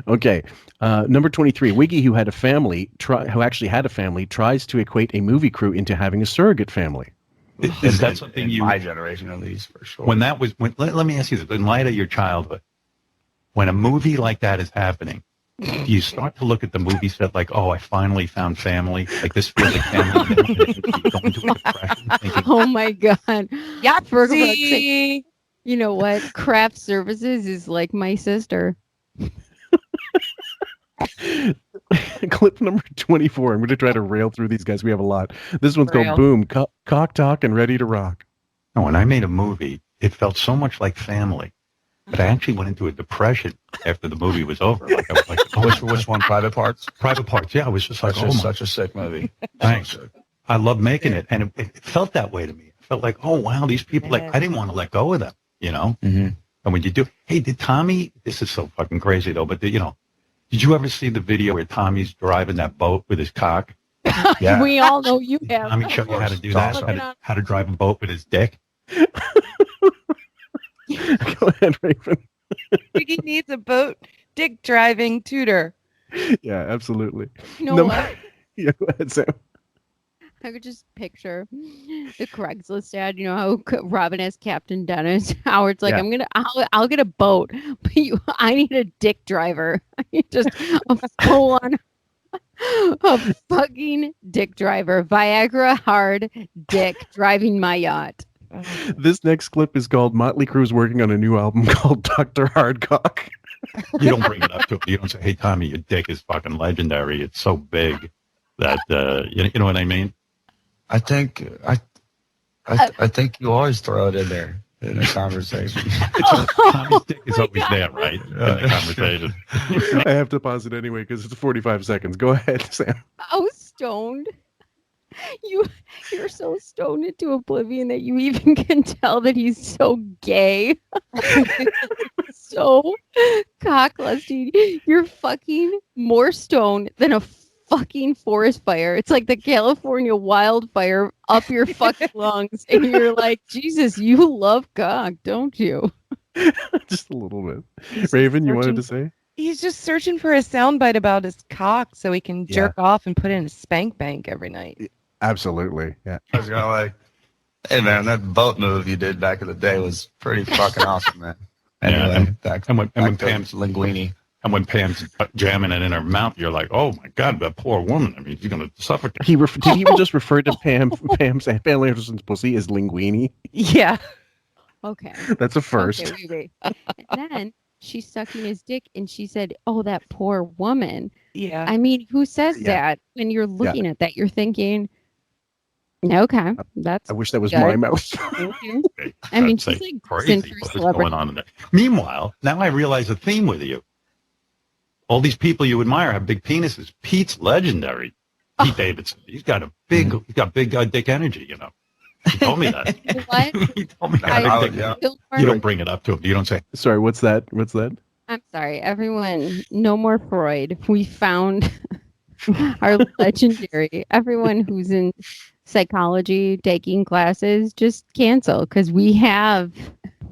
Okay, number 23. Wiggy, who actually had a family, tries to equate a movie crew into having a surrogate family. Is that something in my generation, at least, for sure? Let me ask you this, in light of your childhood, when a movie like that is happening, do you start to look at the movie set like, oh, I finally found family? Like, this feels like family. Go into a depression, thinking, Oh my God. Yeah, For God's sake. You know what? Craft services is like my sister. Clip number 24. I'm going to try to rail through these guys. We have a lot. This one's called Boom, Cock Talk and Ready to Rock. No, when I made a movie, it felt so much like family. But I actually went into a depression after the movie was over. Like, I was like, oh, which one? Private Parts? Private Parts, yeah. I was just like, such a sick movie. Thanks. I love making it. And it felt that way to me. It felt like, oh, wow, these people, like, I didn't want to let go of them, you know? Mm-hmm. And when you do, hey, did Tommy, this is so fucking crazy though, but you know, did you ever see the video where Tommy's driving that boat with his cock? Yeah. We all know you have. Tommy showed you how to do that, how to drive a boat with his dick. Go ahead, Raven. Wiggy needs a boat dick driving tutor. Yeah, absolutely. You know what? Yeah, go ahead, Sam. I could just picture the Craigslist ad. You know how Robin has Captain Dennis. Howard's like, I'll get a boat, but I need a dick driver. I need just a full on, a fucking dick driver. Viagra hard dick driving my yacht. This next clip is called Motley Crue's working on a new album called Dr. Hardcock. You don't bring it up to him. You don't say, hey, Tommy, your dick is fucking legendary. It's so big that, you know what I mean? I think you always throw it in there in a conversation. Tommy's dick is always there, right? In the conversation. I have to pause it anyway because it's 45 seconds. Go ahead, Sam. Oh, stoned. You're so stoned into oblivion that you even can tell that he's so gay. So cocklusty. You're fucking more stoned than a fucking forest fire. It's like the California wildfire up your fucking lungs. And you're like, Jesus, you love cock, don't you? Just a little bit. Raven, you wanted to say? He's just searching for a soundbite about his cock so he can jerk off and put it in a spank bank every night. Absolutely. Yeah. I was going like, hey man, that boat move you did back in the day was pretty fucking awesome, man. Anyway, and when Pam's linguini. And when Pam's jamming it in her mouth, you're like, oh my God, that poor woman. I mean, she's going to suffer. Did he just refer to Pam's Anderson's pussy as linguini? Yeah. Okay. That's a first. Okay, wait. And then she's sucking his dick and she said, oh, that poor woman. Yeah. I mean, who says that? When you're looking at that, you're thinking, okay, that's I wish that was my mouth. I mean, she's like crazy. What's going on in there? Meanwhile, now I realize a theme with you. All these people you admire have big penises. Pete's legendary. Pete Davidson. He's got big dick energy, you know. He told me that. What? He told me that. You don't bring it up to him. You don't say, sorry, what's that? What's that? I'm sorry, everyone. No more Freud. We found our legendary. Everyone who's in psychology taking classes, just cancel because we have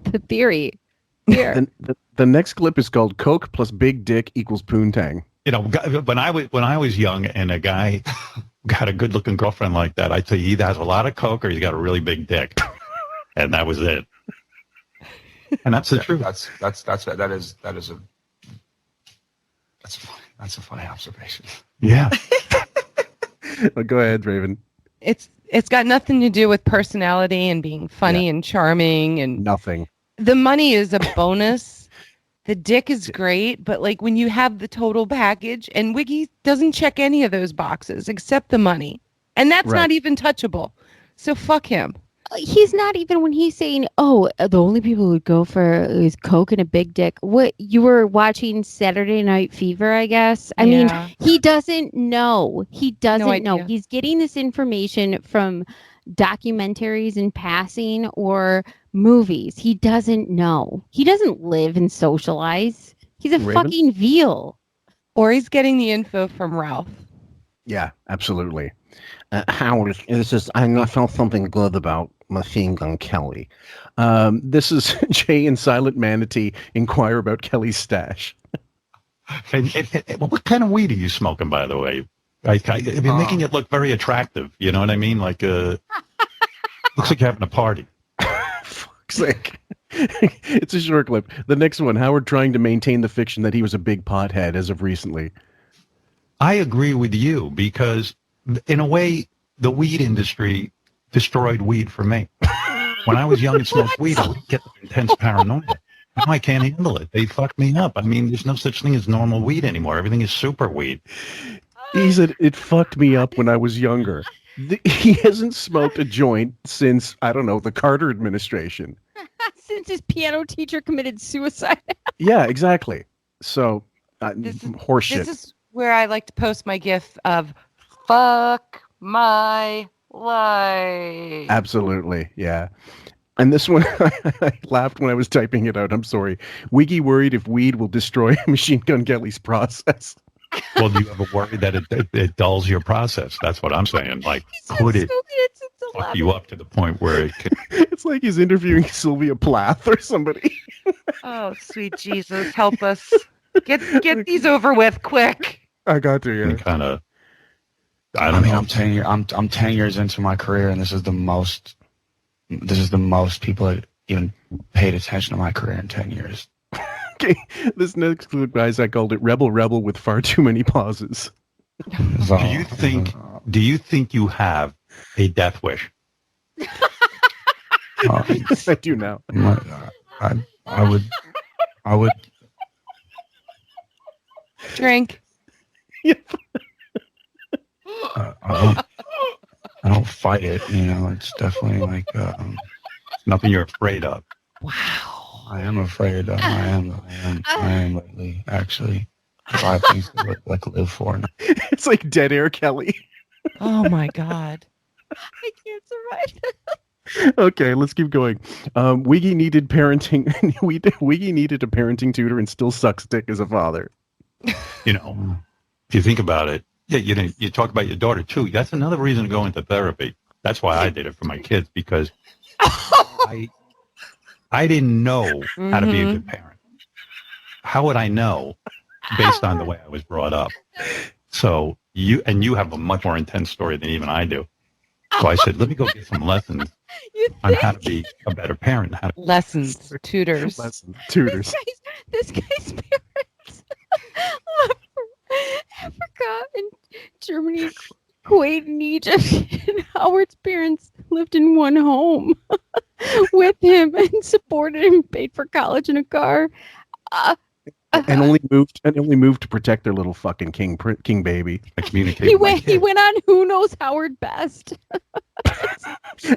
the theory here. The next clip is called "Coke plus Big Dick equals Poontang." You know, when I was young and a guy got a good looking girlfriend like that, I'd say he either has a lot of coke or he's got a really big dick, and that was it. And that's the truth. That's a funny observation. Yeah. Well, go ahead, Raven. It's got nothing to do with personality and being funny and charming and nothing. The money is a bonus. The dick is great, but like when you have the total package, and Wiggy doesn't check any of those boxes except the money, and that's not even touchable. So fuck him. He's not even when he's saying, "Oh, the only people who would go for is Coke and a big dick." What, you were watching Saturday Night Fever, I guess. I mean, he doesn't know. He doesn't know. He's getting this information from documentaries in passing or movies. He doesn't know. He doesn't live and socialize. He's a fucking veal. Or he's getting the info from Ralph. Yeah, absolutely. Howard, I felt something good about Machine Gun Kelly. This is Jay and Silent Manatee inquire about Kelly's stash. What kind of weed are you smoking, by the way? You're making it look very attractive. You know what I mean? Like, looks like you're having a party. Fuck's sake. It's a short clip. The next one, Howard trying to maintain the fiction that he was a big pothead as of recently. I agree with you because, in a way, the weed industry destroyed weed for me. When I was young and smoked weed, I would get intense paranoia. Now I can't handle it. They fucked me up. I mean, there's no such thing as normal weed anymore. Everything is super weed. He said, it fucked me up when I was younger. He hasn't smoked a joint since, I don't know, the Carter administration. Since his piano teacher committed suicide. Yeah, exactly. So, horseshit. This is where I like to post my gif of fuck my life. Absolutely, yeah. And this one, I laughed when I was typing it out. I'm sorry. Wiggy worried if weed will destroy Machine Gun Kelly's process. Well, do you ever worry that it dulls your process? That's what I'm saying. Like, could it fuck you up to the point where it could... It's like he's interviewing Sylvia Plath or somebody. Oh, sweet Jesus, help us. Get these over with quick. I got to, yeah. Kind of... I mean, I'm 10 years into my career, and this is the most people that even paid attention to my career in 10 years. Okay, this next clip, guys, I called it "Rebel Rebel" with far too many pauses. Do you think you have a death wish? I do now. I would drink. I don't fight it, you know. It's definitely like nothing you're afraid of. Wow. I am afraid of. I am lately, actually. I have things to live for. It's like Dead Air Kelly. Oh my God. I can't survive. Okay, let's keep going. Wiggy needed parenting. Wiggy needed a parenting tutor and still sucks dick as a father. You know, if you think about it, yeah, you talk about your daughter too. That's another reason to go into therapy. That's why I did it for my kids, because I didn't know how to be a good parent. How would I know based on the way I was brought up? So you have a much more intense story than even I do. So I said, let me go get some lessons on how to be a better parent. Lessons, tutors. Tutors. This guy's parents left for Africa and Germany, Kuwait, and Egypt. And Howard's parents lived in one home with him and supported him, paid for college and a car. And only moved to protect their little fucking king baby. I communicate. He went on Who Knows Howard Best.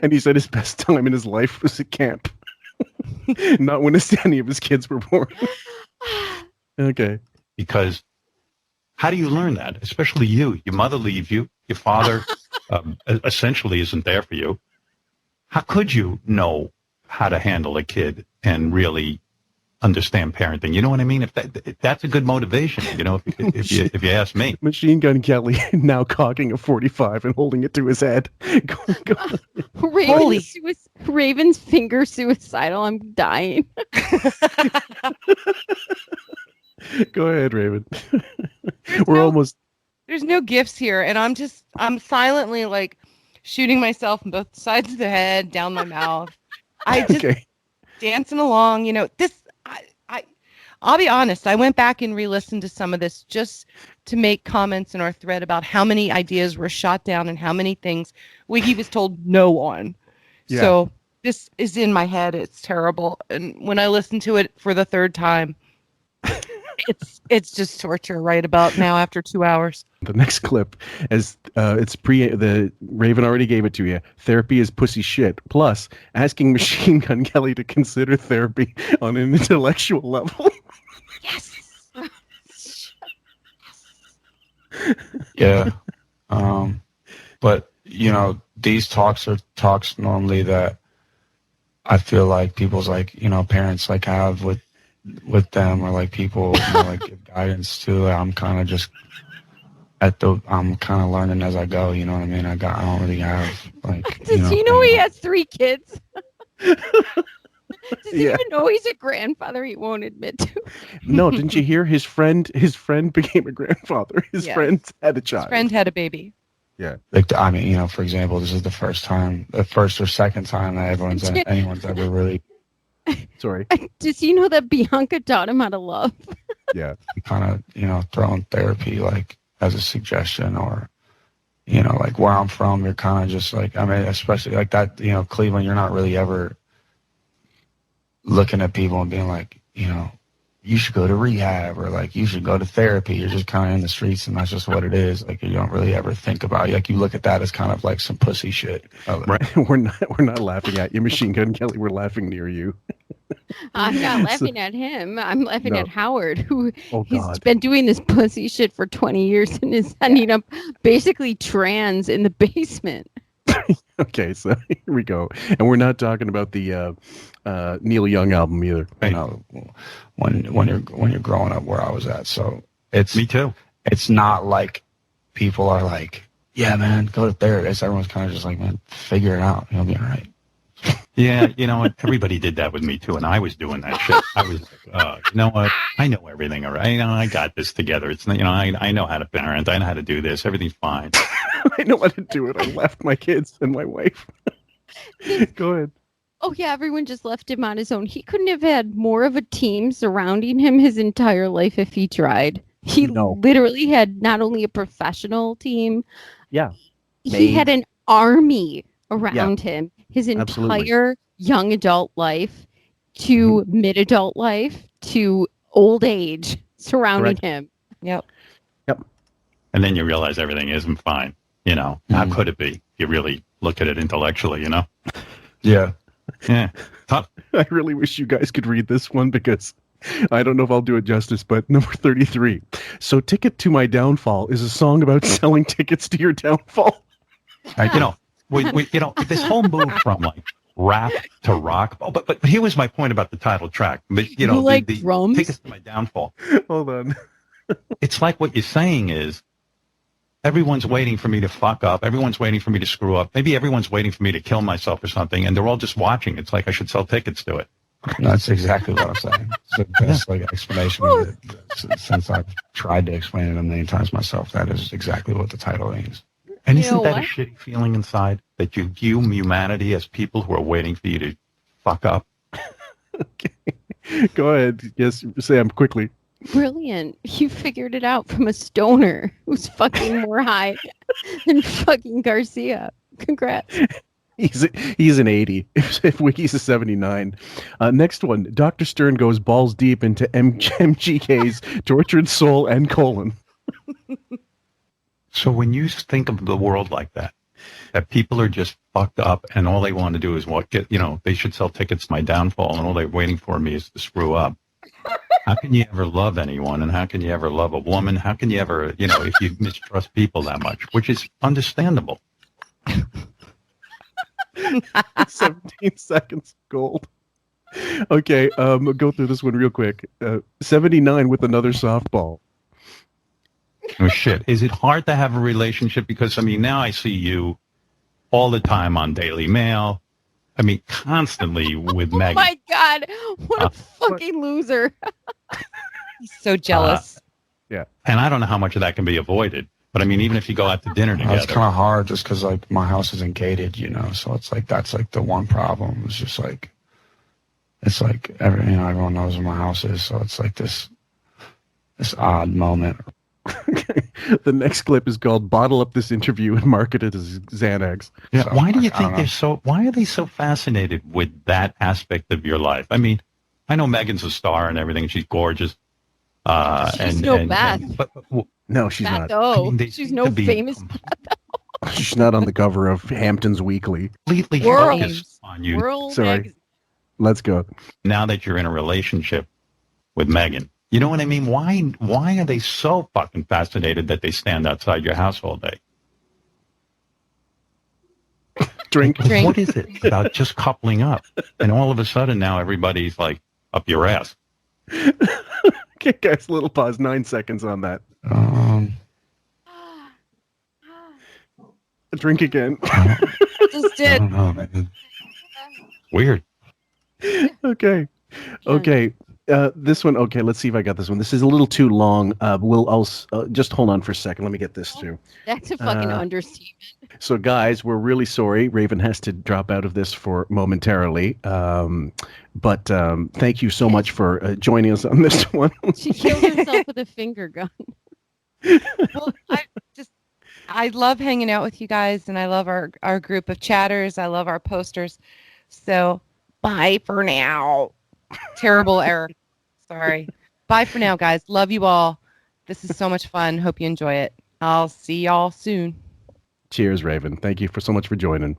And he said his best time in his life was at camp. Not when any of his kids were born. Okay. Because how do you learn that? Especially you. Your mother leaves you. Your father essentially isn't there for you. How could you know how to handle a kid and really understand parenting. You know what I mean? If that's a good motivation, you know, if you ask me. Machine Gun Kelly now cocking a 45 and holding it to his head. Raven's finger suicidal. I'm dying. Go ahead, Raven. There's no gifts here, and I'm silently like shooting myself in both sides of the head, down my mouth. I just dancing along, you know. I'll be honest. I went back and re-listened to some of this just to make comments in our thread about how many ideas were shot down and how many things Wiggy was told no on. Yeah. So this is in my head. It's terrible, and when I listen to it for the third time, it's just torture right about now after 2 hours. The next clip is the Raven already gave it to you. Therapy is pussy shit. Plus, asking Machine Gun Kelly to consider therapy on an intellectual level. Yes. Yeah. But you know, these talks are talks normally that I feel like people's like, you know, parents like have with them, or like people, you know, like give guidance to. I'm kind of just I'm kind of learning as I go. You know what I mean? I don't really have like. Does he know he has 3 kids? Does he even know he's a grandfather? He won't admit to. No, didn't you hear his friend? His friend became a grandfather. His friend had a child. His friend had a baby. Yeah. Like, I mean, you know, for example, this is the first or second time that anyone's ever really. Sorry. Does he know that Bianca taught him how to love? Yeah. Kind of, you know, throwing therapy like as a suggestion, or, you know, like where I'm from, you're kind of just like, I mean, especially like that, you know, Cleveland, you're not really ever looking at people and being like, you know, you should go to rehab, or like you should go to therapy. You're just kind of in the streets, and that's just what it is. Like, you don't really ever think about it. Like, you look at that as kind of like some pussy shit. Right. We're not laughing at you, Machine Gun Kelly. We're laughing near you. I'm not laughing at him. I'm laughing at Howard, who he's been doing this pussy shit for 20 years and is ending up basically trans in the basement. Okay, so here we go. And we're not talking about the Neil Young album either. You know, when you're growing up where I was at. So it's me too. It's not like people are like, yeah, man, go to therapy. Everyone's kind of just like, man, figure it out. You'll be all right. Yeah, you know what? Everybody did that with me too, and I was doing that shit. I was like, you know what? I know everything, all right? You know, I got this together. It's, you know, I know how to parent. I know how to do this. Everything's fine. I know how to do it. I left my kids and my wife. Go ahead. Oh yeah, everyone just left him on his own. He couldn't have had more of a team surrounding him his entire life if he tried. He literally had not only a professional team. Yeah. He had an army around him his entire young adult life to mid-adult life to old age surrounding him. Yep. And then you realize everything isn't fine. You know, how could it be? You really look at it intellectually, you know? Yeah. Yeah. I really wish you guys could read this one, because I don't know if I'll do it justice, but number 33. So Ticket to My Downfall is a song about selling tickets to your downfall. You know, you know, this whole move from like rap to rock. Oh, but here was my point about the title track. But, you know, like the drums? Tickets to My Downfall. Hold on. It's like what you're saying is, everyone's waiting for me to fuck up. Everyone's waiting for me to screw up. Maybe everyone's waiting for me to kill myself or something, and they're all just watching. It's like I should sell tickets to it. That's exactly what I'm saying. It's the best like explanation of it. Since I've tried to explain it a million times myself, that is exactly what the title means. And isn't that a shitty feeling inside, that you view humanity as people who are waiting for you to fuck up? Okay. Go ahead. Yes, Sam, quickly. Brilliant. You figured it out from a stoner who's fucking more high than fucking Garcia. Congrats. He's an 80. If Wiggy's a 79. Next one. Dr. Stern goes balls deep into MGK's tortured soul and colon. So when you think of the world like that people are just fucked up and all they want to do is they should sell tickets to my downfall, and all they're waiting for me is to screw up. How can you ever love anyone, and how can you ever love a woman? How can you ever, if you mistrust people that much, which is understandable. 17 seconds gold. Okay, go through this one real quick. 79 with another softball. Oh, shit. Is it hard to have a relationship? Because, I mean, now I see you all the time on Daily Mail. I mean, constantly with Megan. Oh my God. What a fucking loser. He's so jealous. Yeah. And I don't know how much of that can be avoided. But, I mean, even if you go out to dinner together. It's kind of hard just because, like, my house isn't gated, you know? So it's like, that's, like, the one problem. It's just, like, everyone knows where my house is. So it's, like, this odd moment. The next clip is called "Bottle Up This Interview and Market It as Xanax." Yeah. So, Why do you think why are they so fascinated with that aspect of your life? I mean, I know Megan's a star and everything. She's gorgeous. She's no Beth. No, she's Beth, not. though. I mean, they She's seem no to be famous. She's not on the cover of Hampton's Weekly. Completely World. focused on you. World Sorry. magazine. Let's go. Now that you're in a relationship with Megan, you know what I mean? Why are they so fucking fascinated that they stand outside your house all day? Drink. What is it about just coupling up? And all of a sudden now everybody's like up your ass. Okay, guys, little pause. 9 seconds on that. Drink again. Just did. I don't know, man. Weird. Okay. This one. Okay, let's see if I got this one. This is a little too long. We'll also just hold on for a second. Let me get this through. That's a fucking understatement. So, guys, we're really sorry. Raven has to drop out of this for momentarily. But thank you so much for joining us on this one. She killed herself with a finger gun. Well, I love hanging out with you guys, and I love our group of chatters. I love our posters. So bye for now. Terrible error. Sorry. Bye for now, guys. Love you all. This is so much fun. Hope you enjoy it. I'll see y'all soon. Cheers, Raven. Thank you so much for joining.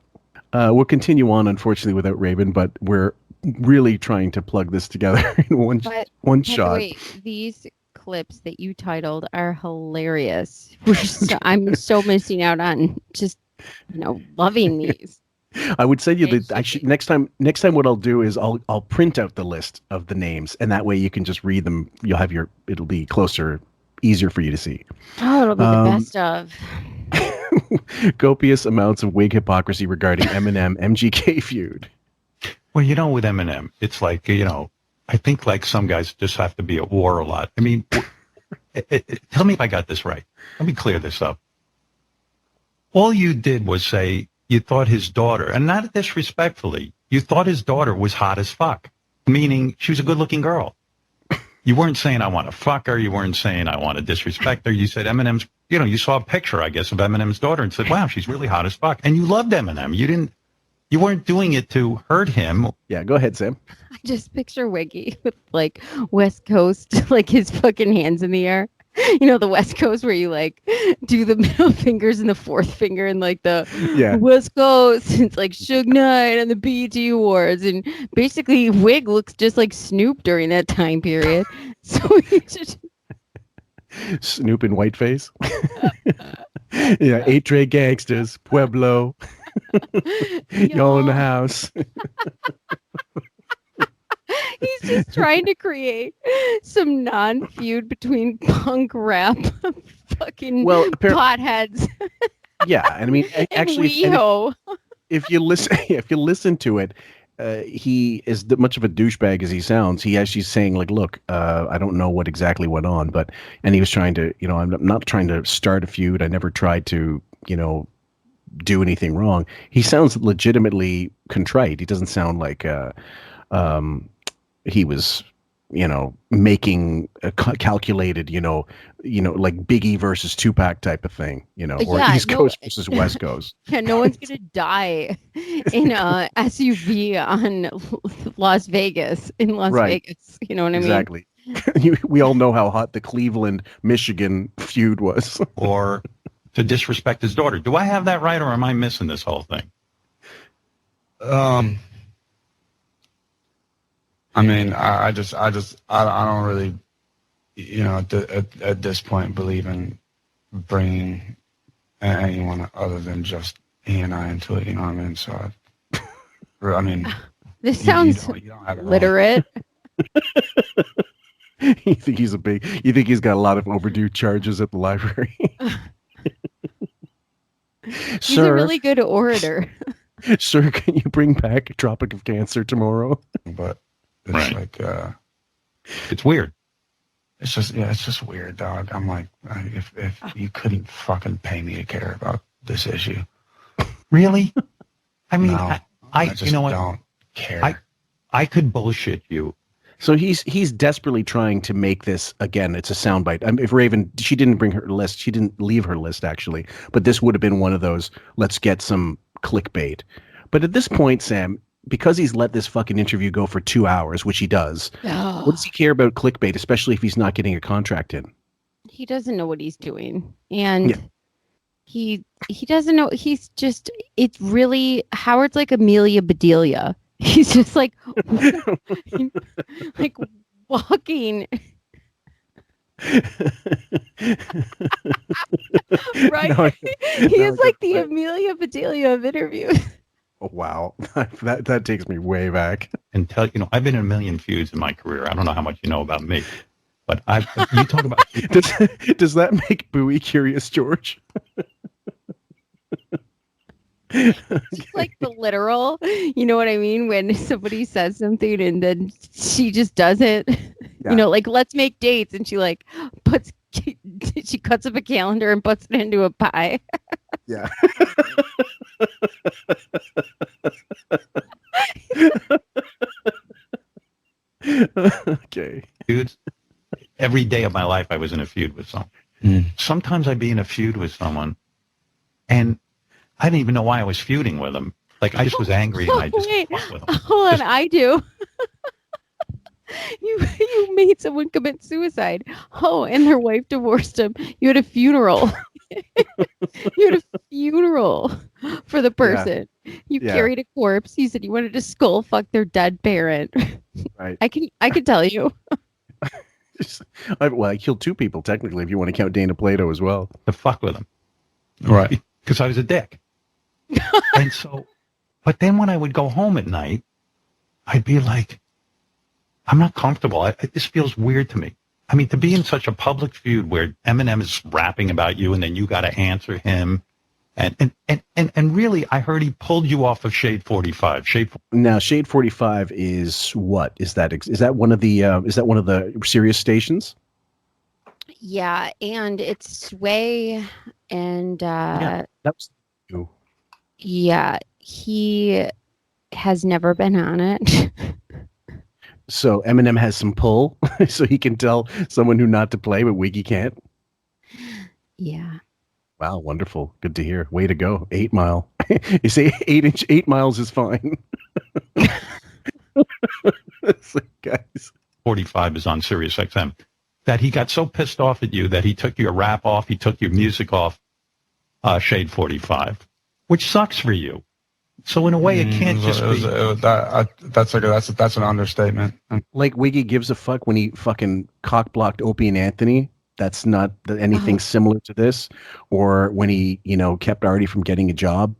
We'll continue on, unfortunately, without Raven, but we're really trying to plug this together in one shot. Wait, these clips that you titled are hilarious. I'm so missing out on just, loving these. I would send you next time what I'll do is I'll print out the list of the names, and that way you can just read them. It'll be easier for you to see. Oh, it'll be the best of. Copious amounts of wig hypocrisy regarding Eminem MGK feud. Well, with Eminem, it's like, I think like some guys just have to be at war a lot. I mean, tell me if I got this right. Let me clear this up. All you did was say you thought his daughter, and not disrespectfully, you thought his daughter was hot as fuck, meaning she was a good-looking girl. You weren't saying I want to fuck her. You weren't saying I want to disrespect her. You said Eminem's, you saw a picture, I guess, of Eminem's daughter and said, wow, she's really hot as fuck. And you loved Eminem. You weren't doing it to hurt him. Yeah, go ahead, Sam. I just picture Wiggy with like West Coast, like his fucking hands in the air. The West Coast where you like do the middle fingers and the fourth finger and like the West Coast. It's like Suge Knight and the BET Awards. And basically Wig looks just like Snoop during that time period. So he just... Snoop in whiteface. Yeah, 8 Trey Gangsters, Pueblo. Y'all in the house. He's just trying to create some non-feud between punk rap fucking potheads. Yeah, and I mean, actually, if you listen to it, he is much of a douchebag as he sounds. He actually saying like, "Look, I don't know what exactly went on, and he was trying to, I'm not trying to start a feud. I never tried to, do anything wrong." He sounds legitimately contrite. He doesn't sound like he was, making a calculated, like Biggie versus Tupac type of thing, or East Coast versus West Coast. Yeah, no one's gonna die in a SUV on Las Vegas. Vegas, you know what I mean? Exactly. We all know how hot the Cleveland, Michigan feud was. Or to disrespect his daughter. Do I have that right, or am I missing this whole thing? I mean, I don't really, at this point believe in bringing anyone other than just he and I into it. You know what I mean? So, This sounds literate. You think he's got a lot of overdue charges at the library? He's a really good orator. Sir, can you bring back Tropic of Cancer tomorrow? But it's like, it's weird. It's just weird, dog. I'm like, if you couldn't fucking pay me to care about this issue. Really? I mean, No, I just you know what? don't care. I could bullshit you. So he's desperately trying to make this, again, it's a soundbite. If Raven, she didn't bring her list, she didn't leave her list actually, but this would have been one of those, let's get some clickbait. But at this point, Sam, because he's let this fucking interview go for 2 hours, which he does, what does he care about clickbait, especially if he's not getting a contract in? He doesn't know what he's doing. And he doesn't know. He's just, it's really, Howard's like Amelia Bedelia. He's just like walking. Right? No, He is like the Amelia Bedelia of interviews. Oh, wow. That takes me way back. And I've been in a million feuds in my career. I don't know how much you know about me, but you talk about. Does that make Bowie curious, George? Like the literal, you know what I mean? When somebody says something and then she just does it, like let's make dates, and she like she cuts up a calendar and puts it into a pie. Yeah. Okay. Dudes, every day of my life I was in a feud with someone. Sometimes I'd be in a feud with someone, and I didn't even know why I was feuding with them. Like, I just was angry and I just fuck with them. Hold on, I do. You made someone commit suicide. Oh, and their wife divorced him. You had a funeral. You had a funeral for the person. You carried a corpse. You said you wanted to skull fuck their dead parent. Right. I can tell you. I killed 2 people technically, if you want to count Dana Plato as well. To fuck with them. Right. Because I was a dick. And so, but then when I would go home at night, I'd be like, I'm not comfortable. This feels weird to me. I mean, to be in such a public feud where Eminem is rapping about you and then you got to answer him. And really, I heard he pulled you off of Shade 45. Now, Shade 45 is what? Is that one of the Sirius stations? Yeah, and it's Sway and that was you. Yeah, he has never been on it. So Eminem has some pull, so he can tell someone who not to play, but Wiggy can't. Yeah. Wow, wonderful. Good to hear. Way to go. 8 Mile. You say 8 miles is fine. It's like, guys. 45 is on Sirius XM. That he got so pissed off at you that he took your rap off, he took your music off Shade 45, which sucks for you. So in a way, it can't just be. That's an understatement. Like Wiggy gives a fuck when he fucking cock-blocked Opie and Anthony. That's not anything similar to this. Or when he, kept Artie from getting a job.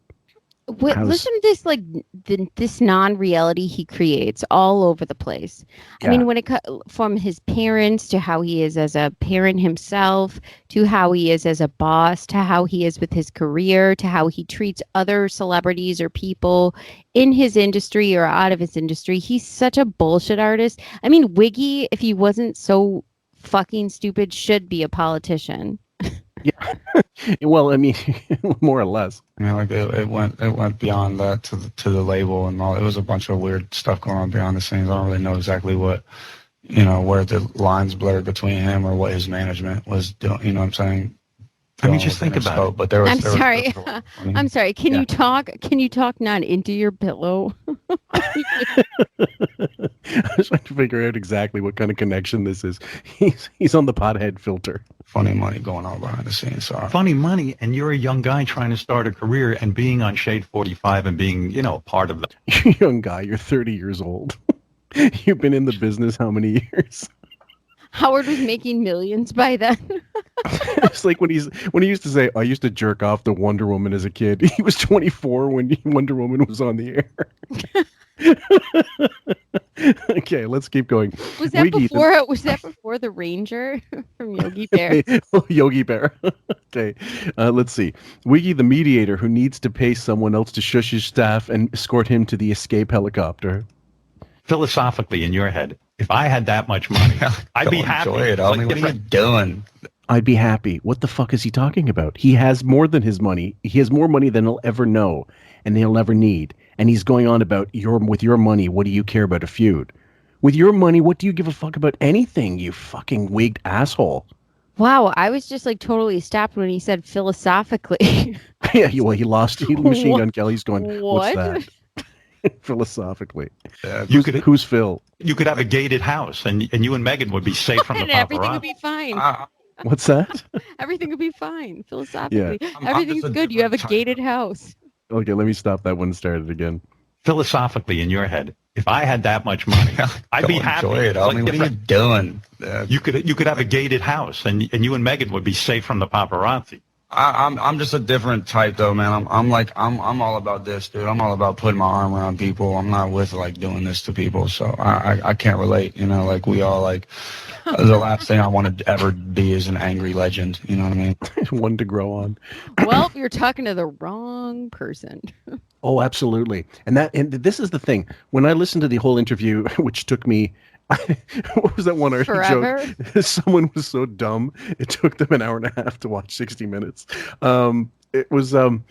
Listen to this, this non-reality he creates all over the place. Yeah. I mean, when it from his parents to how he is as a parent himself, to how he is as a boss, to how he is with his career, to how he treats other celebrities or people in his industry or out of his industry. He's such a bullshit artist. I mean, Wiggy, if he wasn't so fucking stupid, should be a politician. Yeah. Well, I mean, more or less. I mean, like it went beyond that to the label and all. It was a bunch of weird stuff going on behind the scenes. I don't really know exactly what, where the lines blurred between him or what his management was doing. You know what I'm saying? I mean, just think about it. But there was. I'm sorry. Can you talk? Can you talk not into your pillow? I was trying to figure out exactly what kind of connection this is. He's on the pothead filter. Funny money going on behind the scenes. Sorry. Funny money, and you're a young guy trying to start a career and being on Shade 45 and being, part of that. You're a young guy. You're 30 years old. You've been in the business how many years? Howard was making millions by then. It's like when he used to say, I used to jerk off to Wonder Woman as a kid. He was 24 when Wonder Woman was on the air. Okay, let's keep going. Was that Wiggy, before? Was that before the Ranger from Yogi Bear? Yogi Bear. Okay, let's see. Wiggy, the mediator who needs to pay someone else to shush his staff and escort him to the escape helicopter. Philosophically, in your head, if I had that much money, I'd be happy. Enjoy it, homie. What are you doing? I'd be happy. What the fuck is he talking about? He has more than his money. He has more money than he'll ever know and he'll ever need. And he's going on about with your money, what do you care about a feud? With your money, what do you give a fuck about anything, you fucking wigged asshole? Wow, I was just like totally stopped when he said philosophically. Yeah, he lost. Machine Gun Kelly's going, what's that? Philosophically. Who's Phil? You could have a gated house, and you and Megan would be safe from the And paparazzi. everything would be fine. What's that? Everything would be fine. Philosophically. Yeah. Everything's good. You have a gated house. Okay, let me stop that one and start it again. Philosophically, in your head, if I had that much money, I'd be happy. Enjoy it, homie. What are you doing? You could have a gated house, and you and Megan would be safe from the paparazzi. I'm just a different type though, man. I'm all about this, dude. I'm all about putting my arm around people. I'm not with like doing this to people, so I can't relate. You know, like we all like the last thing I want to ever be is an angry legend. You know what I mean? One to grow on. Well, you're talking to the wrong person. Oh, absolutely. And this is the thing. When I listened to the whole interview, which took me, what was that one Forever? joke? Someone was so dumb. It took them an hour and a half to watch 60 Minutes. It was the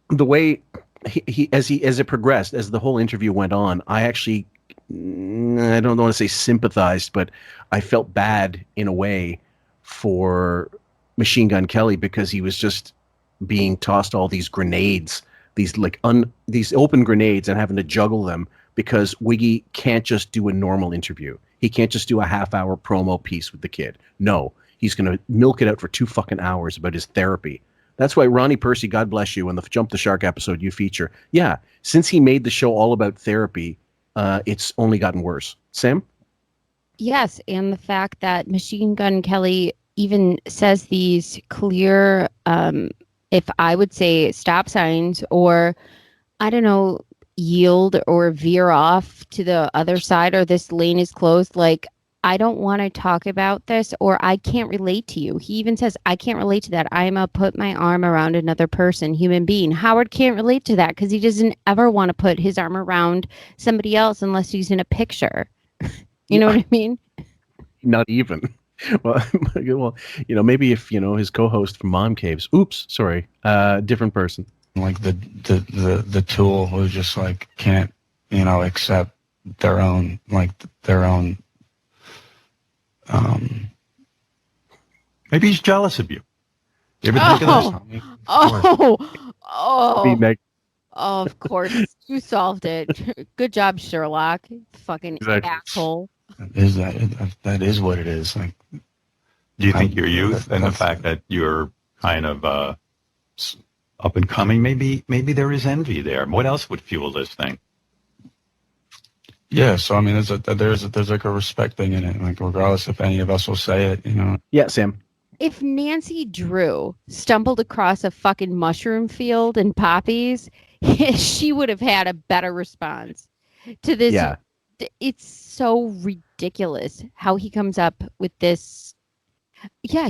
way he as it progressed, as the whole interview went on, I actually, I don't want to say sympathized, but I felt bad in a way for Machine Gun Kelly because he was just being tossed all these grenades, these open grenades, and having to juggle them because Wiggy can't just do a normal interview. He can't just do a half-hour promo piece with the kid. No, he's going to milk it out for 2 fucking hours about his therapy. That's why Ronnie Percy, God bless you, in the Jump the Shark episode you feature. Yeah, since he made the show all about therapy, it's only gotten worse. Sam? Yes, and the fact that Machine Gun Kelly even says these clear, if I would say stop signs or, I don't know, yield or veer off to the other side or this lane is closed, like, I don't want to talk about this or I can't relate to you. He even says, I can't relate to that. I'm a put my arm around another person, human being. Howard can't relate to that because he doesn't ever want to put his arm around somebody else unless he's in a picture. You know what I mean? Not even. Well, maybe if, his co-host from Mom Caves, different person. Like the tool who just like can't, accept their own. Maybe he's jealous of you. You ever think of this? Of course. You solved it. Good job, Sherlock. Fucking asshole. That is what it is. Like, do you think your youth and the fact that you're kind of up and coming, maybe there is envy there? What else would fuel this thing? Yeah, so I mean, there's like a respect thing in it, like regardless if any of us will say it, Yeah, Sam. If Nancy Drew stumbled across a fucking mushroom field and poppies, she would have had a better response to this. Yeah. It's so ridiculous how he comes up with this. Yeah,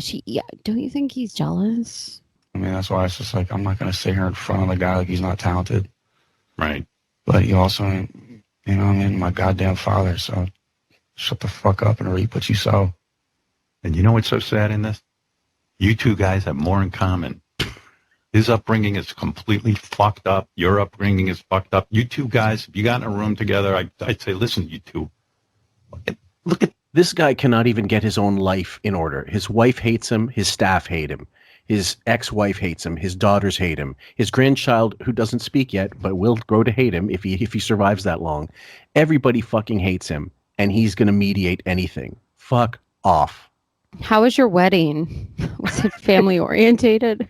don't you think he's jealous? I mean, that's why it's just like, I'm not going to sit here in front of the guy like he's not talented. Right. But you also, my goddamn father, so shut the fuck up and reap what you sow. And you know what's so sad in this? You two guys have more in common. His upbringing is completely fucked up. Your upbringing is fucked up. You two guys, if you got in a room together, I'd say, listen, you two. Look at this guy cannot even get his own life in order. His wife hates him. His staff hate him. His ex-wife hates him. His daughters hate him. His grandchild, who doesn't speak yet, but will grow to hate him if he survives that long. Everybody fucking hates him, and he's going to mediate anything. Fuck off. How was your wedding? Was it family orientated?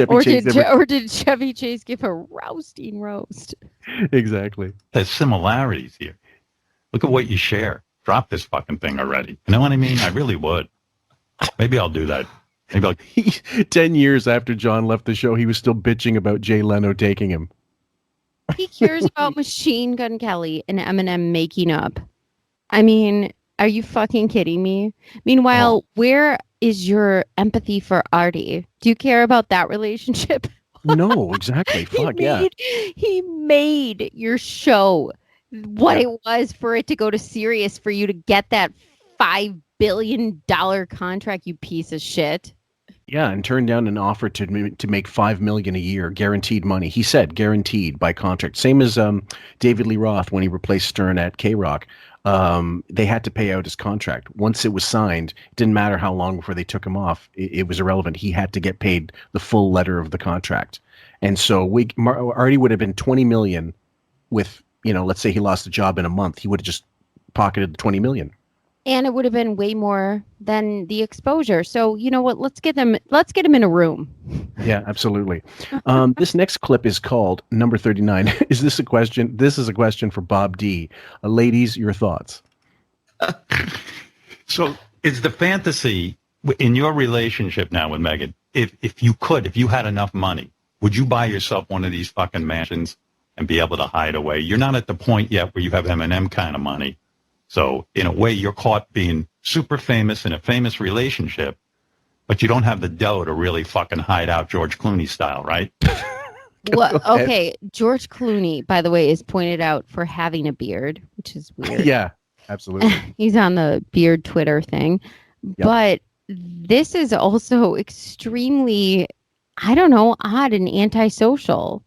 Or did Chevy Chase give a roasting roast? Exactly. There's similarities here. Look at what you share. Drop this fucking thing already. You know what I mean? I really would. Maybe I'll do that. 10 years after John left the show, he was still bitching about Jay Leno taking him. He cares about Machine Gun Kelly and Eminem making up. I mean, are you fucking kidding me? Meanwhile, where is your empathy for Artie? Do you care about that relationship? No, exactly. Fuck yeah. He made your show what it was for it to go to Sirius for you to get that $5 billion contract, you piece of shit. Yeah, and turned down an offer to make $5 million a year, guaranteed money. He said guaranteed by contract. Same as David Lee Roth when he replaced Stern at K-Rock. They had to pay out his contract. Once it was signed, it didn't matter how long before they took him off. It was irrelevant. He had to get paid the full letter of the contract. And so Artie would have been $20 million with, let's say he lost the job in a month. He would have just pocketed the $20 million. And it would have been way more than the exposure. So you know what? Let's get him in a room. Yeah, absolutely. This next clip is called number 39. Is this a question? This is a question for Bob D. Ladies, your thoughts. So is the fantasy in your relationship now with Megan, if you had enough money, would you buy yourself one of these fucking mansions and be able to hide away? You're not at the point yet where you have M&M kind of money. So in a way, you're caught being super famous in a famous relationship, but you don't have the dough to really fucking hide out George Clooney style, right? Well, okay. George Clooney, by the way, is pointed out for having a beard, which is weird. Yeah, absolutely. He's on the beard Twitter thing. Yep. But this is also extremely, I don't know, odd and antisocial.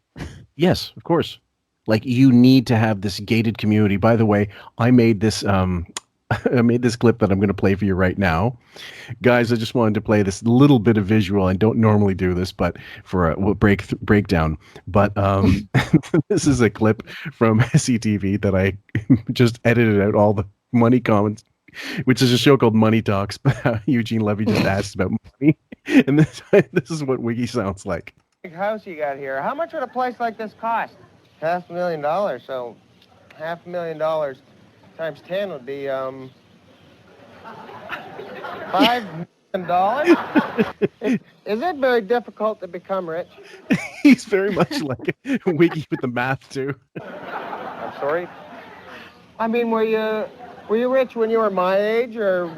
Yes, of course. Like, you need to have this gated community. By the way, I made this I made this clip that I'm going to play for you right now. Guys, I just wanted to play this little bit of visual. I don't normally do this, but for a breakdown. But this is a clip from SCTV that I just edited out all the money comments, which is a show called Money Talks. Eugene Levy just asked about money. And this is what Wiggy sounds like. Big house you got here. How much would a place like this cost? $500,000. So $500,000 times 10 would be $5 million. Is it very difficult to become rich? He's very much like Wiggy with the math too. I'm sorry. I mean, were you rich when you were my age, or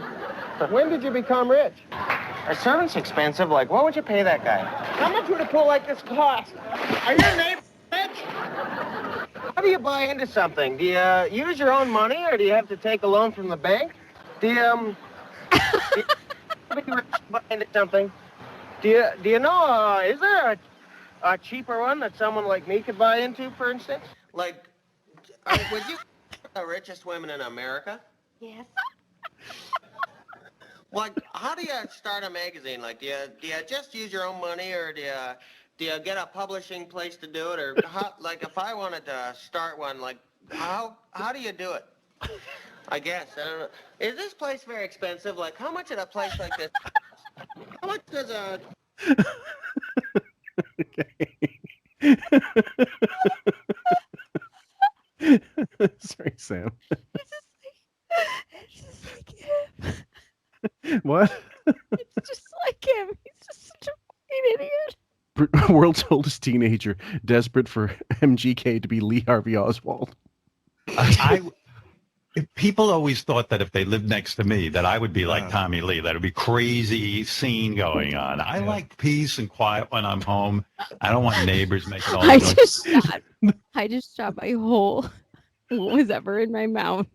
when did you become rich? Are servants expensive? Like, what would you pay that guy? How much would a pool like this cost? Are your neighbors rich? How do you buy into something? Do you use your own money, or do you have to take a loan from the bank? Do you buy into something? Do you know, is there a cheaper one that someone like me could buy into, for instance? Like, would you the richest women in America? Yes. Like, how do you start a magazine? Like, do you just use your own money, or do you get a publishing place to do it, or how, like, if I wanted to start one, like, how do you do it? I guess I don't know. Is this place very expensive? Like, how much at a place like this? How much does a Sorry, Sam. It's just like him. What? It's just like him. He's just such a fucking idiot. World's oldest teenager, desperate for MGK to be Lee Harvey Oswald. People always thought that if they lived next to me, that I would be like Tommy Lee. That would be crazy scene going on. I like peace and quiet when I'm home. I don't want neighbors making all the noise. I just shot my whole what was ever in my mouth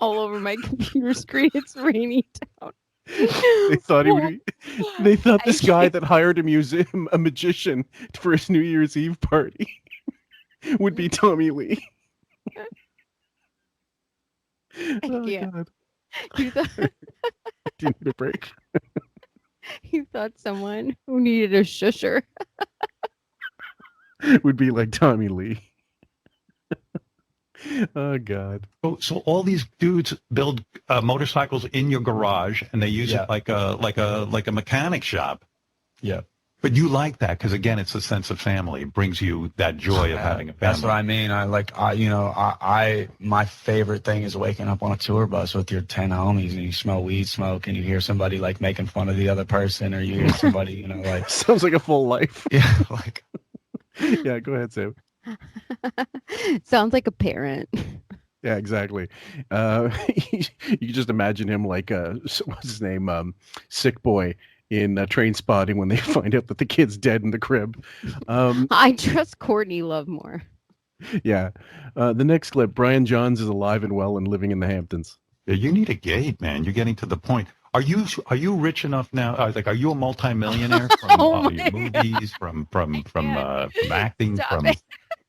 all over my computer screen. It's raining down. They thought They thought this guy that hired a magician for his New Year's Eve party would be Tommy Lee. God. You thought Do you need a break? You thought someone who needed a shusher would be like Tommy Lee. Oh God! So all these dudes build motorcycles in your garage, and they use it like a mechanic shop. Yeah. But you like that because, again, it's a sense of family. It brings you that joy of having a family. That's what I mean. My favorite thing is waking up on a tour bus with your 10 homies and you smell weed smoke and you hear somebody like making fun of the other person, or you hear somebody, like. Sounds like a full life. Yeah. Like. Yeah. Go ahead, Sam. Sounds like a parent. Yeah, exactly. You just imagine him like what's his name, Sick Boy in Train Spotting when they find out that the kid's dead in the crib. I trust Courtney Love more. Yeah. The next clip: Brian Johns is alive and well and living in the Hamptons. Yeah, you need a gate, man. You're getting to the point. Are you rich enough now? Like, are you a multimillionaire from your movies, from acting,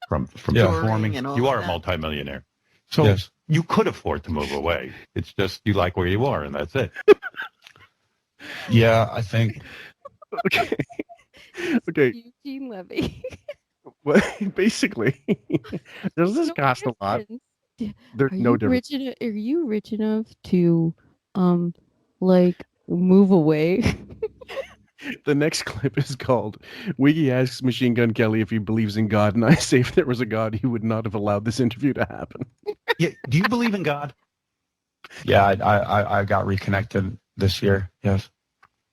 from performing? You are a multimillionaire. So Yes. you could afford to move away. It's just you like where you are, and that's it. Yeah, I think. Okay. Eugene Levy. Well, basically, does this cost a lot? There's no difference. Are you rich enough to, like, move away? The next clip is called Wiggy asks Machine Gun Kelly if he believes in God, and I say if there was a God, he would not have allowed this interview to happen. Yeah, do you believe in God? Yeah, I got reconnected this year. Yes,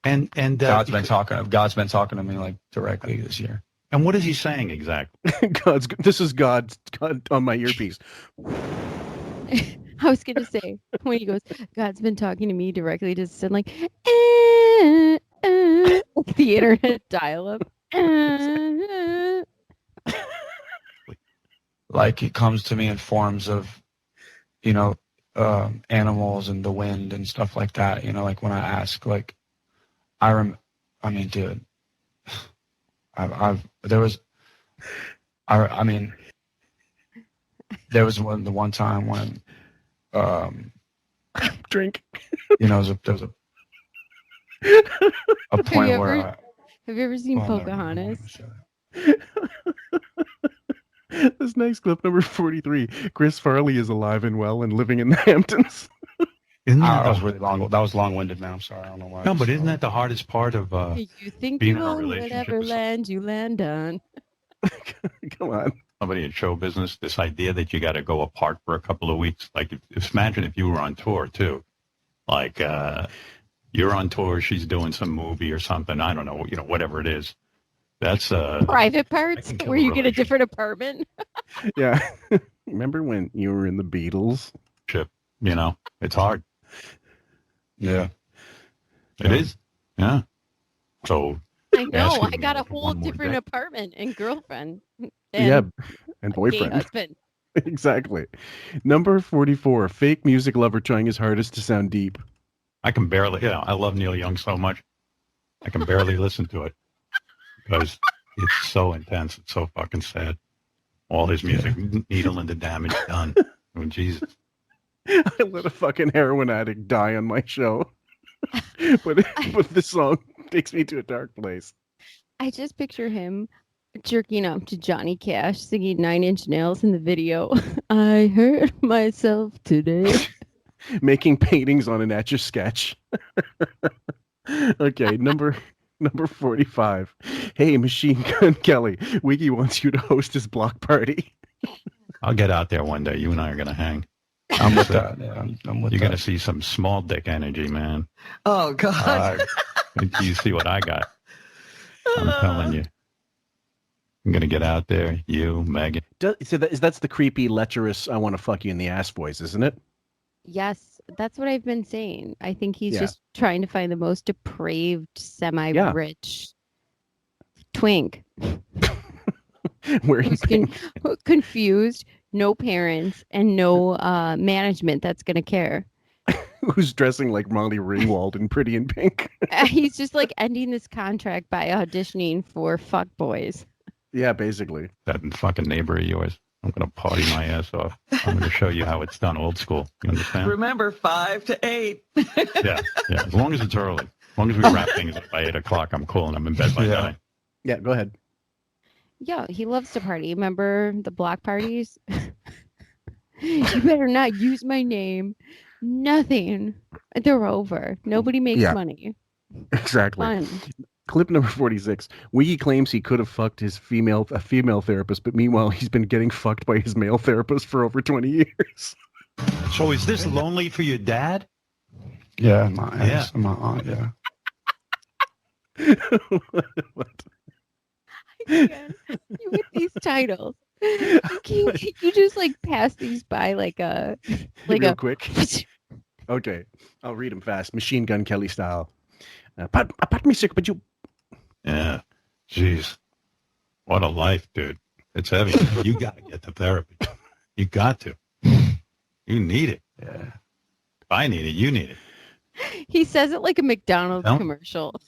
and God's been talking to me like directly this year. And what is he saying exactly? This is God on my earpiece. I was gonna say when he goes, God's been talking to me directly, just said like the internet dial-up. Like it comes to me in forms of, animals and the wind and stuff like that. Like when I ask, like, dude, there was one time when drink. There was a point where have you ever seen Pocahontas? This next clip, number 43. Chris Farley is alive and well and living in the Hamptons. That was really long. That was long-winded, man. I'm sorry. I don't know why. No, but isn't that the hardest part of you think being you in a own relationship? whatever land you land on? Come on. Somebody in show business, this idea that you got to go apart for a couple of weeks. Like, imagine if you were on tour too. Like, you're on tour, she's doing some movie or something. I don't know, whatever it is. That's private parts where you get a different apartment. Yeah. Remember when you were in the Beatles? It's hard. Yeah. It is. Yeah. So I know. I got a whole different apartment and girlfriend. And boyfriend. Gay husband. Exactly. Number 44. Fake music lover trying his hardest to sound deep. I can barely. I love Neil Young so much. I can barely listen to it because it's so intense. It's so fucking sad. All his music, Needle and the Damage Done. Oh, Jesus. I let a fucking heroin addict die on my show. but this song takes me to a dark place. I just picture him jerking up to Johnny Cash singing 9 Inch Nails in the video. I hurt myself today. Making paintings on an Etch-a-Sketch. Okay, number 45. Hey, Machine Gun Kelly, Wiggy wants you to host his block party. I'll get out there one day. You and I are going to hang. I'm with that. Yeah, I'm with You're that. going to see some small dick energy, man. Oh, God. Until you see what I got. I'm telling you. I'm going to get out there. You, Megan. So that's the creepy, lecherous, I want to fuck you in the ass voice, isn't it? Yes, that's what I've been saying. I think he's just trying to find the most depraved, semi-rich twink. Who's confused, no parents, and no management that's going to care. Who's dressing like Molly Ringwald in Pretty in Pink. He's just like ending this contract by auditioning for fuck boys. Yeah, basically. That fucking neighbor of yours. I'm going to party my ass off. I'm going to show you how it's done old school. You understand? Remember, 5 to 8. Yeah. As long as it's early. As long as we wrap things up by 8 o'clock, I'm cool and I'm in bed by 9. Yeah, go ahead. Yeah, he loves to party. Remember the block parties? You better not use my name. Nothing. They're over. Nobody makes money. Exactly. Fun. Clip number 46. Wiggy claims he could have fucked a female therapist, but meanwhile he's been getting fucked by his male therapist for over 20 years. So is this lonely for your dad? Yeah, my aunt, yeah. Again, you with these titles. Can you just like pass these by like a real quick? Okay, I'll read them fast. Machine Gun Kelly style. Pardon me, sir, but you. Yeah, jeez, what a life, dude. It's heavy. You got to get to therapy. You got to. You need it. Yeah. If I need it, you need it. He says it like a McDonald's commercial.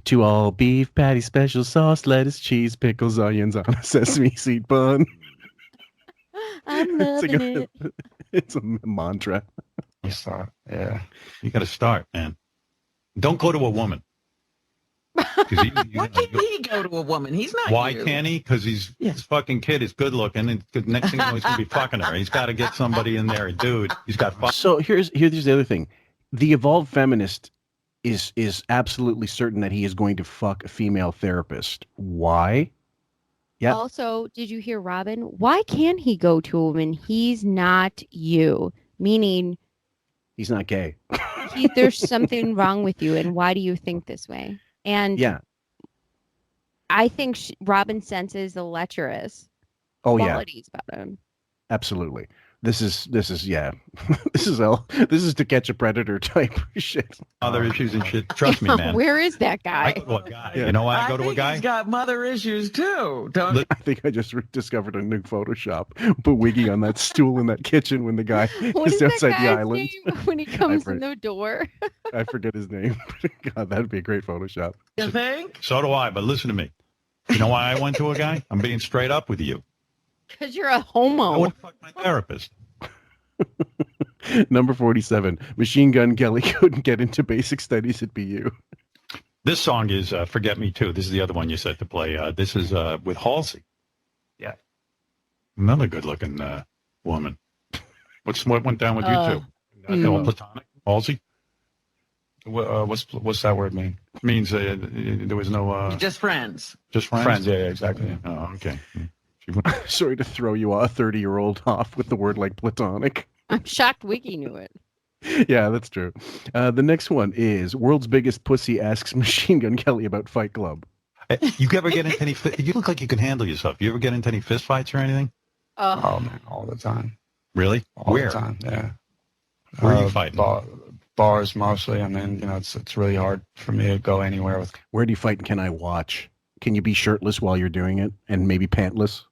To all beef patty, special sauce, lettuce, cheese, pickles, onions on a sesame seed bun. I'm loving it. It's a mantra. You start. Yeah. You got to start, man. Don't go to a woman. Why can't he go to a woman? He's not. Why can't he? Because his fucking kid is good looking, and the next thing you know, he's gonna be fucking her. He's got to get somebody in there, dude. He's got. So here's the other thing. The evolved feminist is absolutely certain that he is going to fuck a female therapist. Why? Yeah. Also, did you hear Robin? Why can't he go to a woman? He's not you. Meaning, he's not gay. There's something wrong with you, and why do you think this way? And yeah, I think Robin senses the lecherous qualities about him. Absolutely. This is yeah. This is To Catch a Predator type shit. Other issues and shit. Trust me, man. Where is that guy? I go to a guy. Yeah. You know why I go to a guy? He's got mother issues too. Don't you? I think I just discovered a new Photoshop. Put Wiggy on that stool in that kitchen when the guy is outside the island. When he comes in the door. I forget his name. God, that'd be a great Photoshop. You think? So do I, but listen to me. You know why I went to a guy? I'm being straight up with you. Because you're a homo. I want to fuck my therapist. Number 47. Machine Gun Kelly couldn't get into basic studies at BU. This song is Forget Me Too. This is the other one you said to play. This is with Halsey. Yeah. Another good-looking woman. What went down with you two? All platonic? Halsey? What's that word mean? It means there was no... just friends. Just friends? Friends, yeah, exactly. Yeah. Oh, okay. Sorry to throw you a 30-year-old off with the word like platonic. I'm shocked Wiggy knew it. Yeah, that's true. The next one is World's Biggest Pussy asks Machine Gun Kelly about Fight Club. You ever get into any... You look like you can handle yourself. You ever get into any fist fights or anything? Oh, man, all the time. Really? Where? All the time, yeah. Where are you fighting? Bars mostly. I mean, it's really hard for me to go anywhere with. Where do you fight and can I watch? Can you be shirtless while you're doing it and maybe pantless?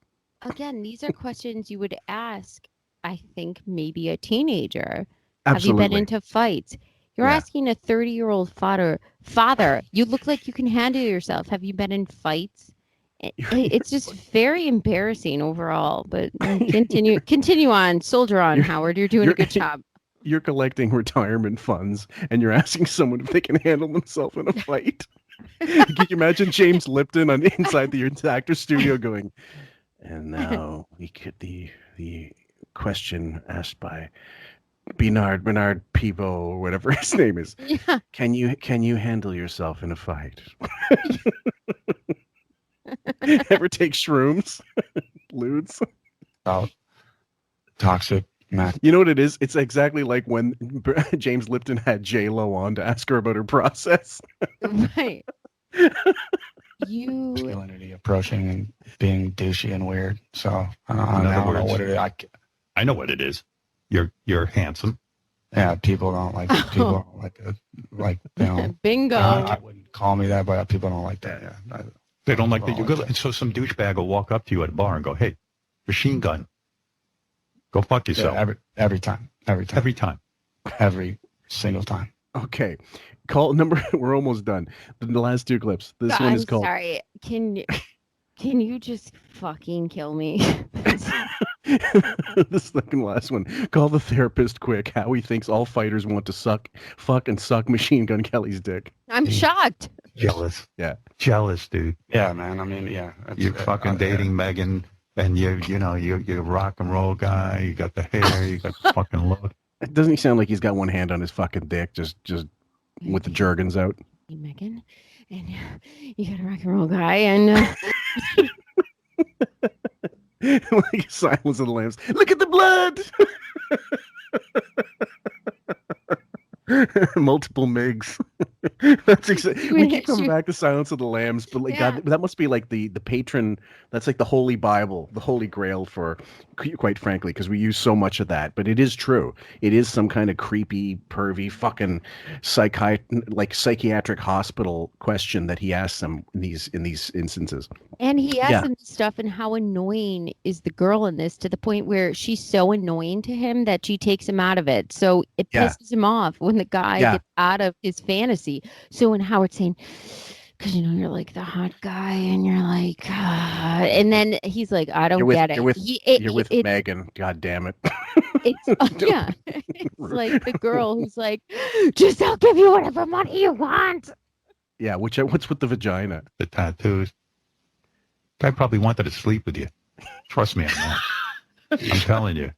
Again, these are questions you would ask, I think, maybe a teenager. Absolutely. Have you been into fights? You're asking a 30-year-old father, you look like you can handle yourself. Have you been in fights? It's just very embarrassing overall, but continue on. Soldier on, Howard. You're doing a good job. You're collecting retirement funds and you're asking someone if they can handle themselves in a fight. Can you imagine James Lipton inside the actor studio going, and now we get the question asked by Bernard Pivot or whatever his name is. Yeah. Can you handle yourself in a fight? Ever take shrooms? Ludes? Oh, toxic. Mac. You know what it is? It's exactly like when James Lipton had J-Lo on to ask her about her process. Right. Masculinity approaching and being douchey and weird. So I don't know what it is. I know what it is. You're handsome. Yeah, people don't like it. People don't like it. Like, you know, bingo. I wouldn't call me that, but people don't like that. Yeah, they don't like that you're good. And so some douchebag will walk up to you at a bar and go, "Hey, Machine Gun, go fuck yourself." Yeah, every time. Every single time. Okay. Call number. We're almost done. The last two clips. This one is called. Sorry. Can you just fucking kill me? The second last one. Call the therapist quick. Howie thinks all fighters want to fuck and suck Machine Gun Kelly's dick. I'm shocked. Jealous. Yeah. Jealous, dude. Yeah, man. I mean, yeah. You're fucking dating Megan, and you're a rock and roll guy. You got the hair. You got the fucking look. Doesn't he sound like he's got one hand on his fucking dick, just with the Jergens out? Hey, Megan, and you got a rock and roll guy, and like Silence of the Lambs. Look at the blood. Multiple MIGs. That's we keep coming back to Silence of the Lambs, but like God, that must be like the patron. That's like the Holy Bible, the Holy Grail for, quite frankly, because we use so much of that. But it is true. It is some kind of creepy, pervy, fucking psychiatric hospital question that he asks them in these instances. And he asks them stuff, and how annoying is the girl in this, to the point where she's so annoying to him that she takes him out of it. So it pisses him off when the guy gets out of his fantasy. So when Howard's saying, because you're like the hot guy, and you're like, and then he's like, I don't get it. You're with Megan. God damn it. It's like the girl who's like, just I'll give you whatever money you want. Yeah, what's with the vagina? The tattoos. Guy probably wanted to sleep with you. Trust me on that. I'm telling you.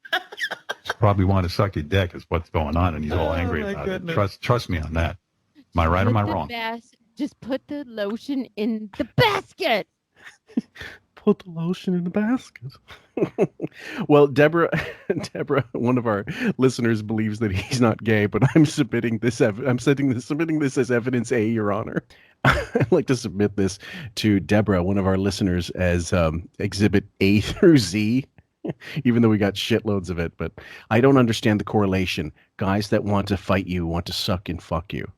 Probably want to suck your dick is what's going on, and he's all angry about it. Trust me on that. Am I right or am I wrong? Just put the lotion in the basket. Put the lotion in the basket. Well, Deborah, one of our listeners, believes that he's not gay, but I'm submitting this. Submitting this as evidence A, Your Honor. I'd like to submit this to Deborah, one of our listeners, as Exhibit A through Z. Even though we got shitloads of it, but I don't understand the correlation. Guys that want to fight you want to suck and fuck you.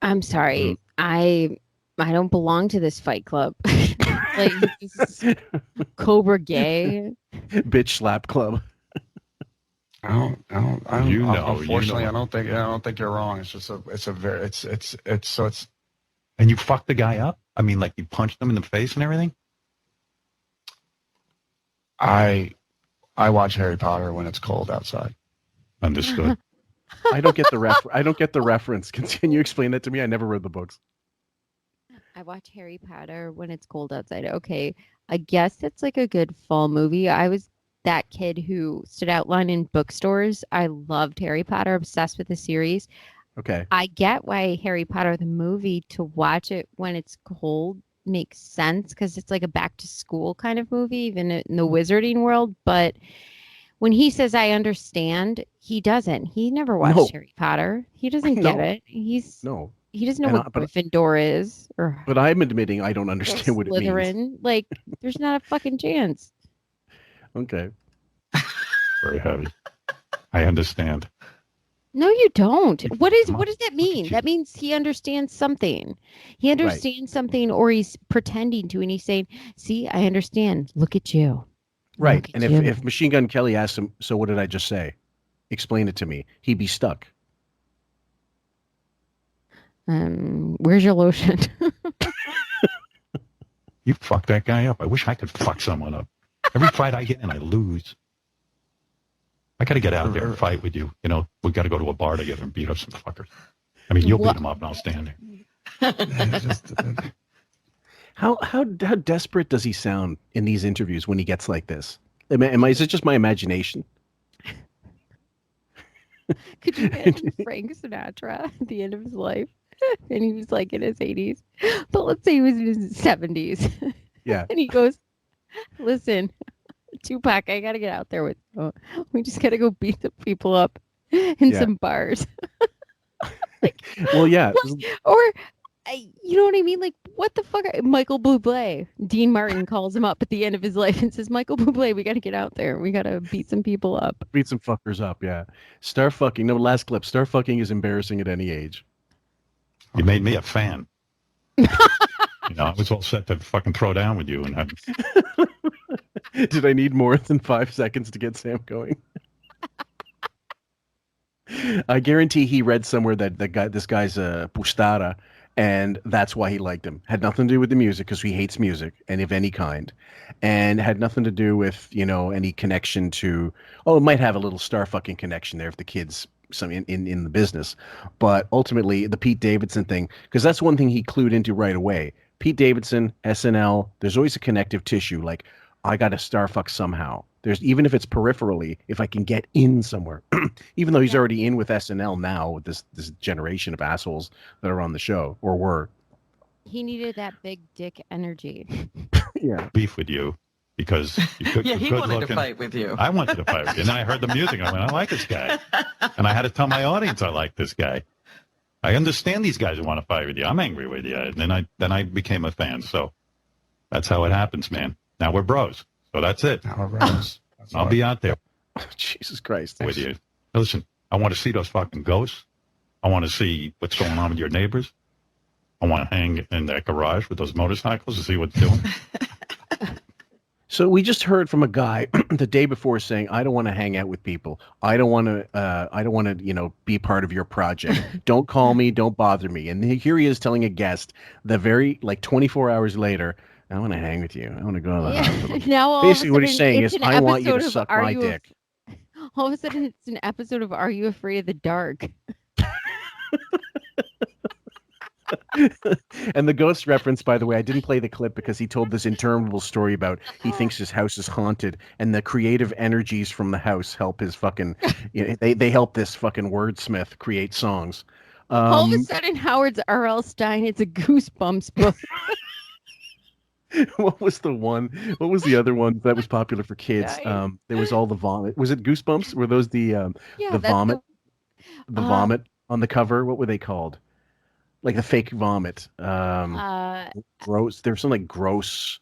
I'm sorry. I don't belong to this fight club. Like, this is Cobra Gay. Bitch slap club. Unfortunately, I don't think you're wrong. It's just And you fucked the guy up? I mean, like you punched him in the face and everything? I watch Harry Potter when it's cold outside. Understood. I don't get the reference. Can you explain that to me? I never read the books. I watch Harry Potter when it's cold outside. Okay, I guess that's like a good fall movie. I was that kid who stood out line in bookstores. I loved Harry Potter, obsessed with the series. Okay. I get why Harry Potter the movie, to watch it when it's cold, makes sense, because it's like a back to school kind of movie, even in the wizarding world. But when he says I understand, he doesn't. He never watched Harry Potter. He doesn't get it. He doesn't know what Gryffindor is. But I'm admitting I don't understand what it means. Like, there's not a fucking chance. Okay. Very heavy. I understand. No, you don't. What does that mean? That means he understands something. He understands something, or he's pretending to, and he's saying, see, I understand. Look at you. Right. And if Machine Gun Kelly asked him, so what did I just say? Explain it to me. He'd be stuck. Where's your lotion? You fucked that guy up. I wish I could fuck someone up. Every fight I get in, I lose. I got to get out there and fight with you. You know, we got to go to a bar together and beat up some fuckers. I mean, you'll beat them up and I'll stand there. How desperate does he sound in these interviews when he gets like this? Is it just my imagination? Could you imagine Frank Sinatra at the end of his life? And he was like in his 80s. But let's say he was in his 70s. Yeah. And he goes, listen, Tupac, I got to get out there with you. We just got to go beat the people up in some bars. Well, yeah. Or, you know what I mean? Like, what the fuck? Michael Bublé. Dean Martin calls him up at the end of his life and says, Michael Bublé, we got to get out there. We got to beat some people up. Beat some fuckers up, yeah. Star fucking. No, last clip. Star fucking is embarrassing at any age. You made me a fan. You know, I was all set to fucking throw down with you. And Did I need more than 5 seconds to get Sam going? I guarantee he read somewhere that this guy's a Pustara, and that's why he liked him. Had nothing to do with the music, because he hates music, and of any kind, and had nothing to do with, you know, any connection to. Oh, it might have a little star fucking connection there if the kid's in the business, but ultimately the Pete Davidson thing, because that's one thing he clued into right away. Pete Davidson, SNL. There's always a connective tissue. Like, I got to star fuck somehow. There's, even if it's peripherally, if I can get in somewhere, even though he's already in with SNL now with this generation of assholes that are on the show or were. He needed that big dick energy. Yeah. Beef with you because you're he good wanted looking. to fight with you. I wanted to fight with you. And then I heard the music. I went, I like this guy. And I had to tell my audience I like this guy. I understand these guys who want to fight with you. I'm angry with you. And then I became a fan. So that's how it happens, man. Now we're bros. So that's it. Now we're bros. I'll be out there. Jesus Christ. With you. Listen, I want to see those fucking ghosts. I want to see what's going on with your neighbors. I want to hang in that garage with those motorcycles to see what's doing. So we just heard from a guy the day before saying, "I don't want to hang out with people. I don't want to, be part of your project. Don't call me. Don't bother me." And here he is telling a guest the very 24 hours later, "I want to hang with you. I want to go to the hospital." Now, basically, what he's saying is, "I want you to suck my dick." All of a sudden, it's an episode of Are You Afraid of the Dark? And the ghost reference, by the way, I didn't play the clip because he told this interminable story about he thinks his house is haunted, and the creative energies from the house help his fucking, they help this fucking wordsmith create songs. All of a sudden, Howard's R.L. Stein. It's a Goosebumps book. What was the other one that was popular for kids? There was all the vomit. Was it Goosebumps? Were those the vomit? The vomit on the cover. What were they called? Like the fake vomit. Gross. There's some gross.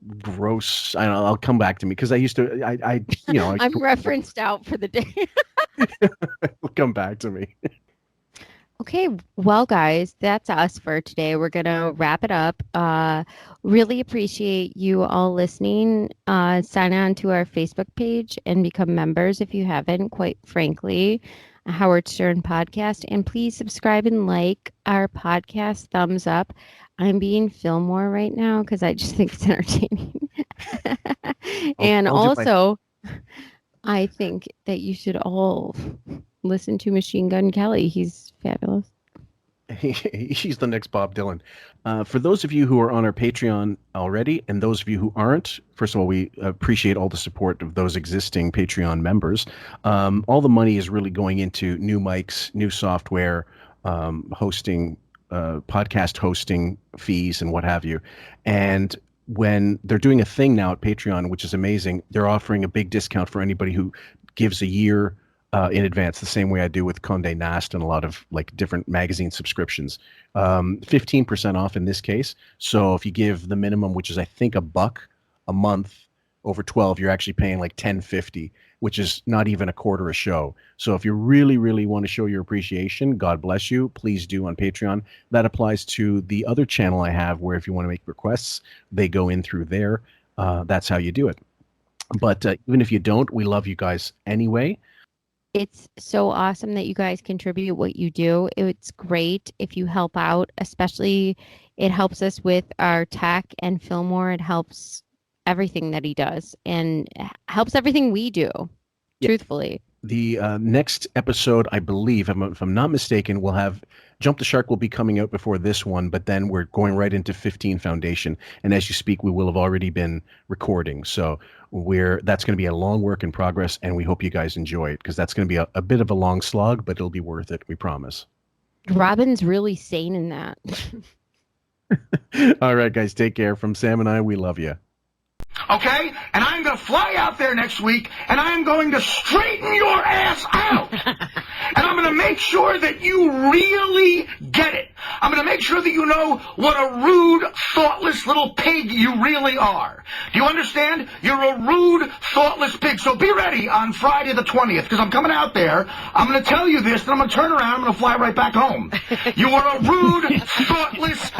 I don't know. I'll come back to me because I used to. I'm referenced out for the day. It'll come back to me. Okay, well, guys, that's us for today. We're going to wrap it up. Really appreciate you all listening. Sign on to our Facebook page and become members if you haven't, quite frankly. Howard Stern Podcast. And please subscribe and like our podcast. Thumbs up. I'm being Fillmore right now because I just think it's entertaining. And also, I think that you should all listen to Machine Gun Kelly. He's fabulous. She's the next Bob Dylan. For those of you who are on our Patreon already, and those of you who aren't, first of all, we appreciate all the support of those existing Patreon members. All the money is really going into new mics, new software, hosting, podcast hosting fees, and what have you. And when they're doing a thing now at Patreon, which is amazing, they're offering a big discount for anybody who gives a year in advance, the same way I do with Condé Nast and a lot of different magazine subscriptions. 15% off in this case. So if you give the minimum, which is I think $1 a month over 12, you're actually paying $10.50, which is not even a quarter a show. So if you really, really want to show your appreciation, God bless you, please do on Patreon. That applies to the other channel I have where if you want to make requests, they go in through there. That's how you do it. But even if you don't, we love you guys anyway. It's so awesome that you guys contribute what you do. It's great if you help out, especially it helps us with our tech and Fillmore. It helps everything that he does and helps everything we do, truthfully. The next episode, I believe, if I'm not mistaken, we'll have Jump the Shark will be coming out before this one, but then we're going right into 15 Foundation. And as you speak, we will have already been recording. So that's going to be a long work in progress, and we hope you guys enjoy it because that's going to be a bit of a long slog, but it'll be worth it. We promise. Robin's really sane in that. All right, guys, take care. From Sam and I, we love you. Okay? And I'm going to fly out there next week, and I'm going to straighten your ass out. And I'm going to make sure that you really get it. I'm going to make sure that you know what a rude, thoughtless little pig you really are. Do you understand? You're a rude, thoughtless pig. So be ready on Friday the 20th, because I'm coming out there. I'm going to tell you this, then I'm going to turn around, I'm going to fly right back home. You are a rude, thoughtless,